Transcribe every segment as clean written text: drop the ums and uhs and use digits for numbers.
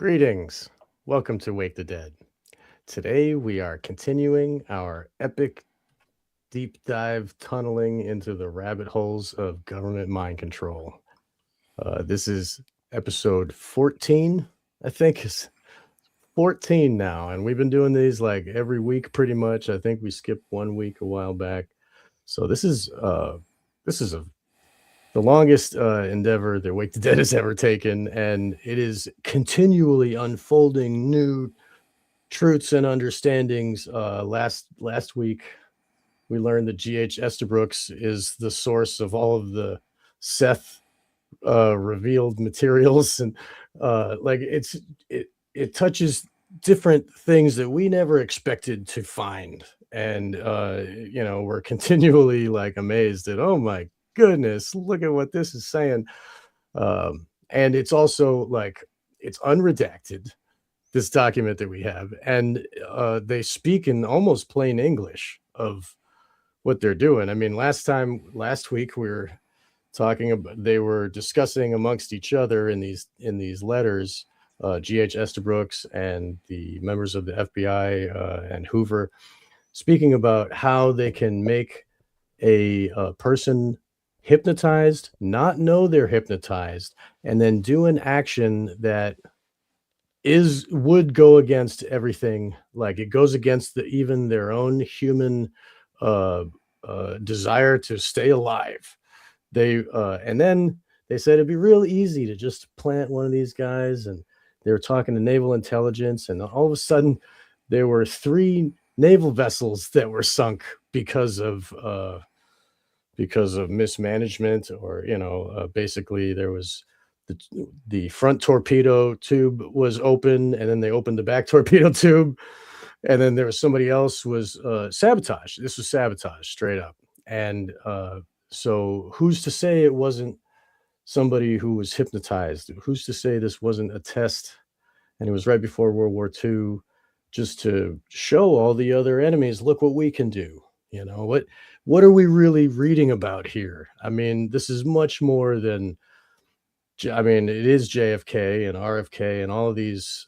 Greetings. Welcome to Wake the Dead. Today we are continuing our epic deep dive tunneling into the rabbit holes of government mind control. This is episode 14, I think is 14 now, and we've been doing these like every week pretty much. I think we skipped 1 week a while back. So this is the longest endeavor that Wake the Dead has ever taken, and it is continually unfolding new truths and understandings. Last week, we learned that G.H. Estabrooks is the source of all of the Seth revealed materials, and it touches different things that we never expected to find, and we're continually like amazed at, oh my goodness, look at what this is saying. And it's also like it's unredacted, this document that we have, and they speak in almost plain English of what they're doing. I mean, last week we were talking about, they were discussing amongst each other in these letters, G.H. Estabrooks and the members of the FBI and Hoover, speaking about how they can make a person hypnotized, not know they're hypnotized, and then do an action that would go against everything. Like it goes against even their own human desire to stay alive. And then they said it'd be real easy to just plant one of these guys, and they were talking to naval intelligence, and all of a sudden there were 3 naval vessels that were sunk because of mismanagement, or basically there was the front torpedo tube was open, and then they opened the back torpedo tube, and then there was somebody else was sabotage. This was sabotage straight up. And so who's to say it wasn't somebody who was hypnotized? Who's to say this wasn't a test, and it was right before World War II, just to show all the other enemies, look what we can do. What are we really reading about here? I mean, this is much more than, it is JFK and RFK and all of these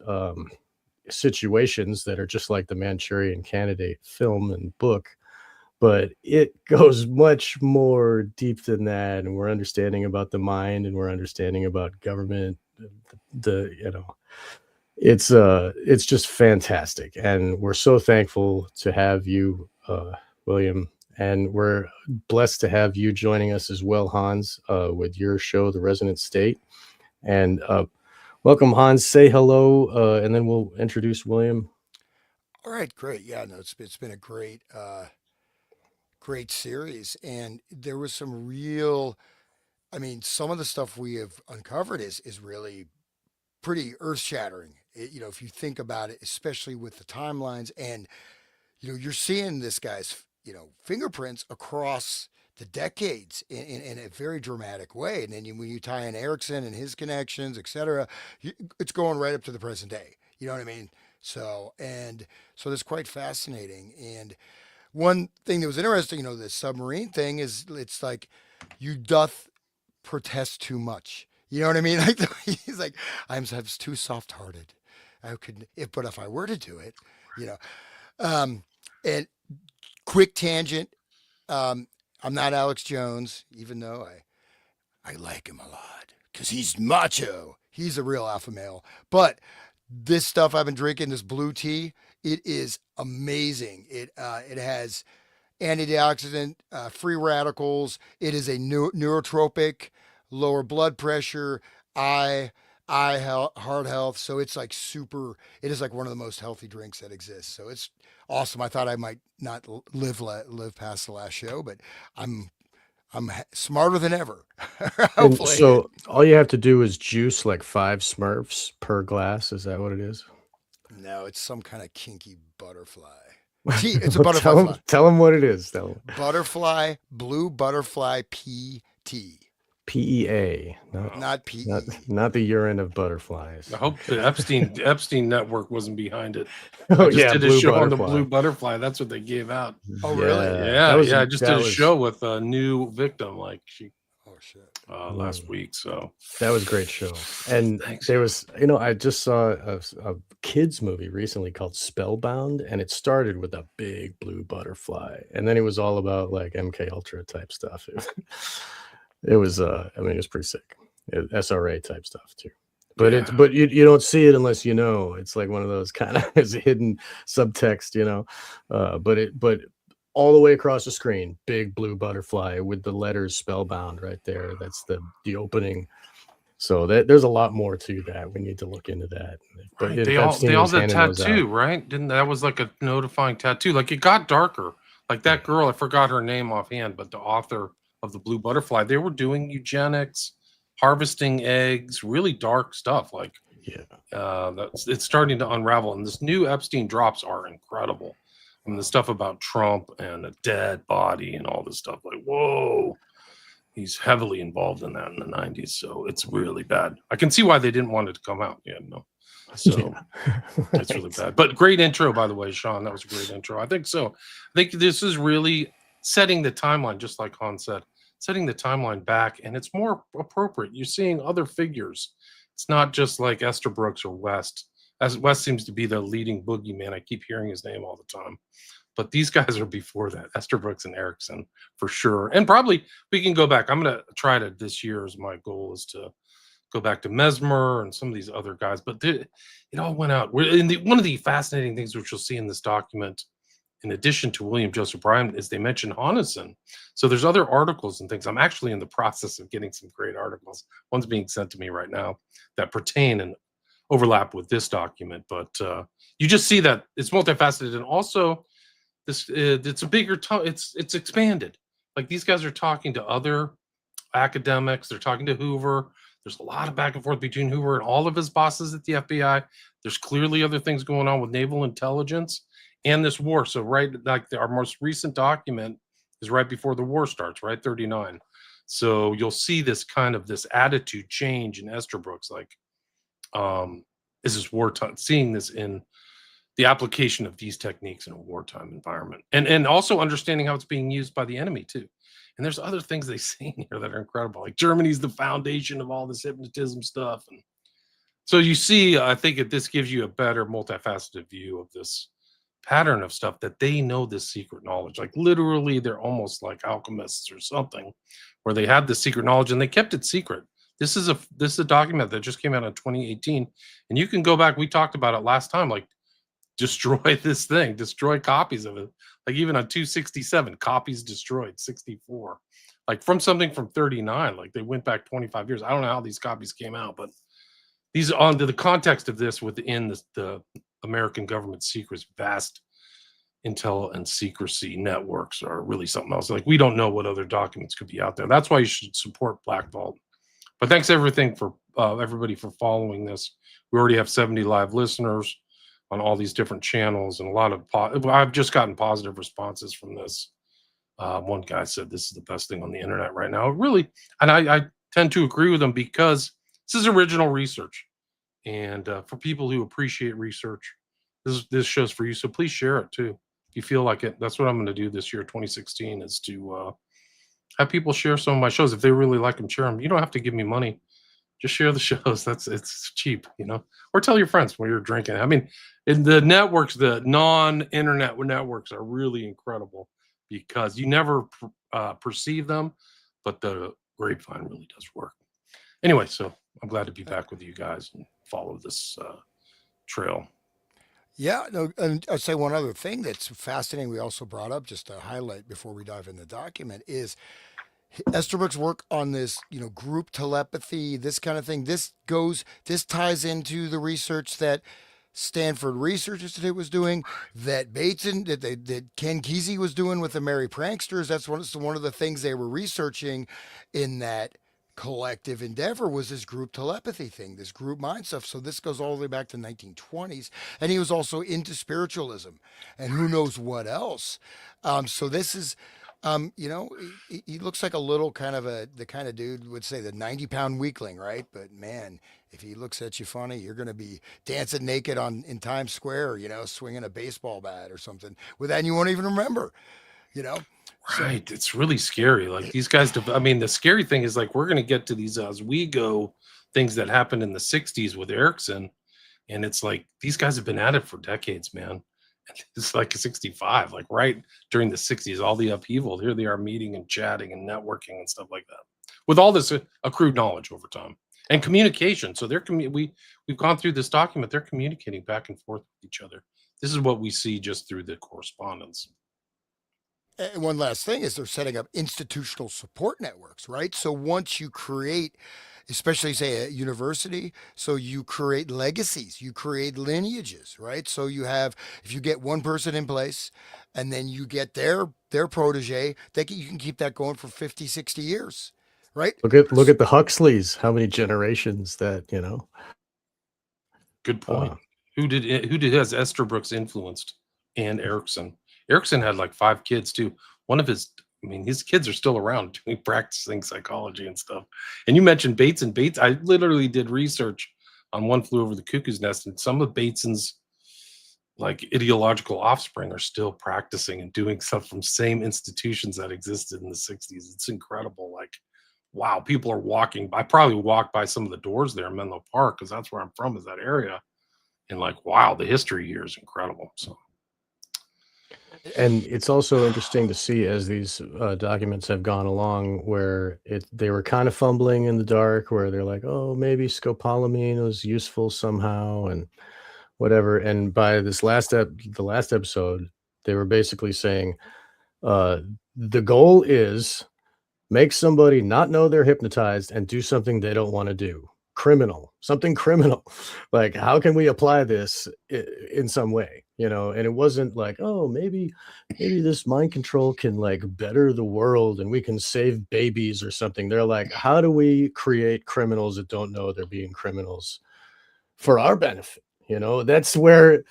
situations that are just like the Manchurian Candidate film and book, but it goes much more deep than that, and we're understanding about the mind, and we're understanding about government. It's just fantastic, and we're so thankful to have you, William, and we're blessed to have you joining us as well, Hans, with your show, The Resonant State. And welcome, Hans. Say hello, and then we'll introduce William. All right, great. Yeah, no, it's been a great series, and there was some real. I mean, some of the stuff we have uncovered is really pretty earth shattering. If you think about it, especially with the timelines, and you're seeing this guy's fingerprints across the decades in a very dramatic way, and then when you tie in Erickson and his connections, etc., it's going right up to the present day. You know what I mean? So that's quite fascinating. And one thing that was interesting, the submarine thing is it's like you doth protest too much. You know what I mean? Like he's like, I'm too soft hearted. I could but if I were to do it, you know. And quick tangent. I'm not Alex Jones, even though I like him a lot because he's macho. He's a real alpha male. But this stuff I've been drinking, this blue tea, it is amazing. It has antioxidant, free radicals. It is a neurotropic, lower blood pressure, eye health, heart health. So it's like super. It is like one of the most healthy drinks that exists. So it's awesome. I thought I might not live past the last show, but I'm smarter than ever. And Hopefully. so all you have to do is juice like 5 Smurfs per glass. Is that what it is? No, it's some kind of kinky butterfly. Tea. It's a Well, butterfly fly. tell them what it is. Tell them. Butterfly, blue butterfly PT, PEA, not PE. not the urine of butterflies. I hope the Epstein network wasn't behind it. Oh I just yeah, did a blue show on the butterfly. blue butterfly. That's what they gave out. Oh, really? Yeah, That was I just did that a was show with a new victim. Like she Oh shit. last Mm. week. So That was a great show. And thanks. there was, I just saw a kids movie recently called Spellbound, and it started with a big blue butterfly, and then it was all about like MK Ultra type stuff. It was, I mean, it was pretty sick. SRA type stuff too. But it's Yeah. but you don't see it unless you know. It's like one of those kind of is hidden subtext, but all the way across the screen, big blue butterfly with the letters spellbound right there. That's the opening. So there's a lot more to that. We need to look into that. But Right. if They Epstein all was did handing those out, tattoo, right? Didn't that was like a notifying tattoo. Like it got darker. Like yeah, that girl, I forgot her name offhand, but the author of the Blue Butterfly, they were doing eugenics, harvesting eggs, really dark stuff. Like yeah, that's it's starting to unravel. And this new Epstein drops are incredible. And the wow, stuff about Trump and a dead body and all this stuff, like, whoa, he's heavily involved in that in the 90s. So it's really bad. I can see why they didn't want it to come out. Yeah, no. So yeah, it's really right, bad. But great intro, by the way, Sean. That was a great intro. I think so. I think this is really setting the timeline, just like Han said, setting the timeline back, and it's more appropriate. You're seeing other figures. It's not just like Esther Brooks or West. As West seems to be the leading boogeyman. I keep hearing his name all the time. But these guys are before that. Esther Brooks and Erickson for sure. And probably we can go back. I'm gonna try to this year as my goal is to go back to Mesmer and some of these other guys, but it all went out. One of the fascinating things which you'll see in this document, in addition to William Joseph Bryan, is they mention Honnison. So there's other articles and things. I'm actually in the process of getting some great articles. One's being sent to me right now that pertain and overlap with this document, but you just see that it's multifaceted and also this it's a bigger it's expanded. Like these guys are talking to other academics. They're talking to Hoover. There's a lot of back and forth between Hoover and all of his bosses at the FBI. There's clearly other things going on with naval intelligence and this war. So, right, like our most recent document is right before the war starts, right? 39. So you'll see this kind of this attitude change in Esterbrook's, like, is this wartime, seeing this in the application of these techniques in a wartime environment and also understanding how it's being used by the enemy too. And there's other things they say in here that are incredible, like Germany's the foundation of all this hypnotism stuff. And so you see, I think that this gives you a better multifaceted view of this pattern of stuff, that they know this secret knowledge. Like literally they're almost like alchemists or something, where they had this secret knowledge and they kept it secret. This is a document that just came out in 2018, and you can go back, we talked about it last time, like destroy this thing, destroy copies of it. Like even on 267, copies destroyed, 64. Like from something from 39, like they went back 25 years. I don't know how these copies came out, but these onto the context of this within the American government secrets, vast intel and secrecy networks are really something else. Like we don't know what other documents could be out there. That's why you should support Black Vault. But thanks everything for everybody for following this. We already have 70 live listeners on all these different channels, and a lot of I've just gotten positive responses from this. One guy said this is the best thing on the internet right now. Really, and I tend to agree with him because this is original research, and for people who appreciate research, this show's for you. So please share it too if you feel like it. That's what I'm going to do this year, 2016, is to have people share some of my shows if they really like them. Share them. You don't have to give me money. Just share the shows. It's cheap, or tell your friends when you're drinking. I mean, in the networks, the non-internet networks are really incredible because you never perceive them, but the grapevine really does work. Anyway, so I'm glad to be back with you guys and follow this trail. Yeah, no, and I'd say one other thing that's fascinating. We also brought up just to highlight before we dive in the document is Esterbrook's work on this, group telepathy, this kind of thing. This ties into the research that Stanford Research Institute was doing, that that Ken Kesey was doing with the Merry Pranksters. That's one of the things they were researching in that collective endeavor was this group telepathy thing, this group mind stuff. So this goes all the way back to the 1920s, and he was also into spiritualism and who knows what else. So this is he looks like a little kind of the kind of dude would say the 90-pound weakling, right? But man, if he looks at you funny, you're going to be dancing naked in Times Square, swinging a baseball bat or something with that, and you won't even remember. you know? So, Right. It's really scary. Like these guys, I mean, the scary thing is like we're going to get to these as we go things that happened in the 60s with Erickson. And it's like these guys have been at it for decades, man. And it's like 65, like right during the 60s, all the upheaval. Here they are meeting and chatting and networking and stuff like that with all this accrued knowledge over time and communication. So we've gone through this document, they're communicating back and forth with each other. This is what we see just through the correspondence. and one last thing is they're setting up institutional support networks, right? So once you create, especially say a university, so you create legacies, you create lineages, right? So you have, if you get one person in place and then you get their protege, you can keep that going for 50, 60 years, right? Look at the Huxleys. How many generations that Good point. Uh, Who did has Esther Brooks influenced and Erickson? Erickson had like 5 kids too. One of his I mean, his kids are still around doing practicing psychology and stuff. And you mentioned Bates and Bates. I literally did research on One Flew Over the Cuckoo's Nest, and some of Bateson's like ideological offspring are still practicing and doing stuff from same institutions that existed in the 60s. It's incredible. Like, wow, people are walking. I probably walked by some of the doors there in Menlo Park because that's where I'm from, is that area. And like, wow, the history here is incredible. So and it's also interesting to see as these documents have gone along where they were kind of fumbling in the dark, where they're like, oh, maybe scopolamine was useful somehow and whatever. And by the last episode, they were basically saying uh, the goal is make somebody not know they're hypnotized and do something they don't want to do. Criminal, something criminal. Like, how can we apply this in some way? And it wasn't like, oh, maybe this mind control can like better the world and we can save babies or something. They're like, how do we create criminals that don't know they're being criminals for our benefit? That's where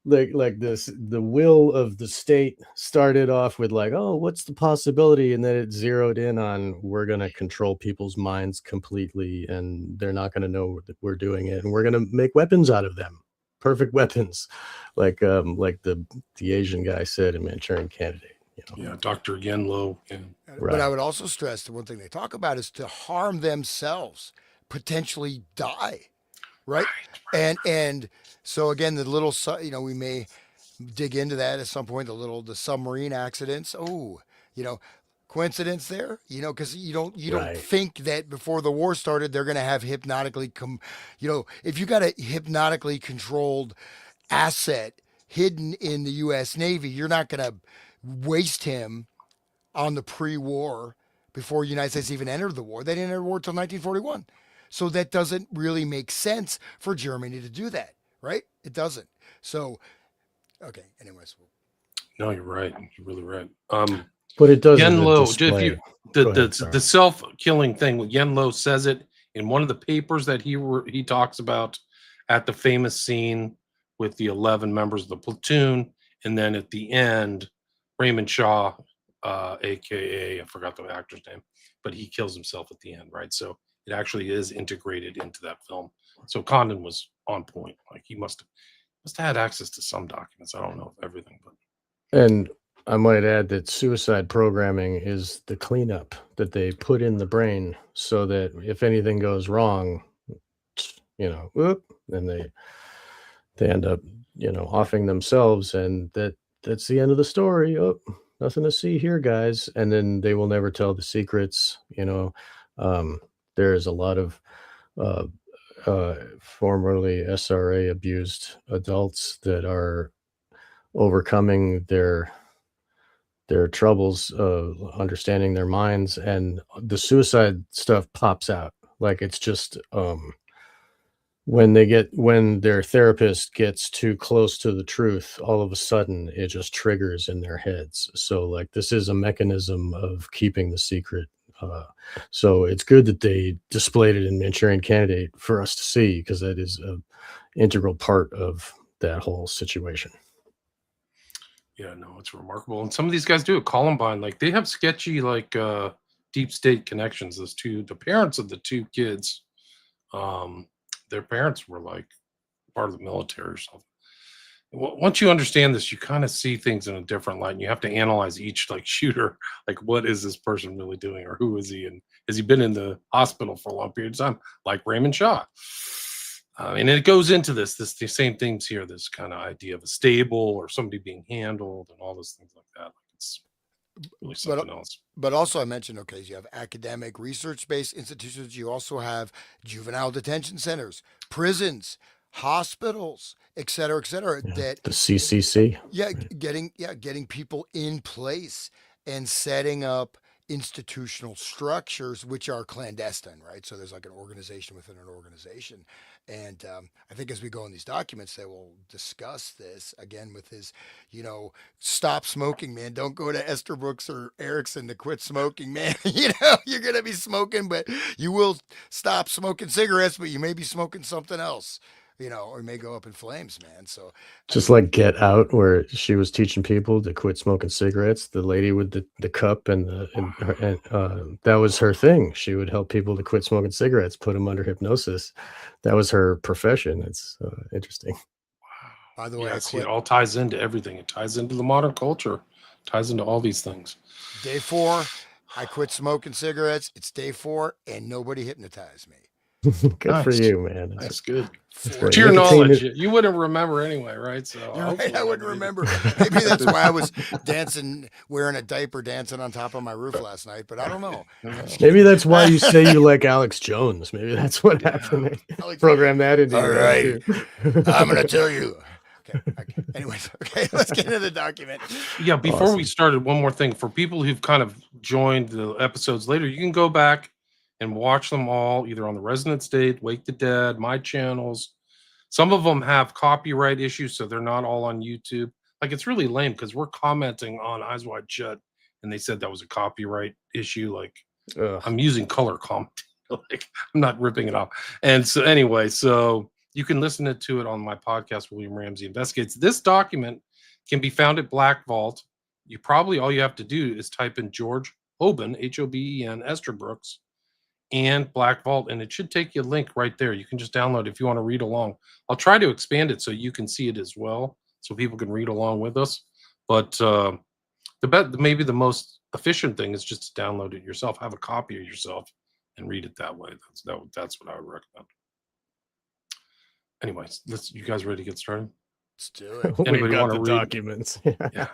like this the will of the state started off with like, oh, what's the possibility, and then it zeroed in on we're going to control people's minds completely and they're not going to know that we're doing it, and we're going to make weapons out of them, perfect weapons, like the Asian guy said in Manchurian Candidate. yeah, Dr. Yenlo. Yeah. But I Right, would also stress the one thing they talk about is to harm themselves, potentially die, right? And so again, the little we may dig into that at some point. The submarine accidents. Oh, you know, coincidence there. Because you don't right. think that before the war started they're going to have if you got a hypnotically controlled asset hidden in the U.S. Navy, you're not going to waste him on the pre-war before the United States even entered the war. They didn't enter the war until 1941. So that doesn't really make sense for Germany to do that, right? It doesn't. So, okay. Anyways, No, you're right. You're really right. But it does as Yen a Lo, if display. you the Go ahead, the sorry. self-killing thing, Yen Lo says it in one of the papers that he talks about at the famous scene with the 11 members of the platoon, and then at the end, Raymond Shaw, aka I forgot the actor's name, but he kills himself at the end, right? So it actually is integrated into that film. So Condon was on point. Like he must have had access to some documents. I don't know if everything, but And I might add that suicide programming is the cleanup that they put in the brain so that if anything goes wrong, whoop, then they end up, offing themselves, and that's the end of the story. Oh, nothing to see here, guys. And then they will never tell the secrets. There's a lot of uh, formerly SRA abused adults that are overcoming their troubles understanding their minds, and the suicide stuff pops out like it's just when their therapist gets too close to the truth, all of a sudden it just triggers in their heads. So like this is a mechanism of keeping the secret. So it's good that they displayed it in Manchurian Candidate for us to see, because that is a integral part of that whole situation. yeah, no, it's remarkable. And some of these guys do it. Columbine, like they have sketchy, like deep state connections. The parents of the 2 kids, um, their parents were like part of the military or something. once you understand this, you kind of see things in a different light. And you have to analyze each like shooter, like what is this person really doing, or who is he, and has he been in the hospital for a long period of time, like Raymond Shaw? And it goes into the same things here. This kind of idea of a stable or somebody being handled, and all those things like that. Like it's really But something else. but also I mentioned, okay, you have academic research-based institutions. You also have juvenile detention centers, prisons, hospitals, et cetera, Yeah. that The CCC. getting people in place and setting up institutional structures which are clandestine, right? So there's like an organization within an organization, and I think as we go in these documents, they will discuss this again with his, stop smoking, man. Don't go to Esther Brooks or Erickson to quit smoking, man. You're gonna be smoking, but you will stop smoking cigarettes, but you may be smoking something else. Or may go up in flames, man. So Just like Get Out, where she was teaching people to quit smoking cigarettes. The lady with the cup and that was her thing. She would help people to quit smoking cigarettes, put them under hypnosis. That was her profession. It's interesting. by the way, Yeah, I see, it quit all ties into everything. It ties into the modern culture, ties into all these things. day 4. I quit smoking cigarettes. It's day 4, and nobody hypnotized me. Good for Nice. you, man. That's good. That's Four great. To your days. knowledge, Nicotine you wouldn't remember anyway, right? So You're right. hopefully I wouldn't nobody- remember. Maybe that's why I was dancing, wearing a diaper, dancing on top of my roof last night. But I don't know. Maybe that's why you say you like Alex Jones. Maybe that's what happened. Alex- Program that into All your right. head, too. I'm gonna tell you. Okay. Anyways, okay. Let's get into the document. Yeah, before we Awesome. started, one more thing for people who've kind of joined the episodes later, you can go back and watch them all either on the Resonant State, Wake the Dead, my channels. Some of them have copyright issues, so they're not all on YouTube. Like it's really lame because we're commenting on Eyes Wide Shut, and they said that was a copyright issue. Like Ugh. I'm using color comment, like I'm not ripping it off. And so anyway, so you can listen to it on my podcast, William Ramsey Investigates. This document can be found at Black Vault. You probably all you have to do is type in George Hoban, Hoben, Esther Brooks, and Black Vault, and it should take you a link right there. You can just download if you want to read along. I'll try to expand it so you can see it as well, so people can read along with us. But maybe the most efficient thing is just to download it yourself, have a copy of yourself, and read it that way. That's what I would recommend. Anyways, you guys ready to get started? Let's do it. We Anybody got wanna the read? documents. Yeah.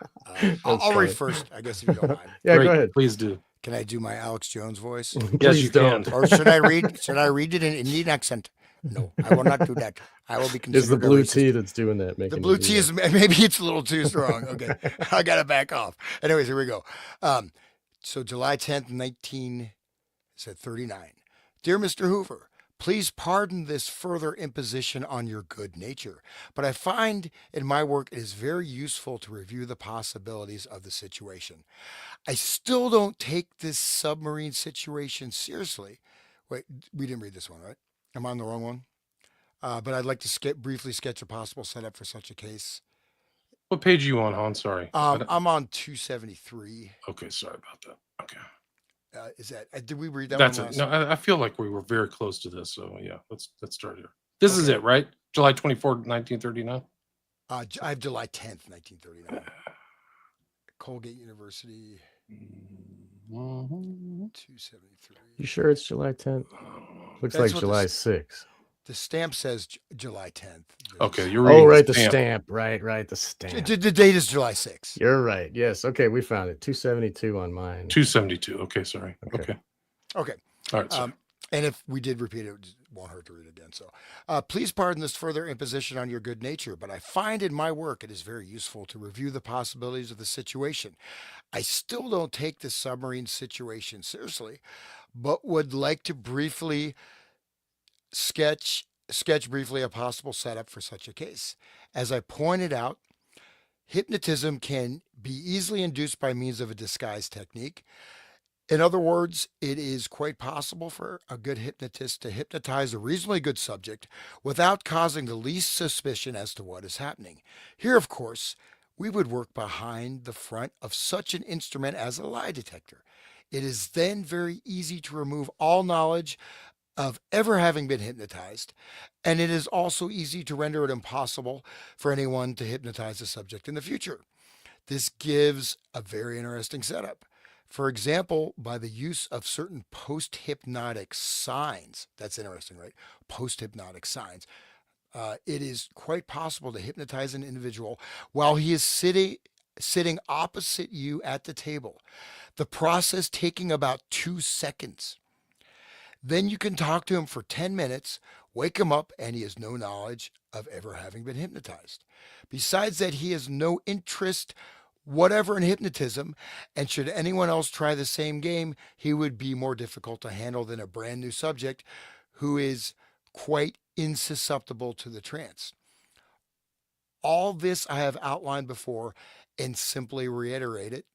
I'll That's read funny. first, I guess, if you don't mind. Yeah, Great, go ahead. please do. Can I do my Alex Jones voice? Yes, Please you can. don't. Or should I read? Should I read it in Indian accent? No, I will not do that. I will be considered It's the a blue racist. tea that's doing that. The making blue you do tea that. is maybe it's a little too strong. Okay, I gotta back off. Anyways, here we go. So July 10th, 1939. Dear Mr. Hoover, please pardon this further imposition on your good nature, but I find in my work it is very useful to review the possibilities of the situation. I still don't take this submarine situation seriously. Wait, we didn't read this one, right? Am I on the wrong one? But I'd like to briefly sketch a possible setup for such a case. What page are you on, Han? Sorry. I'm on 273. Okay, sorry about that. Okay. Is that? Did we read that That's one it. last? No, I feel like we were very close to this. So yeah, let's start here. This is it, right? July 24th, 1939. I have July 10th, 1939. Colgate University, Mhm. 273. You sure it's July 10th? Looks That's like what July this- 6th. The stamp says July 10th. Okay, you're reading Oh, right, the stamp. stamp. Right, the stamp. The date is July 6th. You're right. Yes. Okay, we found it. 272 on mine. 272. Okay, sorry. Okay. Okay. Okay. All right. Sorry. And if we did repeat it, it won't hurt to read it again. So, please pardon this further imposition on your good nature, but I find in my work it is very useful to review the possibilities of the situation. I still don't take this submarine situation seriously, but would like to briefly sketch briefly a possible setup for such a case. As I pointed out, hypnotism can be easily induced by means of a disguise technique. In other words, it is quite possible for a good hypnotist to hypnotize a reasonably good subject without causing the least suspicion as to what is happening. Here, of course, we would work behind the front of such an instrument as a lie detector. It is then very easy to remove all knowledge of ever having been hypnotized, and it is also easy to render it impossible for anyone to hypnotize a subject in the future. This gives a very interesting setup. For example, by the use of certain post hypnotic signs, that's interesting, right? Post hypnotic signs. It is quite possible to hypnotize an individual while he is sitting opposite you at the table. The process taking about 2 seconds. Then you can talk to him for 10 minutes, wake him up, and he has no knowledge of ever having been hypnotized. Besides that, he has no interest whatever in hypnotism, and should anyone else try the same game, he would be more difficult to handle than a brand new subject who is quite insusceptible to the trance. All this I have outlined before and simply reiterate it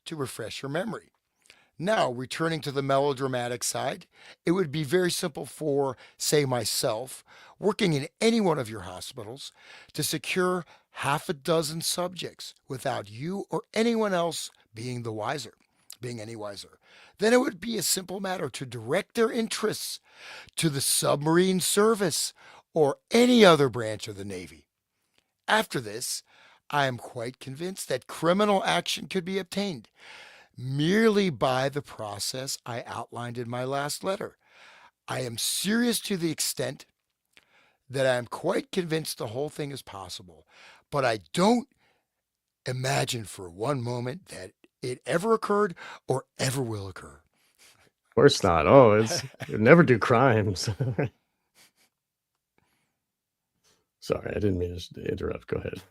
to refresh your memory. Now, returning to the melodramatic side, it would be very simple for, say, myself, working in any one of your hospitals, to secure half a dozen subjects without you or anyone else being the wiser, being any wiser. Then it would be a simple matter to direct their interests to the submarine service or any other branch of the Navy. After this, I am quite convinced that criminal action could be obtained merely by the process I outlined in my last letter. I am serious to the extent that I am quite convinced the whole thing is possible, but I don't imagine for one moment that it ever occurred or ever will occur. Of course not. Oh, it never do crimes. Sorry, I didn't mean to interrupt. Go ahead.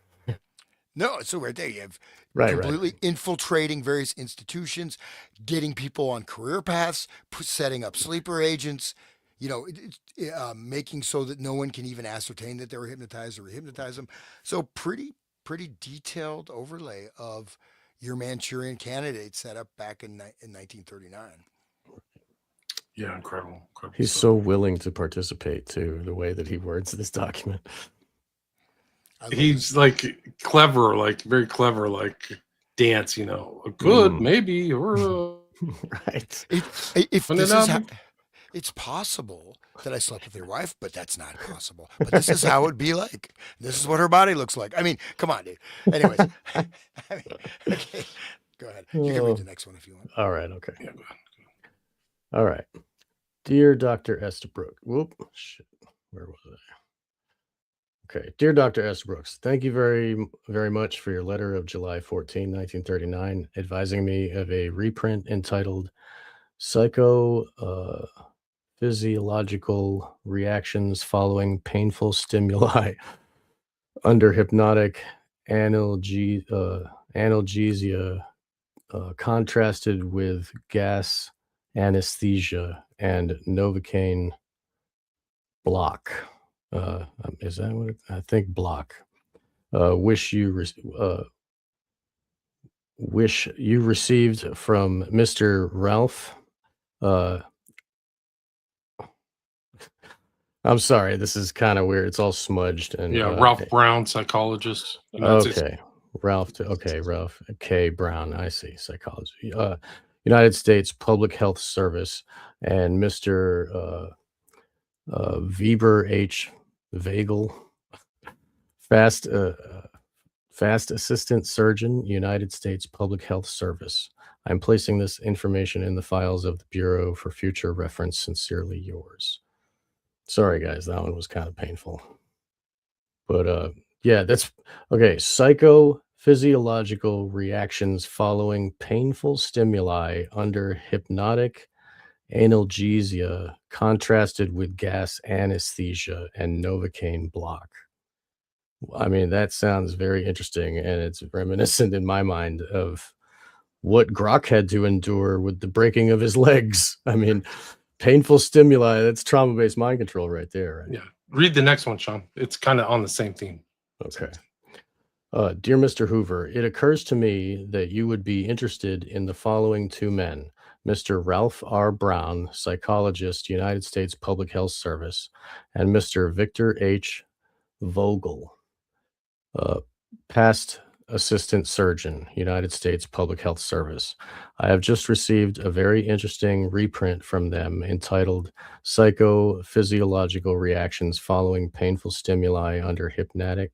No, so right there you have Right. completely infiltrating various institutions, getting people on career paths, setting up sleeper agents, making so that no one can even ascertain that they were hypnotized or hypnotize them. So pretty detailed overlay of your Manchurian candidate set up back in 1939. Yeah, incredible. He's so willing to participate too, the way that he words this document. He's like clever, like very clever, like dance, good, maybe, or right. If this is it's possible that I slept with your wife, but that's not possible. But this is how it'd be like. This is what her body looks like. I mean, come on, dude. Anyways, okay, go ahead. You can read the next one if you want. All right. Okay. Yeah, go ahead. All right. Dear Dr. Estabrook. Whoop. Shit. Where was I? Okay. Dear Dr. Estabrooks, thank you very, very much for your letter of July 14, 1939, advising me of a reprint entitled Physiological Reactions Following Painful Stimuli Under Hypnotic Analgesia Contrasted with Gas Anesthesia and Novocaine Block. Is that what I think? Block. Wish you received from Mr. Ralph. I'm sorry, this is kind of weird. It's all smudged. And Ralph Brown, psychologist. Okay, Ralph K. Brown. I see, psychology. United States Public Health Service, and Mr. Weber H. Vagel, Fast Assistant Surgeon, United States Public Health Service. I'm placing this information in the files of the Bureau for future reference. Sincerely yours. Sorry, guys, that one was kind of painful. But yeah, that's okay. Psychophysiological reactions following painful stimuli under hypnotic analgesia contrasted with gas anesthesia and Novocaine block. I mean, that sounds very interesting, and it's reminiscent in my mind of what Grok had to endure with the breaking of his legs. I mean, painful stimuli, that's trauma-based mind control right there. Right? Yeah. Read the next one, Sean. It's kind of on the same theme. Okay. Dear Mr. Hoover, it occurs to me that you would be interested in the following two men. Mr. Ralph R. Brown, psychologist, United States Public Health Service, and Mr. Victor H. Vogel, past Assistant Surgeon, United States Public Health Service. I have just received a very interesting reprint from them entitled Psychophysiological Reactions Following Painful Stimuli Under Hypnotic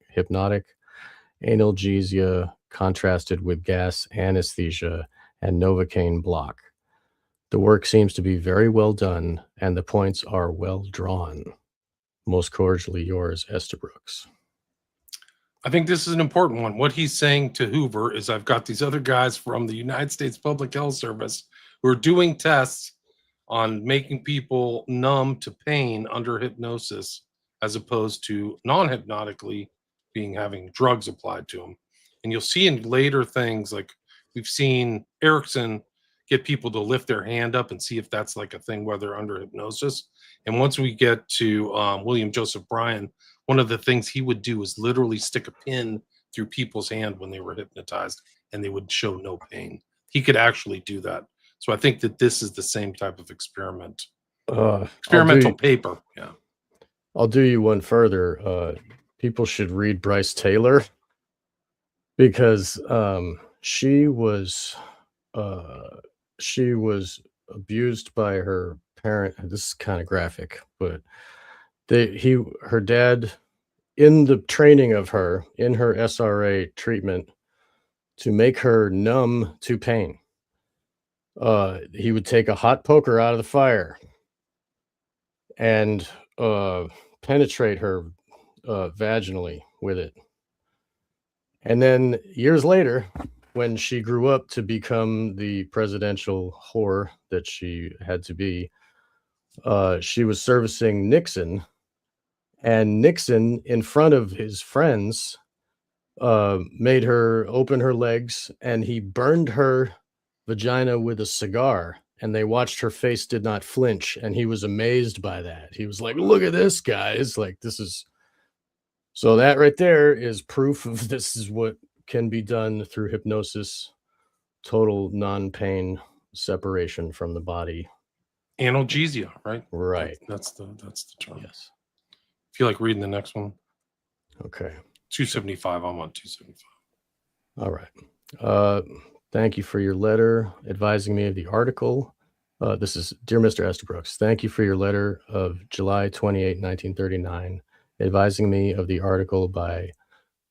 Analgesia Contrasted with Gas Anesthesia and Novocaine Block. The work seems to be very well done, and the points are well drawn. Most cordially yours, Esther Brooks. I think this is an important one. What he's saying to Hoover is, I've got these other guys from the United States Public Health Service who are doing tests on making people numb to pain under hypnosis, as opposed to non-hypnotically having drugs applied to them. And you'll see in later things, like we've seen Erickson get people to lift their hand up and see if that's like a thing where they're under hypnosis. And once we get to William Joseph Bryan, one of the things he would do is literally stick a pin through people's hand when they were hypnotized, and they would show no pain. He could actually do that. So I think that this is the same type of experiment. Experimental paper. Yeah. I'll do you one further. People should read Bryce Taylor, because she was abused by her parent. This is kind of graphic, but her dad, in the training of her, in her SRA treatment, to make her numb to pain, he would take a hot poker out of the fire and penetrate her vaginally with it. And then years later, when she grew up to become the presidential whore that she had to be, she was servicing Nixon. And Nixon, in front of his friends, made her open her legs, and he burned her vagina with a cigar, and they watched her face did not flinch, and he was amazed by that. He was like, look at this, guys. Like, this is... So that right there is proof of this is what can be done through hypnosis, total non-pain separation from the body. Analgesia, right? Right. That's the term. Yes. I feel like reading the next one. Okay. 275. I'm on 275. All right. Thank you for your letter advising me of the article. This is Dear Mr. Estabrooks. Thank you for your letter of July 28, 1939, advising me of the article by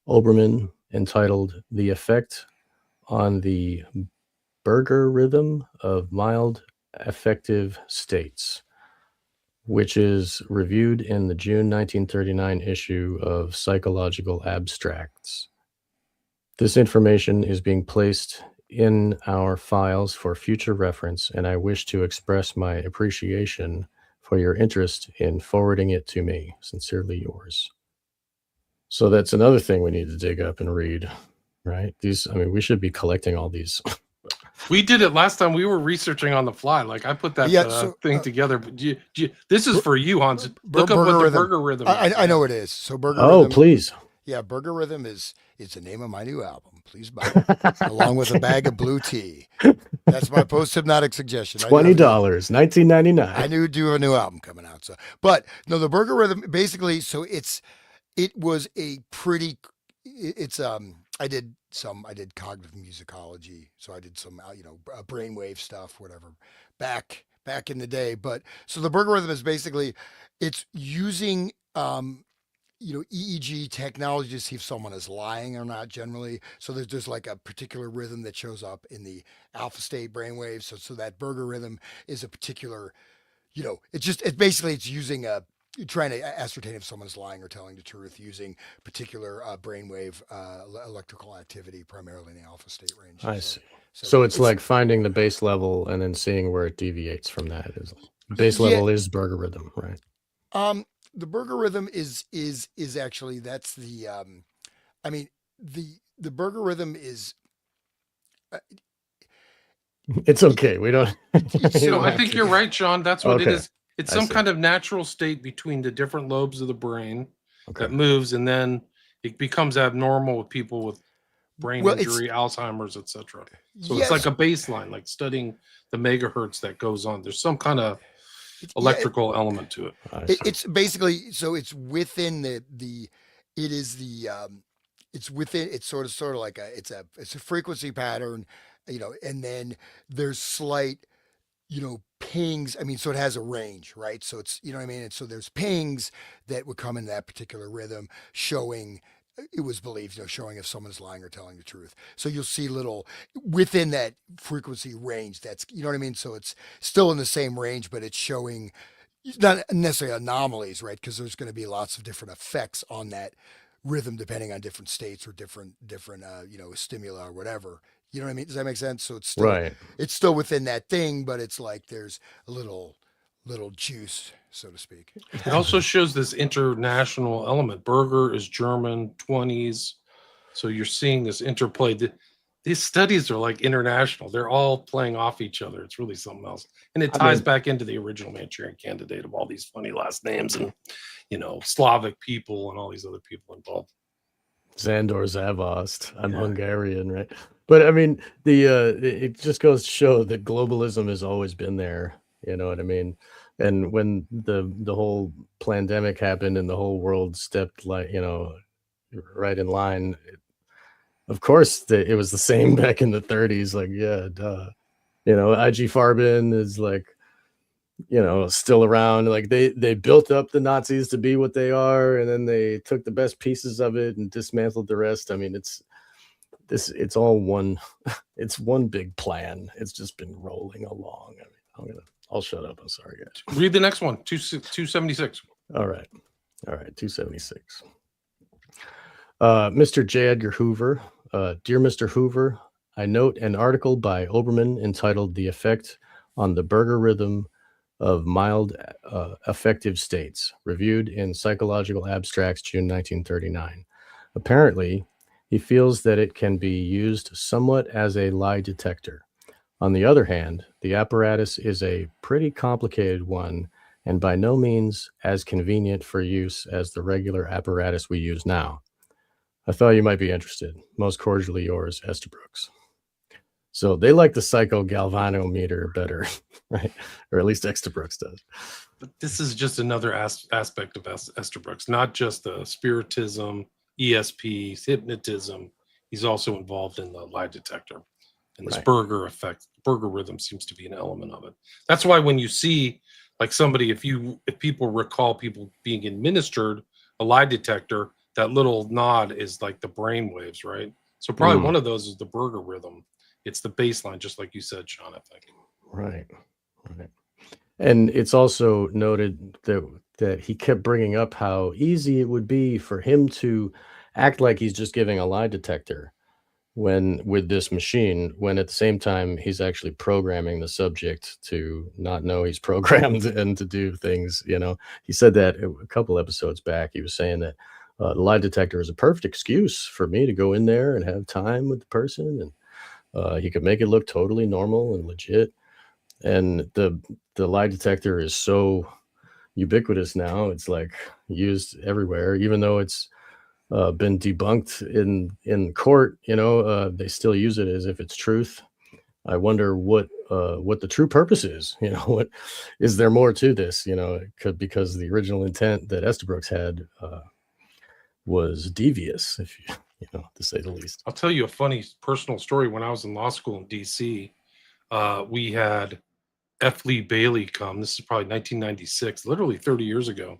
Oberman entitled The Effect on the Berger Rhythm of Mild Affective States, which is reviewed in the June 1939 issue of Psychological Abstracts. This information is being placed in our files for future reference, and I wish to express my appreciation for your interest in forwarding it to me. Sincerely yours. So that's another thing we need to dig up and read, right? We should be collecting all these. We did it last time. We were researching on the fly. Like, I put that thing together. But this is for you, Hans. Look up what the Berger Rhythm is. I know it is. So Berger Rhythm. Oh, Rhythm, please. Yeah, Berger Rhythm is the name of my new album. Please buy it, along with a bag of blue tea. That's my post-hypnotic suggestion. $20, $19.99. I knew do have a new album coming out. So, but no, the Berger Rhythm basically. So it was a pretty. I did cognitive musicology, so I did some brainwave stuff, whatever, back in the day. But so the Berger Rhythm is basically, it's using EEG technology to see if someone is lying or not generally. So there's like a particular rhythm that shows up in the alpha state brainwaves. So that Berger Rhythm is a particular, it's using trying to ascertain if someone's lying or telling the truth using particular brainwave electrical activity, primarily in the alpha state range. I see. So it's like finding the base level and then seeing where it deviates from that. Base level is Berger Rhythm, right? The Berger Rhythm is actually, that's the the Berger Rhythm is. It's okay. We don't. I think you're right, Sean. That's what it is. It's some kind of natural state between the different lobes of the brain that moves, and then it becomes abnormal with people with brain injury, Alzheimer's, etc. So it's like a baseline, like studying the megahertz that goes on. There's some kind of electrical element to it. It's basically, so it's within it's within, it's sort of like it's a frequency pattern, and then there's slight, pings. I mean, so it has a range, right? So it's, you know what I mean? And so there's pings that would come in that particular rhythm showing, it was believed, showing if someone's lying or telling the truth. So you'll see little within that frequency range. That's, you know what I mean? So it's still in the same range, but it's showing not necessarily anomalies, right? Because there's going to be lots of different effects on that rhythm depending on different states or different stimuli or whatever. You know what I mean? Does that make sense? So Right. it's still within that thing, but it's like there's a little juice, so to speak. It also shows this international element. Burger is German, 20s. So you're seeing this interplay. These studies are like international. They're all playing off each other. It's really something else. And it I ties mean, back into the original Manchurian Candidate of all these funny last names and, Slavic people and all these other people involved. Zandor Zavost. I'm Yeah. Hungarian, right? But I mean, it just goes to show that globalism has always been there. You know what I mean? And when the whole pandemic happened and the whole world stepped right in line, of course it was the same back in the 30s. Like, yeah, duh. IG Farben is like, still around. Like they built up the Nazis to be what they are, and then they took the best pieces of it and dismantled the rest. I mean, it's all one it's one big plan. It's just been rolling along. I mean, I'll shut up. I'm sorry, guys. Read the next one, 276. All right. 276. Mr. J. Edgar Hoover. Dear Mr. Hoover, I note an article by Oberman entitled The Effect on the Burger Rhythm of Mild Affective States, reviewed in Psychological Abstracts, June 1939. Apparently, he feels that it can be used somewhat as a lie detector. On the other hand, the apparatus is a pretty complicated one and by no means as convenient for use as the regular apparatus we use now. I thought you might be interested. Most cordially yours, Estabrooks. So they like the psychogalvanometer better, right? Or at least Estabrooks does. But this is just another aspect of Estabrooks, not just the spiritism, ESP, hypnotism. He's also involved in the lie detector. And this Right. burger effect, burger rhythm seems to be an element of it. That's why when you see like somebody, if people recall people being administered a lie detector, that little nod is like the brain waves, right? So probably one of those is the burger rhythm. It's the baseline, just like you said, Sean, I think. Right. And it's also noted that he kept bringing up how easy it would be for him to act like he's just giving a lie detector with this machine, when at the same time he's actually programming the subject to not know he's programmed and to do things. He said that a couple episodes back. He was saying that the lie detector is a perfect excuse for me to go in there and have time with the person, and he could make it look totally normal and legit. And the lie detector is so ubiquitous now; it's like used everywhere, even though it's been debunked in court. They still use it as if it's truth. I wonder what the true purpose is. What is there more to this? Because the original intent that Estabrooks had was devious, if to say the least. I'll tell you a funny personal story. When I was in law school in DC, we had F. Lee Bailey come. This is probably 1996, literally 30 years ago.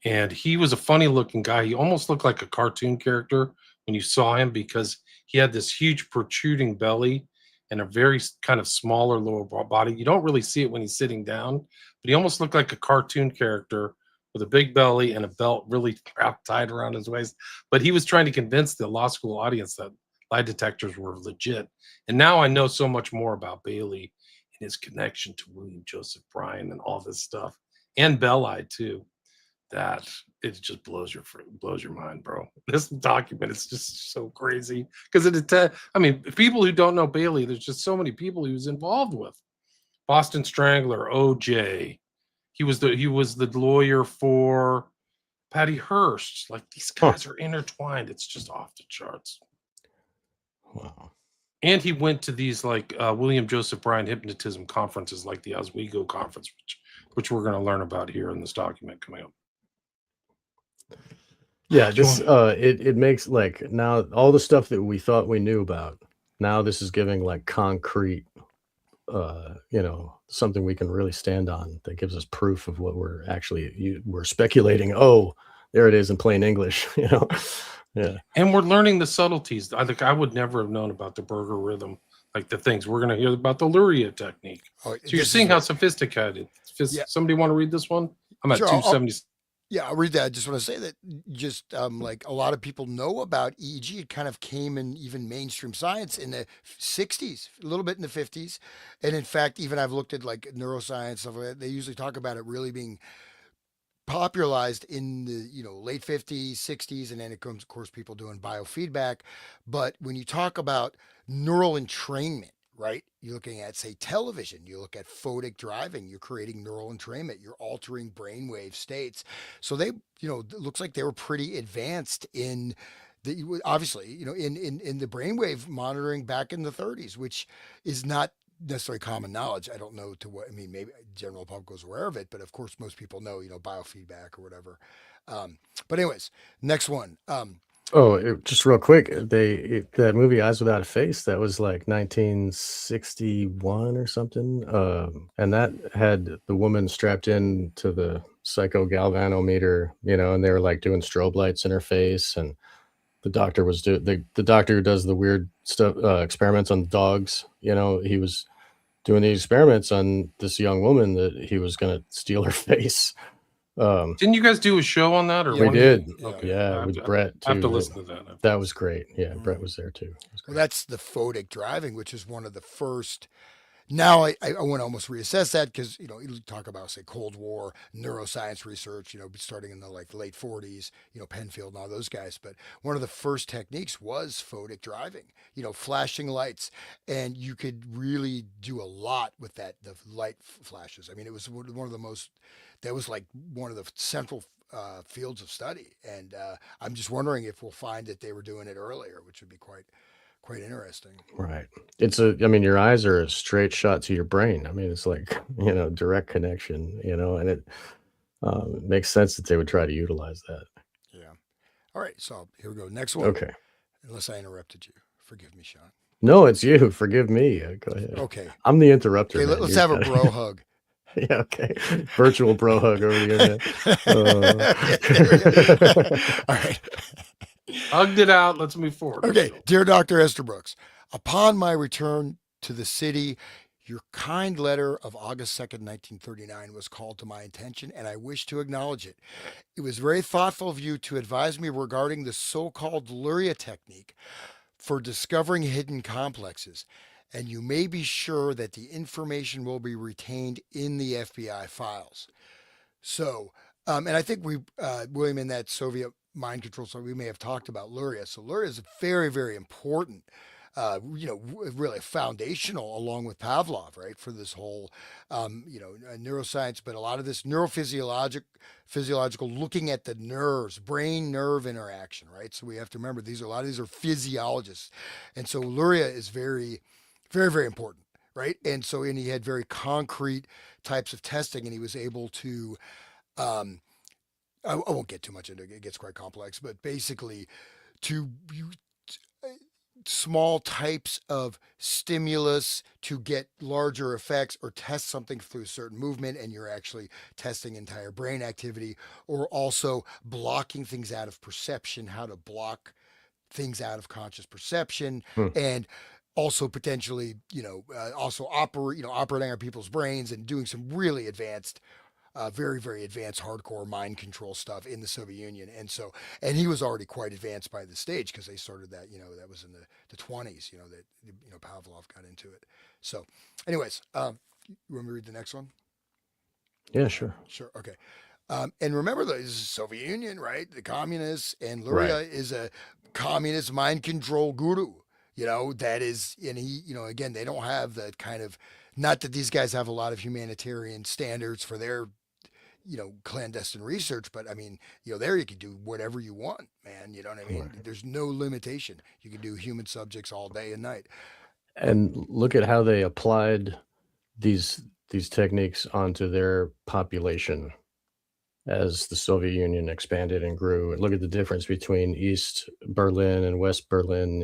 And he was a funny looking guy. He almost looked like a cartoon character when you saw him, because he had this huge protruding belly and a very kind of smaller lower body. You don't really see it when he's sitting down, but he almost looked like a cartoon character with a big belly and a belt really tied around his waist. But he was trying to convince the law school audience that lie detectors were legit. And now I know so much more about Bailey and his connection to William Joseph Bryan and all this stuff, and Bell-Eye too, that it just blows your mind, bro. This document is just so crazy because people who don't know Bailey, there's just so many people he was involved with. Boston Strangler, OJ. He was the lawyer for Patty Hearst. Like, these guys are intertwined. It's just off the charts. Wow. And he went to these like William Joseph Bryan hypnotism conferences, like the Oswego conference, which we're going to learn about here in this document coming up. Yeah, Do you this want? it makes like now all the stuff that we thought we knew about, now this is giving like concrete something we can really stand on that gives us proof of what we're speculating. Oh, there it is in plain English, Yeah. And we're learning the subtleties. I think I would never have known about the burger rhythm, like the things we're going to hear about the Luria technique. Oh, So you're this is seeing how right. sophisticated. Yeah, Somebody want to read this one? I'm at sure. I'll 270. Yeah, I'll read that. I just want to say that just like a lot of people know about EEG, it kind of came in even mainstream science in the 60s, a little bit in the 50s. And in fact, even I've looked at like neuroscience, stuff like that. They usually talk about it really being popularized in the late 50s 60s, and then it comes of course people doing biofeedback. But when you talk about neural entrainment, right, you're looking at say television, you look at photic driving, you're creating neural entrainment, you're altering brainwave states. So they, it looks like they were pretty advanced in the obviously in the brainwave monitoring back in the 30s, which is not necessarily common knowledge. I don't know to what, I mean, maybe general public was aware of it, but of course most people know, biofeedback or whatever. But anyways, next one. Oh, just real quick, that movie Eyes Without a Face, that was like 1961 or something, and that had the woman strapped in to the psychogalvanometer, and they were like doing strobe lights in her face, and the doctor was the doctor who does the weird stuff, experiments on dogs. He was doing these experiments on this young woman that he was gonna steal her face. Um, Didn't you guys do a show on that, or Yeah, we one we of you? did. did, Yeah. Okay, yeah, with Brett I have to too. listen to that. That was great. Yeah, Brett Mhm. was there too. It was Well, great. that's the photic driving, which is one of the first. Now I want to almost reassess that because you talk about say Cold War neuroscience research, starting in the like late 40s, Penfield and all those guys. But one of the first techniques was photic driving, flashing lights, and you could really do a lot with that. The light flashes. I mean, it was one of the most. That was like one of the central fields of study, and I'm just wondering if we'll find that they were doing it earlier, which would be quite interesting. Right. I mean, your eyes are a straight shot to your brain. I mean, it's like, direct connection, and it makes sense that they would try to utilize that. Yeah. All right. So here we go. Next one. Okay. Unless I interrupted you. Forgive me, Sean. No, it's you. Forgive me. Go ahead. Okay. I'm the interrupter, Okay, man. let's You're have a kinda bro hug. Yeah, okay. Virtual bro hug over the internet. Yeah, there we go. All right. Hugged it out. Let's move forward. Okay. Dear Dr. Esther Brooks, upon my return to the city, your kind letter of August 2nd, 1939 was called to my attention, and I wish to acknowledge it. It was very thoughtful of you to advise me regarding the so called Luria technique for discovering hidden complexes, and you may be sure that the information will be retained in the FBI files. So, and I think William, in that Soviet mind control, so we may have talked about Luria. So Luria is very, very important. Really foundational along with Pavlov, right, for this whole, neuroscience, but a lot of this physiological looking at the nerves, brain nerve interaction, right? So we have to remember a lot of these are physiologists, and so Luria is very, very, very important, right? And he had very concrete types of testing, and he was able to um, I won't get too much into it. It gets quite complex, but basically, to small types of stimulus to get larger effects or test something through a certain movement, and you're actually testing entire brain activity, or also blocking things out of perception, how to block things out of conscious perception, Hmm. and also potentially, also operating on people's brains and doing some really advanced very, very advanced hardcore mind control stuff in the Soviet Union. And he was already quite advanced by the stage because they started that, that was in the 20s, that, Pavlov got into it. So, anyways, you want me to read the next one? Yeah, sure. Sure. Okay. And remember, this is the Soviet Union, right? The communists, and Right. Luria is a communist mind control guru. That is, and he, again, they don't have that kind of, not that these guys have a lot of humanitarian standards for their clandestine research, but I mean, there you can do whatever you want, man. You know what I mean? Right. There's no limitation. You can do human subjects all day and night. And look at how they applied these techniques onto their population. as the Soviet Union expanded and grew. And look at the difference between East Berlin and West Berlin.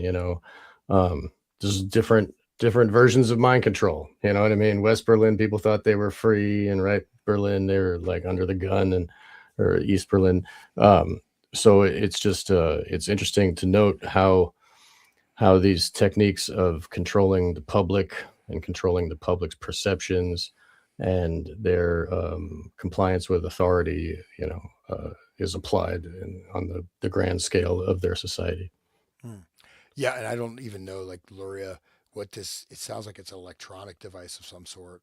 There's different versions of mind control. You know what I mean? West Berlin, people thought they were free, and right Berlin, they were like under the gun, and or East Berlin. So it's just it's interesting to note how these techniques of controlling the public and controlling the public's perceptions and their compliance with authority, is applied on the grand scale of their society. Hmm. Yeah, and I don't even know, like, Luria, what this. It sounds like it's an electronic device of some sort,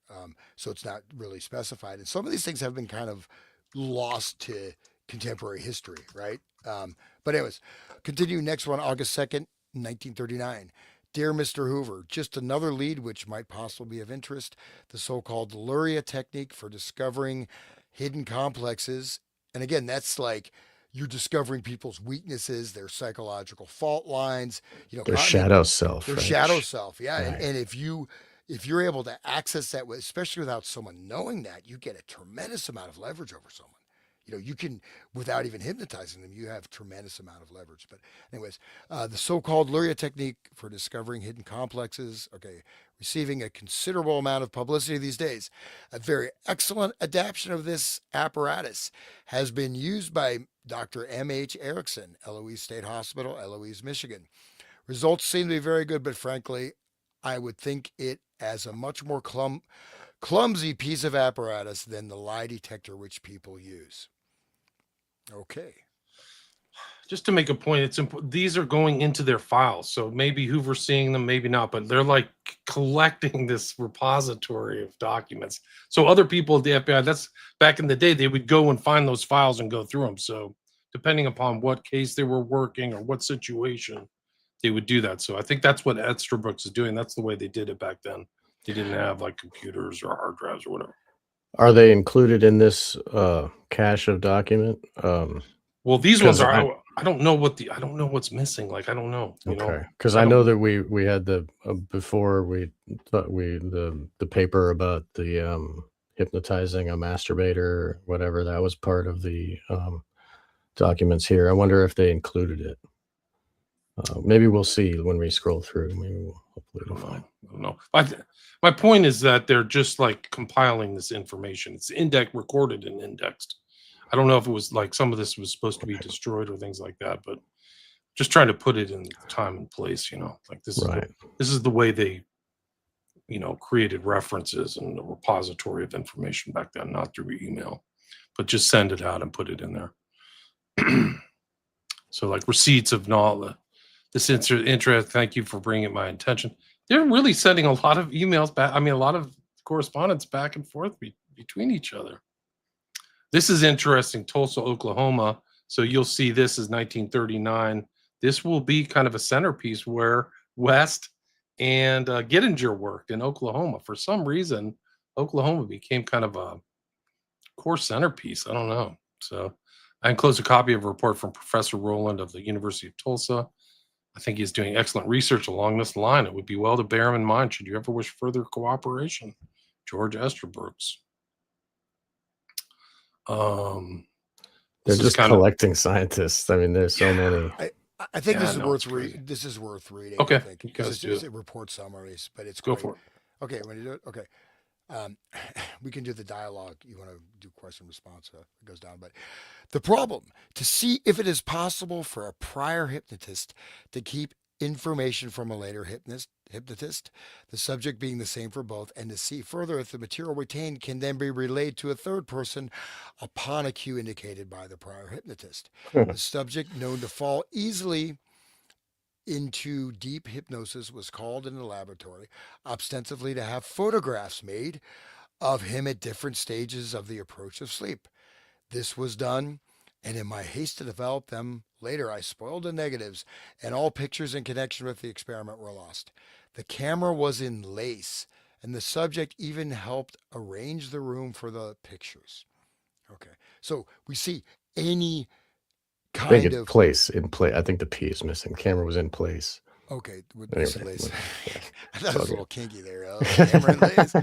so it's not really specified. And some of these things have been kind of lost to contemporary history, right? But anyways, continue next one, August 2nd, 1939. Dear Mr. Hoover, just another lead which might possibly be of interest, the so-called Luria technique for discovering hidden complexes. And again, that's like you're discovering people's weaknesses, their psychological fault lines, Their shadow self, their right? shadow self. Yeah. And, Right. and if you're able to access that, especially without someone knowing that, you get a tremendous amount of leverage over someone. You can, without even hypnotizing them, you have tremendous amount of leverage. But anyways, the so-called Luria technique for discovering hidden complexes, okay, receiving a considerable amount of publicity these days. A very excellent adaptation of this apparatus has been used by Dr. M.H. Erickson, Eloise State Hospital, Eloise, Michigan. Results seem to be very good, but frankly, I would think it as a much more clumsy piece of apparatus than the lie detector which people use. Okay. Just to make a point, it's these are going into their files, so maybe Hoover's seeing them, maybe not, but they're like collecting this repository of documents. So other people at the FBI, that's back in the day, they would go and find those files and go through them. So depending upon what case they were working or what situation, they would do that. So I think that's what Estabrook is doing. That's the way they did it back then. They didn't have like computers or hard drives or whatever. Are they included in this cache of document? Well, these ones 'Cause are. I don't know I don't know what's missing. Like I don't know. Okay, because I I know don't. that we had the before we thought the paper about the hypnotizing a masturbator, whatever, that was part of the documents here. I wonder if they included it. Maybe we'll see when we scroll through. Maybe hopefully we'll find. I don't know. My point is that they're just like compiling this information. It's recorded and indexed. I don't know if it was like some of this was supposed to be destroyed or things like that, but just trying to put it in time and place. Like this Right. this is the way they created references and the repository of information back then, not through email, but just send it out and put it in there. So like receipts of knowledge. This interest, thank you for bringing it my attention. They're really sending a lot of emails back. I mean, a lot of correspondence back and forth between each other. This is interesting, Tulsa, Oklahoma. So you'll see this is 1939. This will be kind of a centerpiece where West and Gettinger worked in Oklahoma. For some reason, Oklahoma became kind of a core centerpiece. I don't know. So I enclosed a copy of a report from Professor Rowland of the University of Tulsa. I think he's doing excellent research along this line. It would be well to bear him in mind should you ever wish further cooperation. George Estabrooks. They're just collecting scientists. I mean, there's so many. I think this is worth reading. Okay, I think because it's a report summaries, but it's go great. for it. Okay, when you do it, okay. We can do the dialogue. You want to do question response? It goes down. But the problem to see if it is possible for a prior hypnotist to keep information from a later hypnotist, the subject being the same for both, and to see further if the material retained can then be relayed to a third person upon a cue indicated by the prior hypnotist. The subject known to fall easily into deep hypnosis was called in the laboratory, ostensibly to have photographs made of him at different stages of the approach of sleep. This was done, and in my haste to develop them later, I spoiled the negatives, and all pictures in connection with the experiment were lost. The camera was in lace, and the subject even helped arrange the room for the pictures. Okay, so we see any kind of place. I think the P is missing. Camera was in place. Okay, with lace. I thought it was a little kinky there. Camera and lace,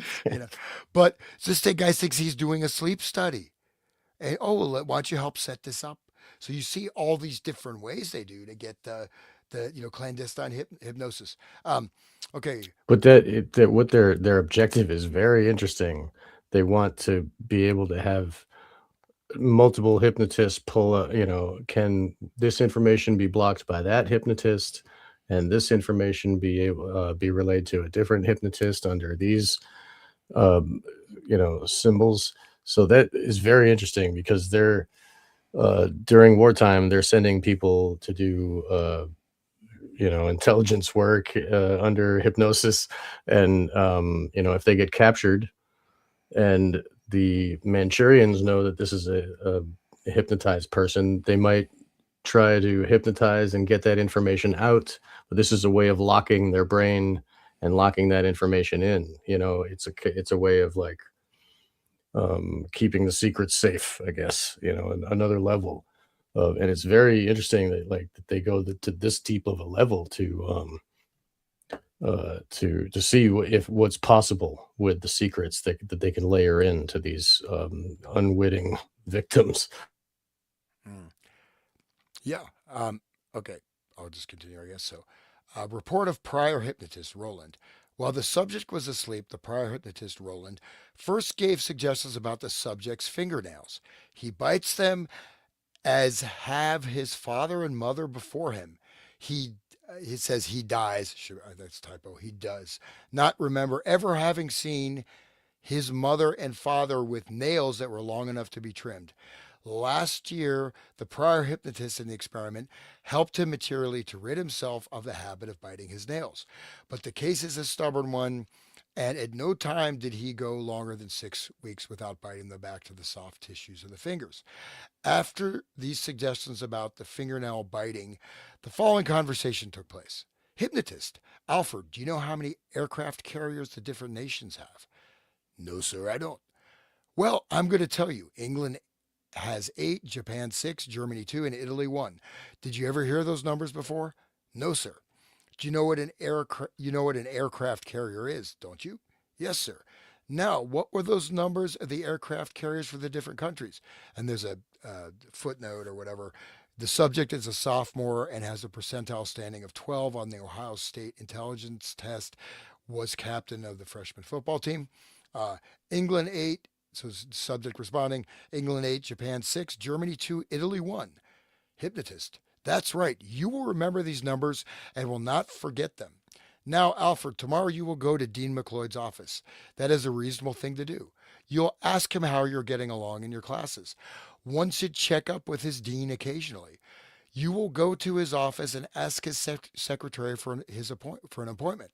But this guy thinks he's doing a sleep study, And oh, well, why don't you help set this up? So you see all these different ways they do to get the clandestine hypnosis. Okay, But that what their objective is very interesting. They want to be able to have multiple hypnotists pull a, can this information be blocked by that hypnotist, and this information be relayed to a different hypnotist under these um, symbols. So that is very interesting because they're during wartime they're sending people to do intelligence work under hypnosis, and if they get captured and the Manchurians know that this is a hypnotized person, they might try to hypnotize and get that information out. But this is a way of locking their brain and locking that information in. It's a way of like keeping the secrets safe, I guess. Another level of, and it's very interesting that like that they go to this deep of a level to see if what's possible with the secrets that they can layer into these unwitting victims. mm, yeah. Okay, I'll just continue, I guess. So, report of prior hypnotist Roland. While the subject was asleep, the prior hypnotist Roland first gave suggestions about the subject's fingernails. He bites them as have his father and mother before him. He he says he dies. Sure, that's a typo. He does not remember ever having seen his mother and father with nails that were long enough to be trimmed. Last year, the prior hypnotist in the experiment helped him materially to rid himself of the habit of biting his nails. But the case is a stubborn one, and at no time did he go longer than 6 weeks without biting the back to the soft tissues of the fingers. After these suggestions about the fingernail biting, the following conversation took place. Hypnotist, Alfred, do you know how many aircraft carriers the different nations have? No, sir, I don't. Well, I'm going to tell you. England has 8, Japan 6, Germany 2, and Italy 1. Did you ever hear those numbers before? No, sir. Do you know what an aircraft carrier is, don't you? Yes, sir. Now, what were those numbers of the aircraft carriers for the different countries? And there's a footnote or whatever. The subject is a sophomore and has a percentile standing of 12 on the Ohio State intelligence test, was captain of the freshman football team. Uh, England 8, so subject responding, England 8, Japan 6, Germany 2, Italy 1. Hypnotist. That's right. You will remember these numbers and will not forget them. Now, Alfred, tomorrow you will go to Dean McLeod's office. That is a reasonable thing to do. You'll ask him how you're getting along in your classes. One should check up with his dean occasionally. You will go to his office and ask his secretary for an appointment.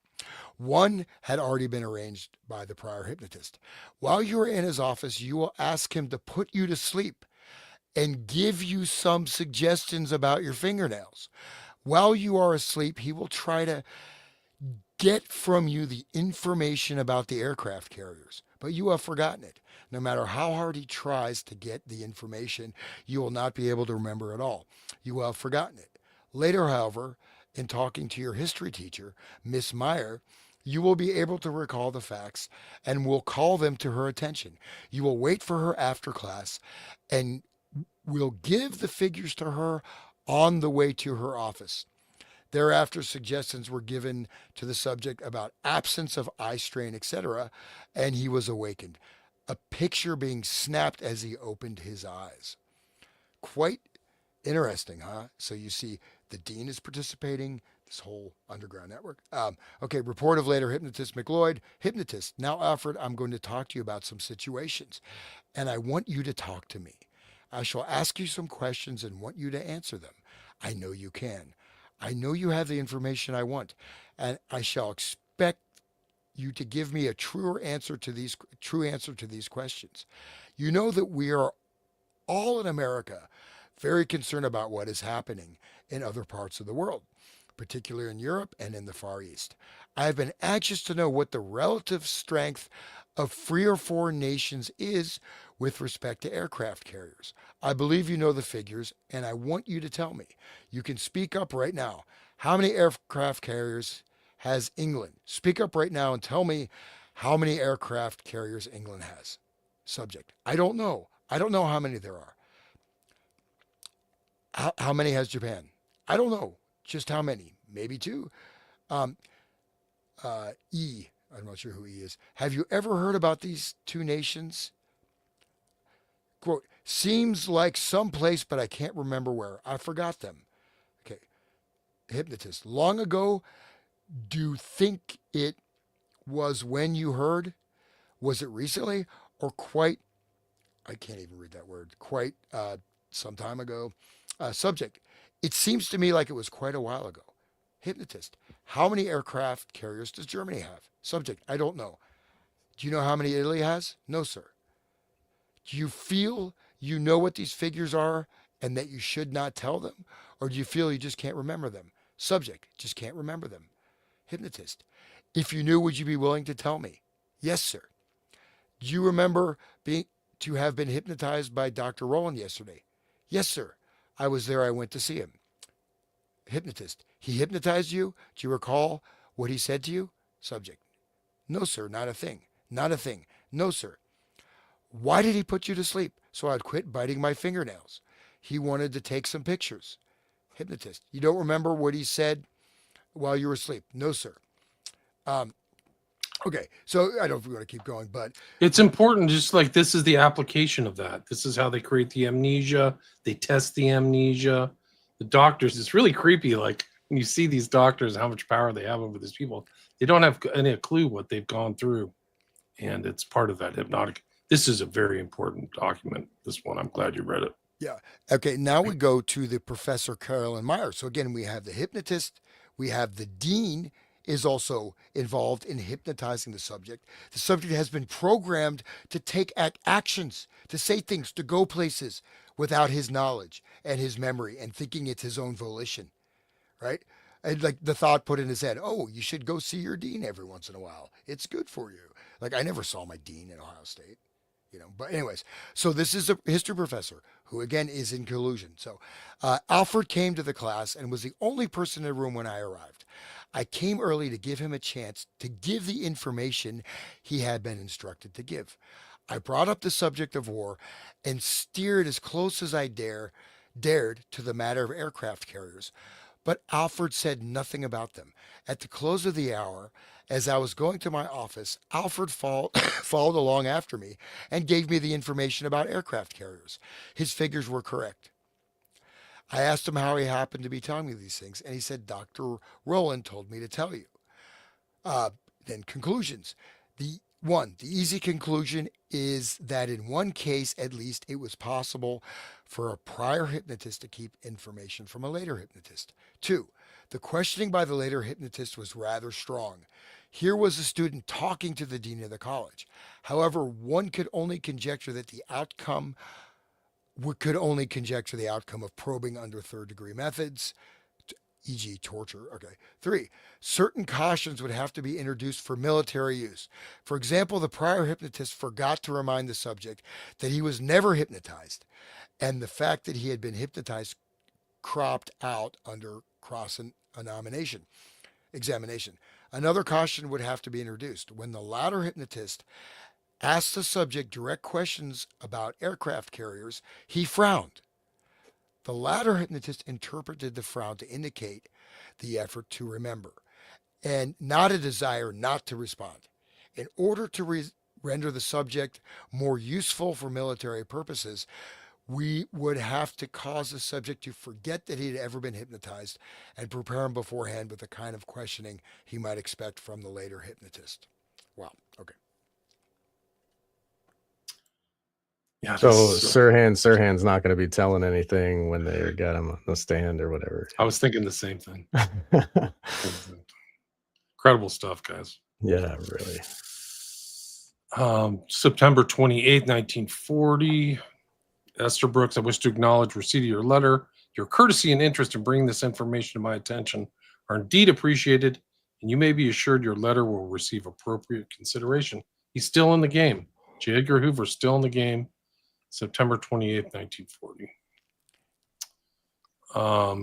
One had already been arranged by the prior hypnotist. While you are in his office, you will ask him to put you to sleep and give you some suggestions about your fingernails. While you are asleep, he will try to get from you the information about the aircraft carriers, but you have forgotten it. No matter how hard he tries to get the information, you will not be able to remember it all. You will have forgotten it. Later, however, in talking to your history teacher, Miss Meyer, you will be able to recall the facts and will call them to her attention. You will wait for her after class and will give the figures to her on the way to her office. Thereafter, suggestions were given to the subject about absence of eye strain, etc., and he was awakened. A picture being snapped as he opened his eyes. Quite interesting, huh? So you see, the dean is participating. This whole underground network. Okay, report of later hypnotist McLeod. Hypnotist. Now, Alfred, I'm going to talk to you about some situations, and I want you to talk to me. I shall ask you some questions and want you to answer them. I know you can. I know you have the information I want, and I shall expect you to give me a true answer to these questions. You know that we are all in America very concerned about what is happening in other parts of the world, particularly in Europe and in the Far East. I have been anxious to know what the relative strength of 3 or 4 nations is with respect to aircraft carriers. I believe you know the figures, and I want you to tell me. You can speak up right now. How many aircraft carriers has England? Speak up right now and tell me how many aircraft carriers England has. Subject. I don't know. I don't know how many there are. How many has Japan? I don't know. Just how many? Maybe two. Um, E. I'm not sure who E is. Have you ever heard about these two nations? Quote, seems like someplace, but I can't remember where. I forgot them. Okay. Hypnotist. Long ago, do you think it was when you heard? Was it recently or quite, I can't even read that word, quite some time ago? Subject. It seems to me like it was quite a while ago. Hypnotist. How many aircraft carriers does Germany have? Subject. I don't know. Do you know how many Italy has? No, sir. Do you feel you know what these figures are and that you should not tell them? Or do you feel you just can't remember them? Subject. Just can't remember them. Hypnotist. If you knew, would you be willing to tell me? Yes, sir. Do you remember being to have been hypnotized by Dr. Rowland yesterday? Yes, sir. I was there. I went to see him. Hypnotist. He hypnotized you? Do you recall what he said to you? Subject. No, sir. Not a thing. Not a thing. No, sir. Why did he put you to sleep? So I'd quit biting my fingernails. He wanted to take some pictures. Hypnotist. You don't remember what he said while you were asleep? No, sir. Um, okay, so I don't know if we want to keep going, but It's important, just like this is the application of that. This is how they create the amnesia. They test the amnesia. The doctors, it's really creepy. Like when you see these doctors, how much power they have over these people, they don't have any clue what they've gone through. And it's part of that hypnotic. This is a very important document. This one, I'm glad you read it. yeah. Okay, now we go to the Professor Carolyn Meyer. So again, we have the hypnotist, we have the dean is also involved in hypnotizing the subject. The subject has been programmed to take actions, to say things, to go places without his knowledge and his memory and thinking it's his own volition, right? And like the thought put in his head, oh, you should go see your dean every once in a while. It's good for you. Like I never saw my dean in Ohio State. But anyways, so this is a history professor who again is in collusion. So Alfred came to the class and was the only person in the room when I arrived. I came early to give him a chance to give the information he had been instructed to give. I brought up the subject of war and steered as close as I dared to the matter of aircraft carriers. But Alfred said nothing about them. At the close of the hour, as I was going to my office, Alfred followed along after me and gave me the information about aircraft carriers. His figures were correct. I asked him how he happened to be telling me these things, and he said, Dr. Rowland told me to tell you. Uh, then conclusions. The easy conclusion is that in one case, at least, it was possible for a prior hypnotist to keep information from a later hypnotist. Two, the questioning by the later hypnotist was rather strong. Here was a student talking to the dean of the college. However, one could only conjecture that the outcome we could only conjecture the outcome of probing under third degree methods, e.g., torture. Okay. Three, certain cautions would have to be introduced for military use. For example, the prior hypnotist forgot to remind the subject that he was never hypnotized, and the fact that he had been hypnotized cropped out under cross examination. Another caution would have to be introduced. When the latter hypnotist asked the subject direct questions about aircraft carriers, he frowned. The latter hypnotist interpreted the frown to indicate the effort to remember and not a desire not to respond. In order to render the subject more useful for military purposes, we would have to cause the subject to forget that he had ever been hypnotized and prepare him beforehand with the kind of questioning he might expect from the later hypnotist. Wow. Okay. Yeah. So Sirhan's not going to be telling anything when they got him on the stand or whatever. I was thinking the same thing. Incredible stuff, guys. Yeah, really. September 28th, 1940. Esther Brooks, I wish to acknowledge receipt of your letter. Your courtesy and interest in bringing this information to my attention are indeed appreciated, and you may be assured your letter will receive appropriate consideration. He's still in the game. J. Edgar Hoover's still in the game. September 28th, 1940.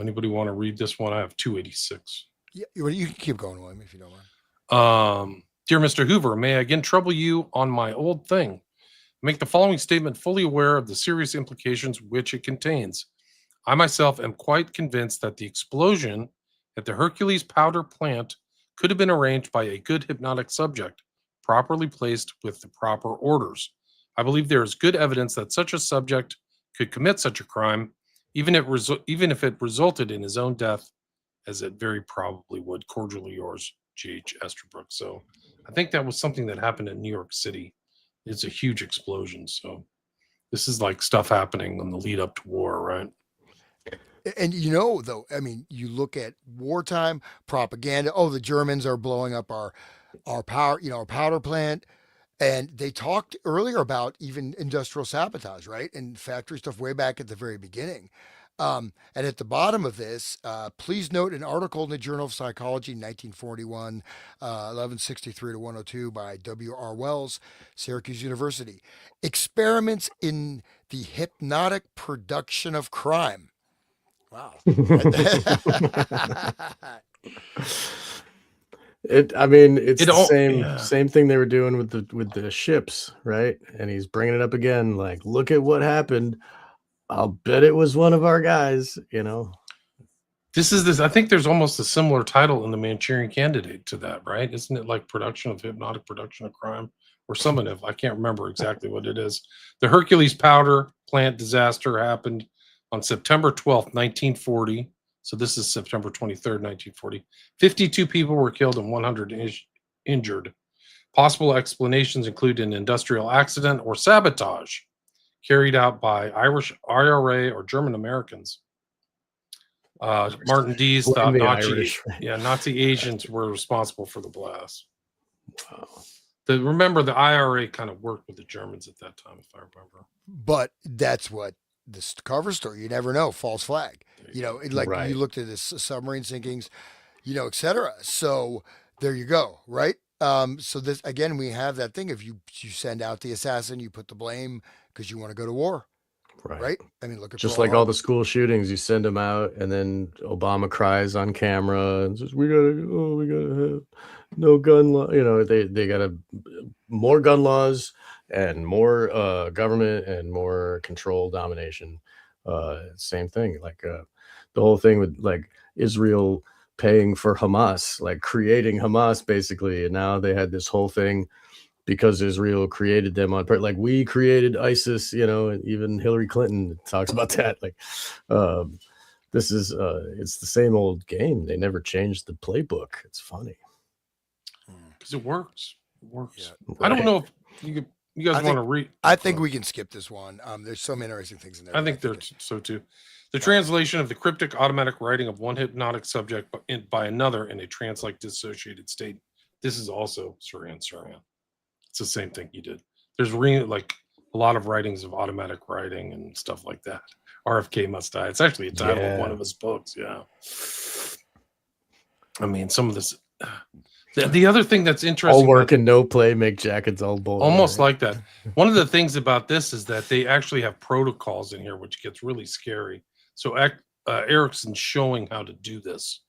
Anybody want to read this one? I have 286. Yeah, you can keep going, William, if you don't mind. Dear Mr. Hoover, may I again trouble you on my old thing? Make the following statement fully aware of the serious implications which it contains. I myself am quite convinced that the explosion at the Hercules powder plant could have been arranged by a good hypnotic subject, properly placed with the proper orders. I believe there is good evidence that such a subject could commit such a crime, even if it resulted in his own death, as it very probably would. Cordially yours, G.H. Estabrook. So I think that was something that happened in New York City. It's a huge explosion. So this is like stuff happening in the lead up to war, right? And though, I mean, you look at wartime propaganda. Oh, the Germans are blowing up our power, our powder plant. And they talked earlier about even industrial sabotage, right? And factory stuff way back at the very beginning. And at the bottom of this, please note an article in the Journal of Psychology, 1941, 1163 to 102 by W.R. Wells, Syracuse University. Experiments in the hypnotic production of crime. Wow. I mean, it's It the all, same yeah. same thing they were doing with the ships, right? And he's bringing it up again, like, look at what happened. I'll bet it was one of our guys, you know. This. I think there's almost a similar title in the Manchurian Candidate to that, right? Isn't it like production of hypnotic production of crime or something of? I can't remember exactly what it is. The Hercules powder plant disaster happened on September 12th, 1940. So this is September 23rd, 1940. 52 people were killed and 100 injured. Possible explanations include an industrial accident or sabotage carried out by Irish IRA or German Americans. Martin Dees Blame thought the Irish. Nazi agents were responsible for the blast. Wow. Remember, the IRA kind of worked with the Germans at that time, if I remember. But that's what this cover story. You never know. False flag. Like Right. you looked at this submarine sinkings, etc. So there you go. Right. So this again, we have that thing. If you send out the assassin, you put the blame because you want to go to war. Right. I mean, look at just Pearl like all Harbor. the school shootings, you send them out, and then Obama cries on camera and says, we gotta have no gun law. You know, they gotta more gun laws and more government and more control domination. Same thing, like the whole thing with like Israel paying for Hamas, like creating Hamas basically, and now they had this whole thing because Israel created them on like we created ISIS, you know, and even Hillary Clinton talks about that. Like, this is it's the same old game. They never changed the playbook. It's funny because it works. It works. Yeah. I don't know if you guys want to read. I think we can skip this one. There's some interesting things in there. I think there's so too. The translation of the cryptic automatic writing of one hypnotic subject by another in a trance-like dissociated state. This is also Surian. It's the same thing he did. There's like a lot of writings of automatic writing and stuff like that. RFK Must Die. It's actually a title of one of his books. Yeah. I mean, some of this. The other thing that's interesting. All work and no play make jackets all bold. Almost like that. One of the things about this is that they actually have protocols in here, which gets really scary. So Erickson's showing how to do this,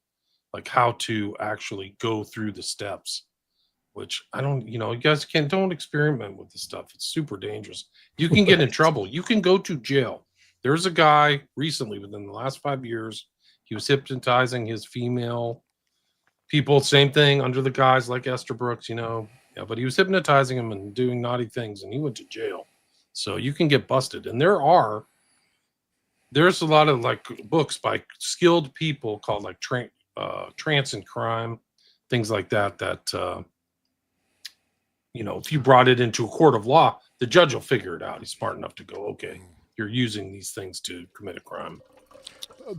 like how to actually go through the steps. Which I don't, you guys don't experiment with this stuff. It's super dangerous. You can get in trouble. You can go to jail. There's a guy recently within the last 5 years, he was hypnotizing his female people. Same thing under the guise like Esther Brooks, but he was hypnotizing them and doing naughty things and he went to jail. So you can get busted. And there's a lot of like books by skilled people called like Trance and Crime, things like that, if you brought it into a court of law, the judge will figure it out. He's smart enough to go, okay, you're using these things to commit a crime.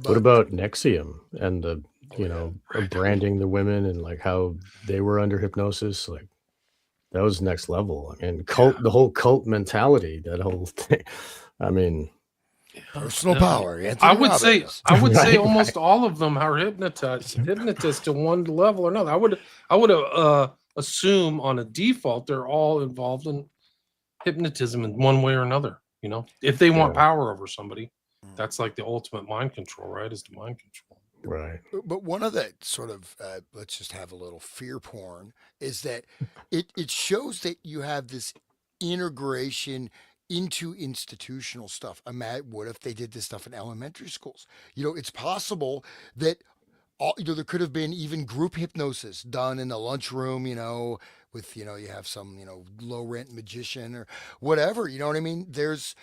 What about Nexium and the, branding the women and like how they were under hypnosis? Like that was next level. I mean, the whole cult mentality, that whole thing. I mean, personal power. I would say almost all of them are hypnotists to one level or another. I would assume on a default they're all involved in hypnotism in one way or another. If they want power over somebody, that's like the ultimate mind control, right? Is the mind control. Right. But one of the sort of let's just have a little fear porn is that it shows that you have this integration into institutional stuff. What if they did this stuff in elementary schools? It's possible that there could have been even group hypnosis done in the lunchroom, with, you have some, low rent magician or whatever. You know what I mean? There's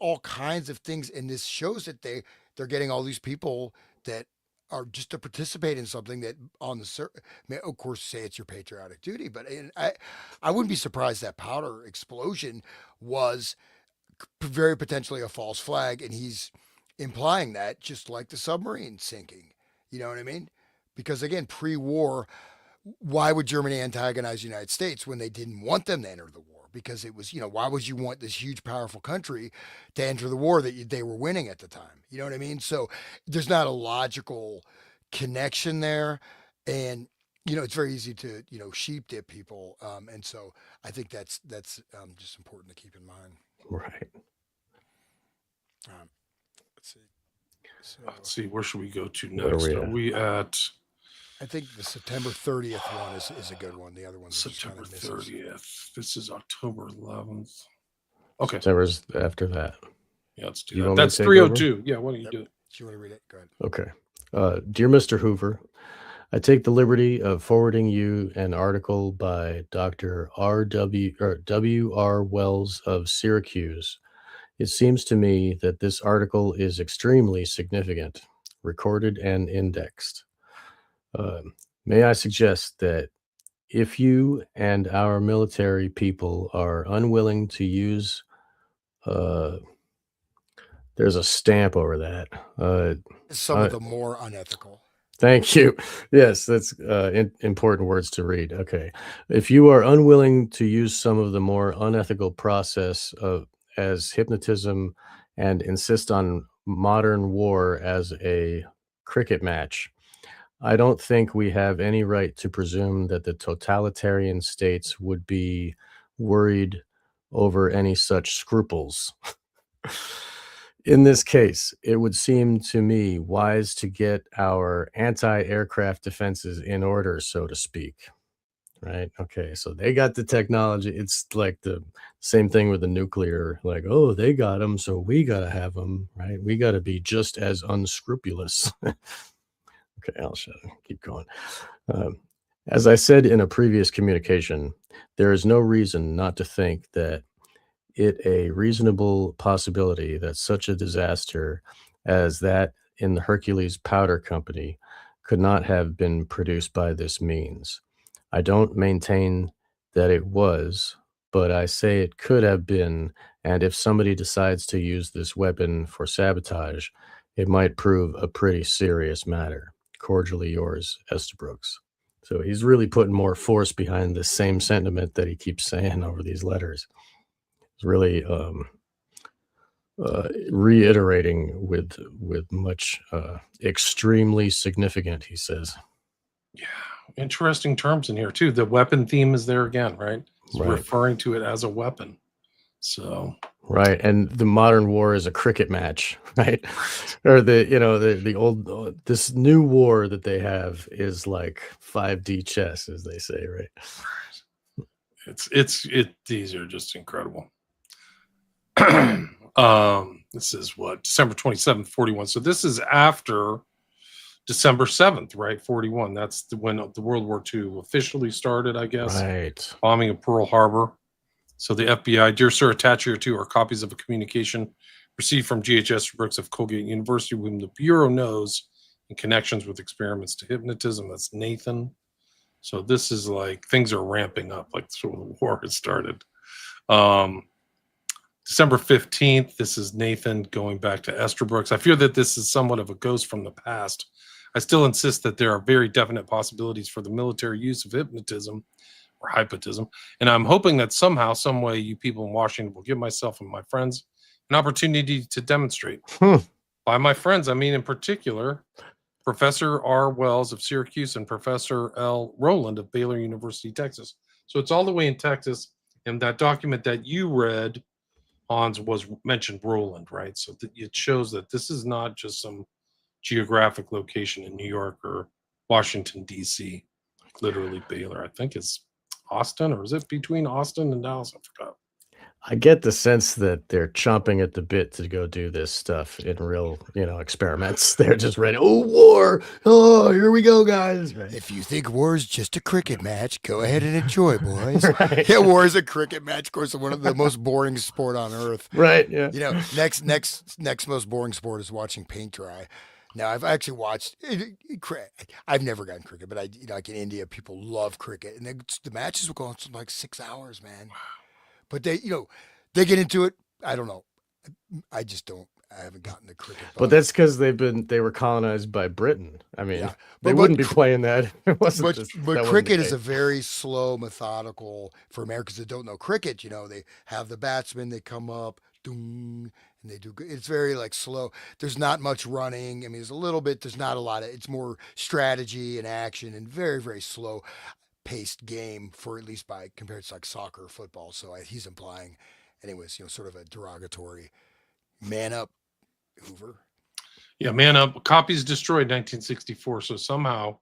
all kinds of things, and this shows that they're getting all these people that are just to participate in something that of course, say it's your patriotic duty, but I wouldn't be surprised that powder explosion was very potentially a false flag, and he's implying that, just like the submarine sinking. You know what I mean? Because again, pre-war, why would Germany antagonize the United States when they didn't want them to enter the war? Because it was, why would you want this huge, powerful country to enter the war that they were winning at the time? You know what I mean? So there's not a logical connection there. And, it's very easy to, sheep dip people. And so I think that's just important to keep in mind. Right. Let's see. So Let's see, where should we go to Where next? are Are we at I think the September 30th one is a good one. The other ones are just kind September of misses. 30th? This is October 11th. Okay. September's after that. Yeah, let's do You that. want me to That's take 302. Yeah, why don't you Yep. do it? Do you want to read it? Go ahead. Okay. Dear Mr. Hoover, I take the liberty of forwarding you an article by Dr. W.R. Wells of Syracuse. It seems to me that this article is extremely significant, recorded and indexed. May I suggest that if you and our military people are unwilling to use, there's a stamp over that. Some of the more unethical. Thank you. Yes, that's important words to read. Okay. If you are unwilling to use some of the more unethical process as hypnotism and insist on modern war as a cricket match, I don't think we have any right to presume that the totalitarian states would be worried over any such scruples. In this case, it would seem to me wise to get our anti-aircraft defenses in order, so to speak. Right? Okay, so they got the technology. It's like the same thing with the nuclear. Like, oh, they got them, so we got to have them, right? We got to be just as unscrupulous. Okay, I'll keep going. As I said in a previous communication, there is no reason not to think that it a reasonable possibility that such a disaster as that in the Hercules Powder Company could not have been produced by this means. I don't maintain that it was, but I say it could have been, and if somebody decides to use this weapon for sabotage, it might prove a pretty serious matter. Cordially yours, Estabrooks. So he's really putting more force behind the same sentiment that he keeps saying over these letters. It's really reiterating with much extremely significant, he says. Yeah, interesting terms in here too. The weapon theme is there again, right? It's Right. referring to it as a weapon. So right, and the modern war is a cricket match, right? Or the old this new war that they have is like 5D chess, as they say, right? these are just incredible. This is what, December 27th, 41. So this is after December 7th, right? 41. That's when the World War II officially started, I guess. Right. Bombing of Pearl Harbor. So the FBI, dear sir, attached here too are copies of a communication received from GHS Brooks of Colgate University, whom the Bureau knows in connections with experiments to hypnotism. That's Nathan. So this is like things are ramping up, like so the war has started. December 15th, this is Nathan going back to Estabrooks. I fear that this is somewhat of a ghost from the past. I still insist that there are very definite possibilities for the military use of hypnotism or hypnotism, and I'm hoping that somehow, some way, you people in Washington will give myself and my friends an opportunity to demonstrate. By my friends, I mean in particular Professor R. Wells of Syracuse and Professor L. Rowland of Baylor University, Texas. So it's all the way in Texas, and that document that you read, Hans, was mentioned Rowland, right? So it shows that this is not just some geographic location in New York or Washington, D.C. Literally Baylor, I think, is Austin, or is it between Austin and Dallas? I forgot. I get the sense that they're chomping at the bit to go do this stuff in real, experiments. They're just ready. Oh, war! Oh, here we go, guys! Right? If you think war is just a cricket match, go ahead and enjoy, boys. Right. Yeah, war is a cricket match. Of course, one of the most boring sport on earth. Right. Yeah. Next most boring sport is watching paint dry. Now, I've actually watched. I've never gotten cricket, but like in India, people love cricket, and the matches will go on for like 6 hours, man. But they get into it. I don't know. I just don't. I haven't gotten the cricket. But that's because they were colonized by Britain. I mean, Yeah. they But wouldn't be playing that. If it wasn't But this, that but wasn't the cricket is case. a very slow, methodical for Americans that don't know cricket. They have the batsmen, they come up, doom, and they do good. It's very like slow. There's not much running. I mean, there's a little bit. There's not a lot of. It's more strategy and action and very very slow paced game for at least by compared to like soccer or football. So he's implying, anyways, sort of a derogatory. Man up, Hoover. Yeah, man up. Copies destroyed 1964. So somehow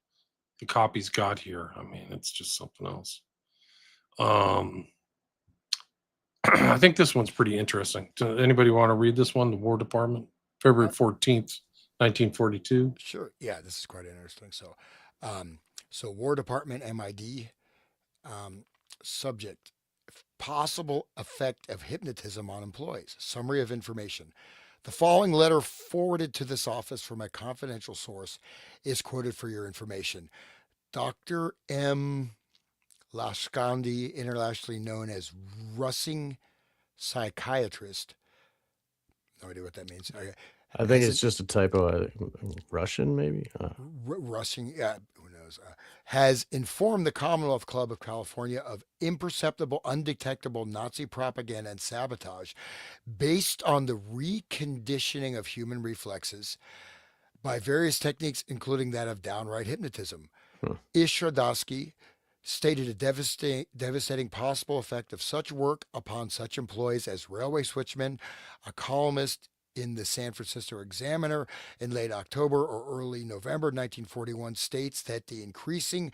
the copies got here. I mean, it's just something else. I think this one's pretty interesting. Anybody want to read this one? The War Department, February 14th, 1942. Sure. Yeah, this is quite interesting. So War Department MID subject possible effect of hypnotism on employees. Summary of information. The following letter forwarded to this office from a confidential source is quoted for your information. Dr. M. Lashkandi, internationally known as Russing psychiatrist. No idea what that means. Okay. I think it's just a typo. Russian, maybe. Rushing, who knows, has informed the Commonwealth Club of California of imperceptible, undetectable Nazi propaganda and sabotage based on the reconditioning of human reflexes by various techniques, including that of downright hypnotism. Ishradowski stated a devastating possible effect of such work upon such employees as railway switchmen, a columnist in the San Francisco Examiner in late October or early November 1941 states that the increasing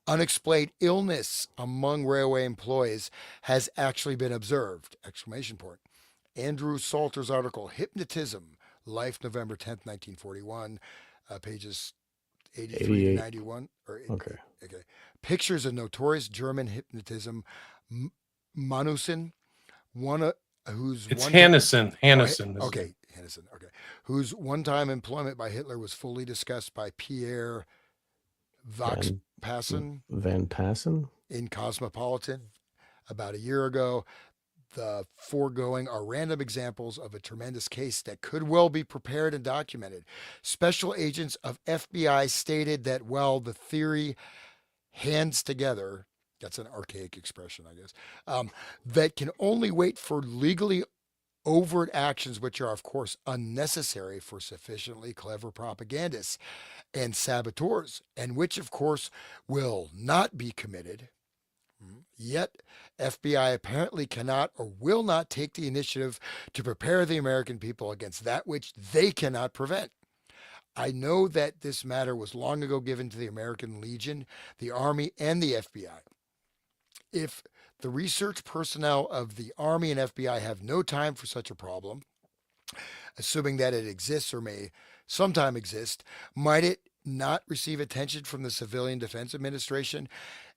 unexplained illness among railway employees has actually been observed! Exclamation point. Andrew Salter's article, Hypnotism, Life, November 10th, 1941, pages 83 to 91. Okay. Pictures of notorious German hypnotism, Manussen, who's It's Hannison. Hannison. Okay. Hannison. Okay. Whose one-time employment by Hitler was fully discussed by Pierre Van Passen in Cosmopolitan about a year ago. The foregoing are random examples of a tremendous case that could well be prepared and documented. Special agents of FBI stated that while the theory hands together, that's an archaic expression, I guess, that can only wait for legally overt actions, which are, of course, unnecessary for sufficiently clever propagandists and saboteurs, and which, of course, will not be committed. Yet, FBI apparently cannot or will not take the initiative to prepare the American people against that which they cannot prevent. I know that this matter was long ago given to the American Legion, the Army, and the FBI. If the research personnel of the Army and FBI have no time for such a problem, assuming that it exists or may sometime exist, might it not receive attention from the Civilian Defense Administration,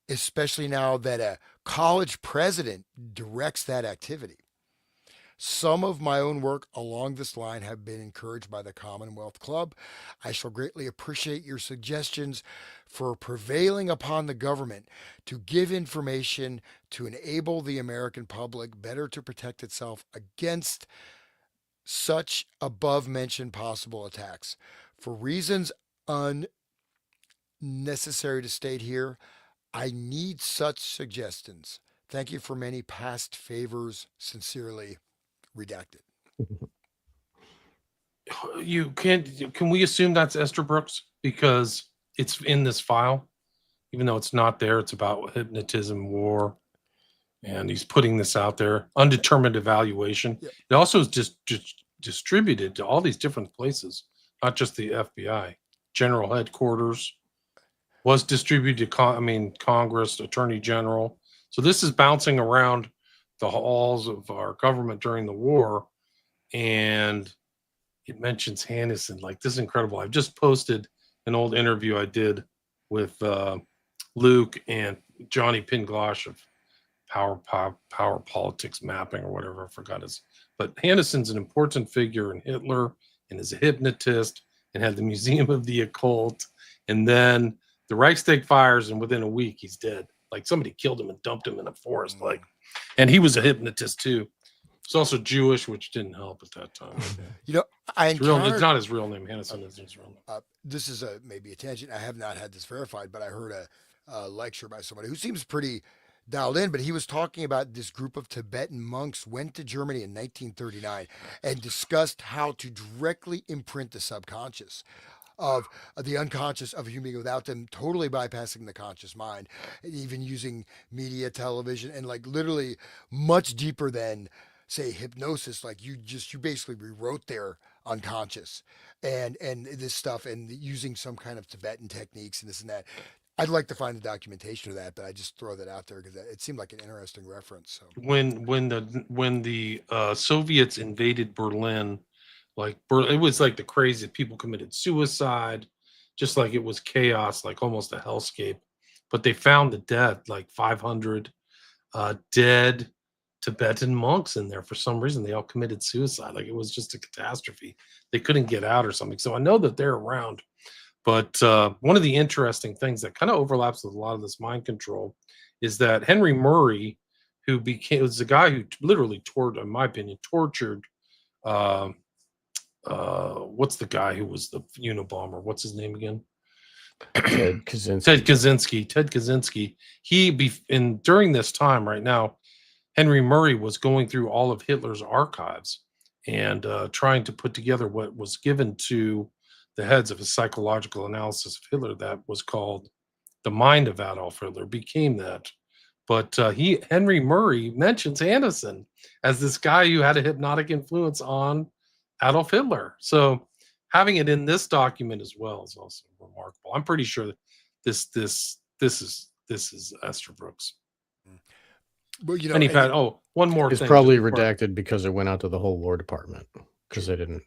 especially now that a college president directs that activity? Some of my own work along this line have been encouraged by the Commonwealth Club. I shall greatly appreciate your suggestions for prevailing upon the government to give information to enable the American public better to protect itself against such above-mentioned possible attacks. For reasons unnecessary to state here, I need such suggestions. Thank you for many past favors. Sincerely, redacted. Can we assume that's Esther Brooks because it's in this file, even though it's not there? It's about hypnotism, war, and he's putting this out there. Undetermined evaluation. Yep. It also is just distributed to all these different places, not just the FBI. General headquarters was distributed to Congress, Attorney General. So this is bouncing around the halls of our government during the war, and it mentions Hannison. Like, this is incredible. I've just posted an old interview I did with Luke and Johnny Pinglosh of Power Politics Mapping or whatever. I forgot his. But Hannison's an important figure in Hitler and is a hypnotist and had the Museum of the Occult. And then the Reichstag fires, and within a week he's dead. Like, somebody killed him and dumped him in a forest. Like, and he was a hypnotist too. He's also Jewish, which didn't help at that time. You know, it's not his real name. Hannison is his real name. This is maybe a tangent. I have not had this verified, but I heard a lecture by somebody who seems pretty dialed in, but he was talking about this group of Tibetan monks went to Germany in 1939 and discussed how to directly imprint the subconscious of the unconscious of a human being without them totally bypassing the conscious mind, even using media, television, and like literally much deeper than say hypnosis. Like you basically rewrote their unconscious and this stuff, and using some kind of Tibetan techniques and this and that. I'd like to find the documentation of that, but I just throw that out there because it seemed like an interesting reference. So when the Soviets invaded Berlin, it was like the crazy. People committed suicide, just like it was chaos, like almost a hellscape. But they found the dead, like 500 dead Tibetan monks in there for some reason. They all committed suicide. Like, it was just a catastrophe. They couldn't get out or something. So I know that they're around. But one of the interesting things that kind of overlaps with a lot of this mind control is that Henry Murray, who was the guy who literally in my opinion, tortured. What's the guy who was the Unabomber? What's his name again? Ted Kaczynski. Ted Kaczynski. During this time right now, Henry Murray was going through all of Hitler's archives and trying to put together what was given to the heads of a psychological analysis of Hitler that was called The Mind of Adolf Hitler, became that. But Henry Murray mentions Hannison as this guy who had a hypnotic influence on Adolf Hitler. So having it in this document as well is also remarkable. I'm pretty sure that this is Esther Brooks. Well, you know, and he had one more it's thing. It's probably redacted because it went out to the whole War Department because they didn't,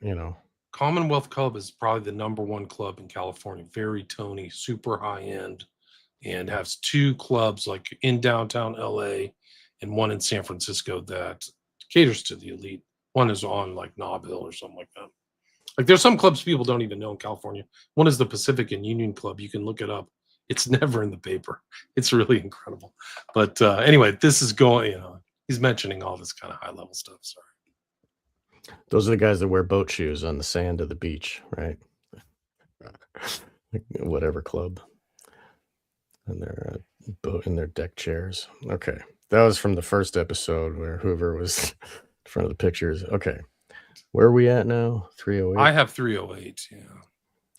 Commonwealth Club is probably the #1 club in California. Very Tony, super high end, and has 2 clubs like in downtown LA and one in San Francisco that caters to the elite. One is on like Nob Hill or something like that. Like, there's some clubs people don't even know in California. One is the Pacific and Union Club. You can look it up. It's never in the paper. It's really incredible. But anyway, this is going, he's mentioning all this kind of high level stuff. Sorry. Those are the guys that wear boat shoes on the sand of the beach, right? Whatever club. And their boat in their deck chairs. Okay. That was from the first episode where Hoover was in front of the pictures. Okay. Where are we at now? 308? I have 308, yeah.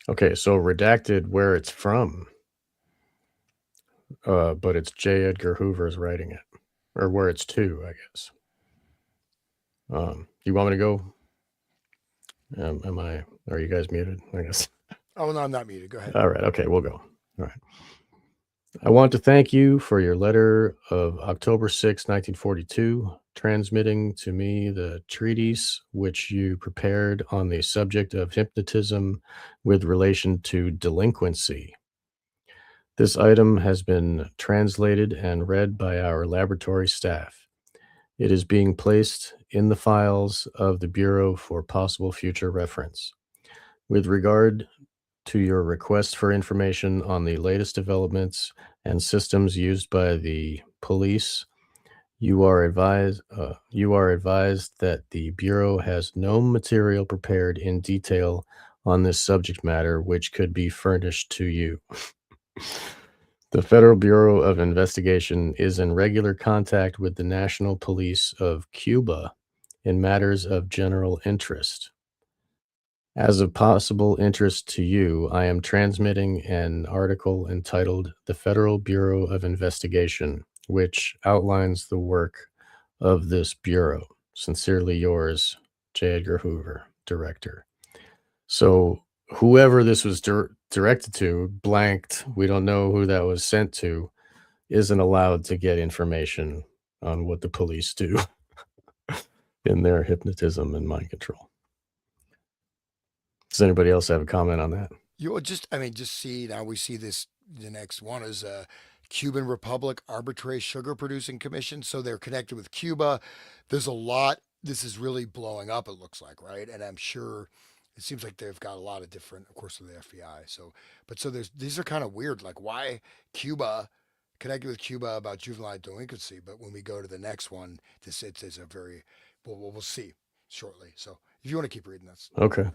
Okay, so redacted where it's from. But it's J. Edgar Hoover's writing it. Or where it's to, I guess. You want me to go? Are you guys muted? I guess. Oh, no, I'm not muted. Go ahead. All right. Okay, we'll go. All right. I want to thank you for your letter of October 6, 1942, transmitting to me the treatise which you prepared on the subject of hypnotism with relation to delinquency. This item has been translated and read by our laboratory staff. It is being placed in the files of the Bureau for possible future reference. With regard to your request for information on the latest developments and systems used by the police, you are advised that the Bureau has no material prepared in detail on this subject matter which could be furnished to you. The Federal Bureau of Investigation is in regular contact with the National Police of Cuba in matters of general interest. As of possible interest to you, I am transmitting an article entitled The Federal Bureau of Investigation, which outlines the work of this bureau. Sincerely yours, J. Edgar Hoover, Director. So whoever this was directed to, blanked, we don't know who that was sent to, isn't allowed to get information on what the police do in their hypnotism and mind control. Does anybody else have a comment on that? Just see now we see this. The next one is Cuban Republic Arbitrary Sugar Producing Commission. So they're connected with Cuba. There's a lot. This is really blowing up. It looks like, right? And I'm sure it seems like they've got a lot of different, of course, with the FBI. So these are kind of weird. Like why Cuba connected with Cuba about juvenile delinquency, but when we go to the next one, it's a very we'll see shortly. So if you want to keep reading, that's okay.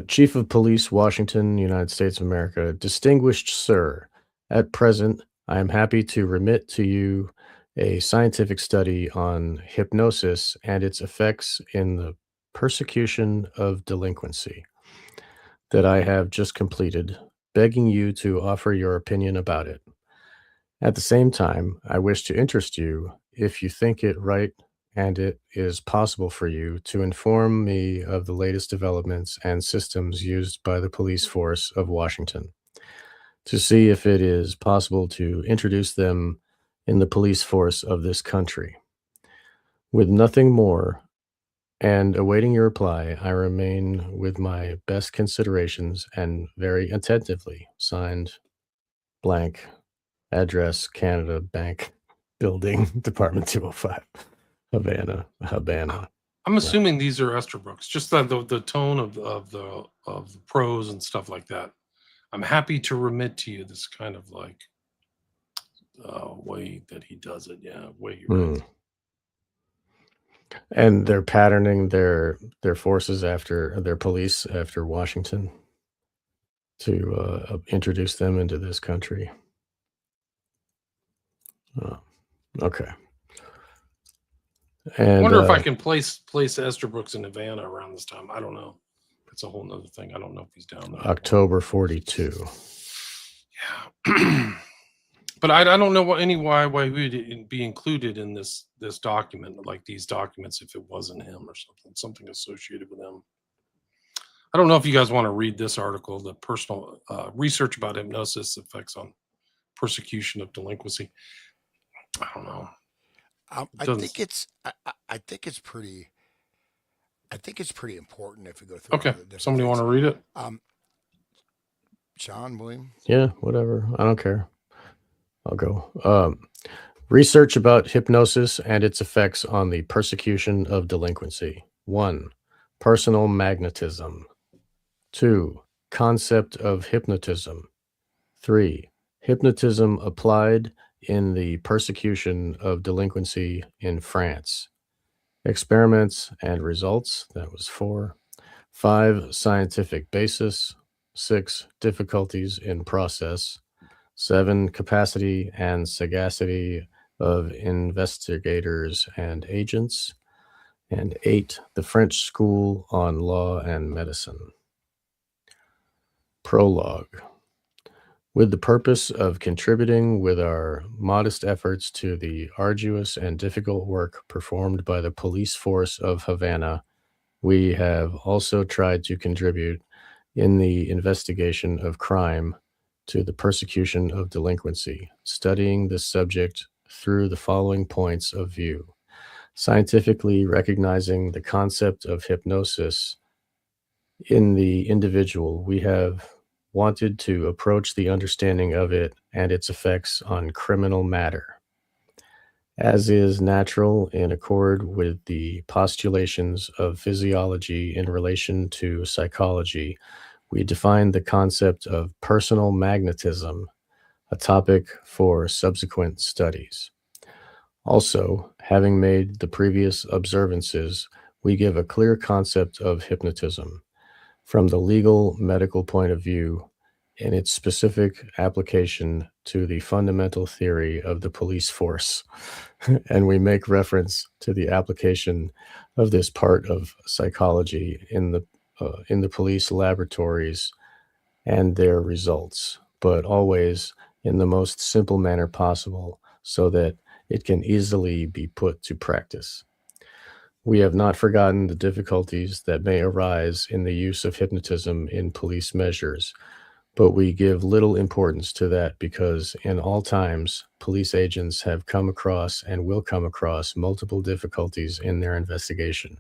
Chief of Police, Washington, United States of America. Distinguished Sir, at present, I am happy to remit to you a scientific study on hypnosis and its effects in the persecution of delinquency that I have just completed, begging you to offer your opinion about it. At the same time, I wish to interest you, if you think it right and it is possible for you, to inform me of the latest developments and systems used by the police force of Washington, to see if it is possible to introduce them in the police force of this country. With nothing more, and awaiting your reply, I remain with my best considerations and very attentively, signed, blank, address, Canada Bank Building, Department 205. Havana. I'm assuming these are Esterbrooks, just the tone of the prose and stuff like that. I'm happy to remit to you this kind of like way that he does it. Yeah, way you read. And they're patterning their forces after their police after Washington to introduce them into this country. Okay. And I wonder if I can place Esterbrooks in Havana around this time. I don't know. That's a whole nother thing. I don't know if he's down there. October 42. Yeah. But I don't know why he would be included in this document, like these documents, if it wasn't him or something associated with him. I don't know if you guys want to read this article, the personal research about hypnosis effects on persecution of delinquency. I don't know. I think it's pretty important if we go through. Okay, somebody want to read it? John, William. Yeah, whatever. I don't care. I'll go. Research about hypnosis and its effects on the persecution of delinquency. 1. Personal magnetism. 2. Concept of hypnotism. 3. Hypnotism applied in the persecution of delinquency in France. Experiments and results. That was 4. 5. Scientific basis. 6. Difficulties in process. 7. Capacity and sagacity of investigators and agents. And 8. The French School on Law and Medicine. Prologue. With the purpose of contributing with our modest efforts to the arduous and difficult work performed by the police force of Havana, we have also tried to contribute in the investigation of crime to the persecution of delinquency, studying this subject through the following points of view. Scientifically recognizing the concept of hypnosis in the individual, we have wanted to approach the understanding of it and its effects on criminal matter. As is natural in accord with the postulations of physiology in relation to psychology, we defined the concept of personal magnetism, a topic for subsequent studies. Also, having made the previous observances, we give a clear concept of hypnotism from the legal medical point of view in its specific application to the fundamental theory of the police force. And we make reference to the application of this part of psychology in the police laboratories and their results, but always in the most simple manner possible so that it can easily be put to practice. We have not forgotten the difficulties that may arise in the use of hypnotism in police measures, but we give little importance to that because in all times, police agents have come across and will come across multiple difficulties in their investigation.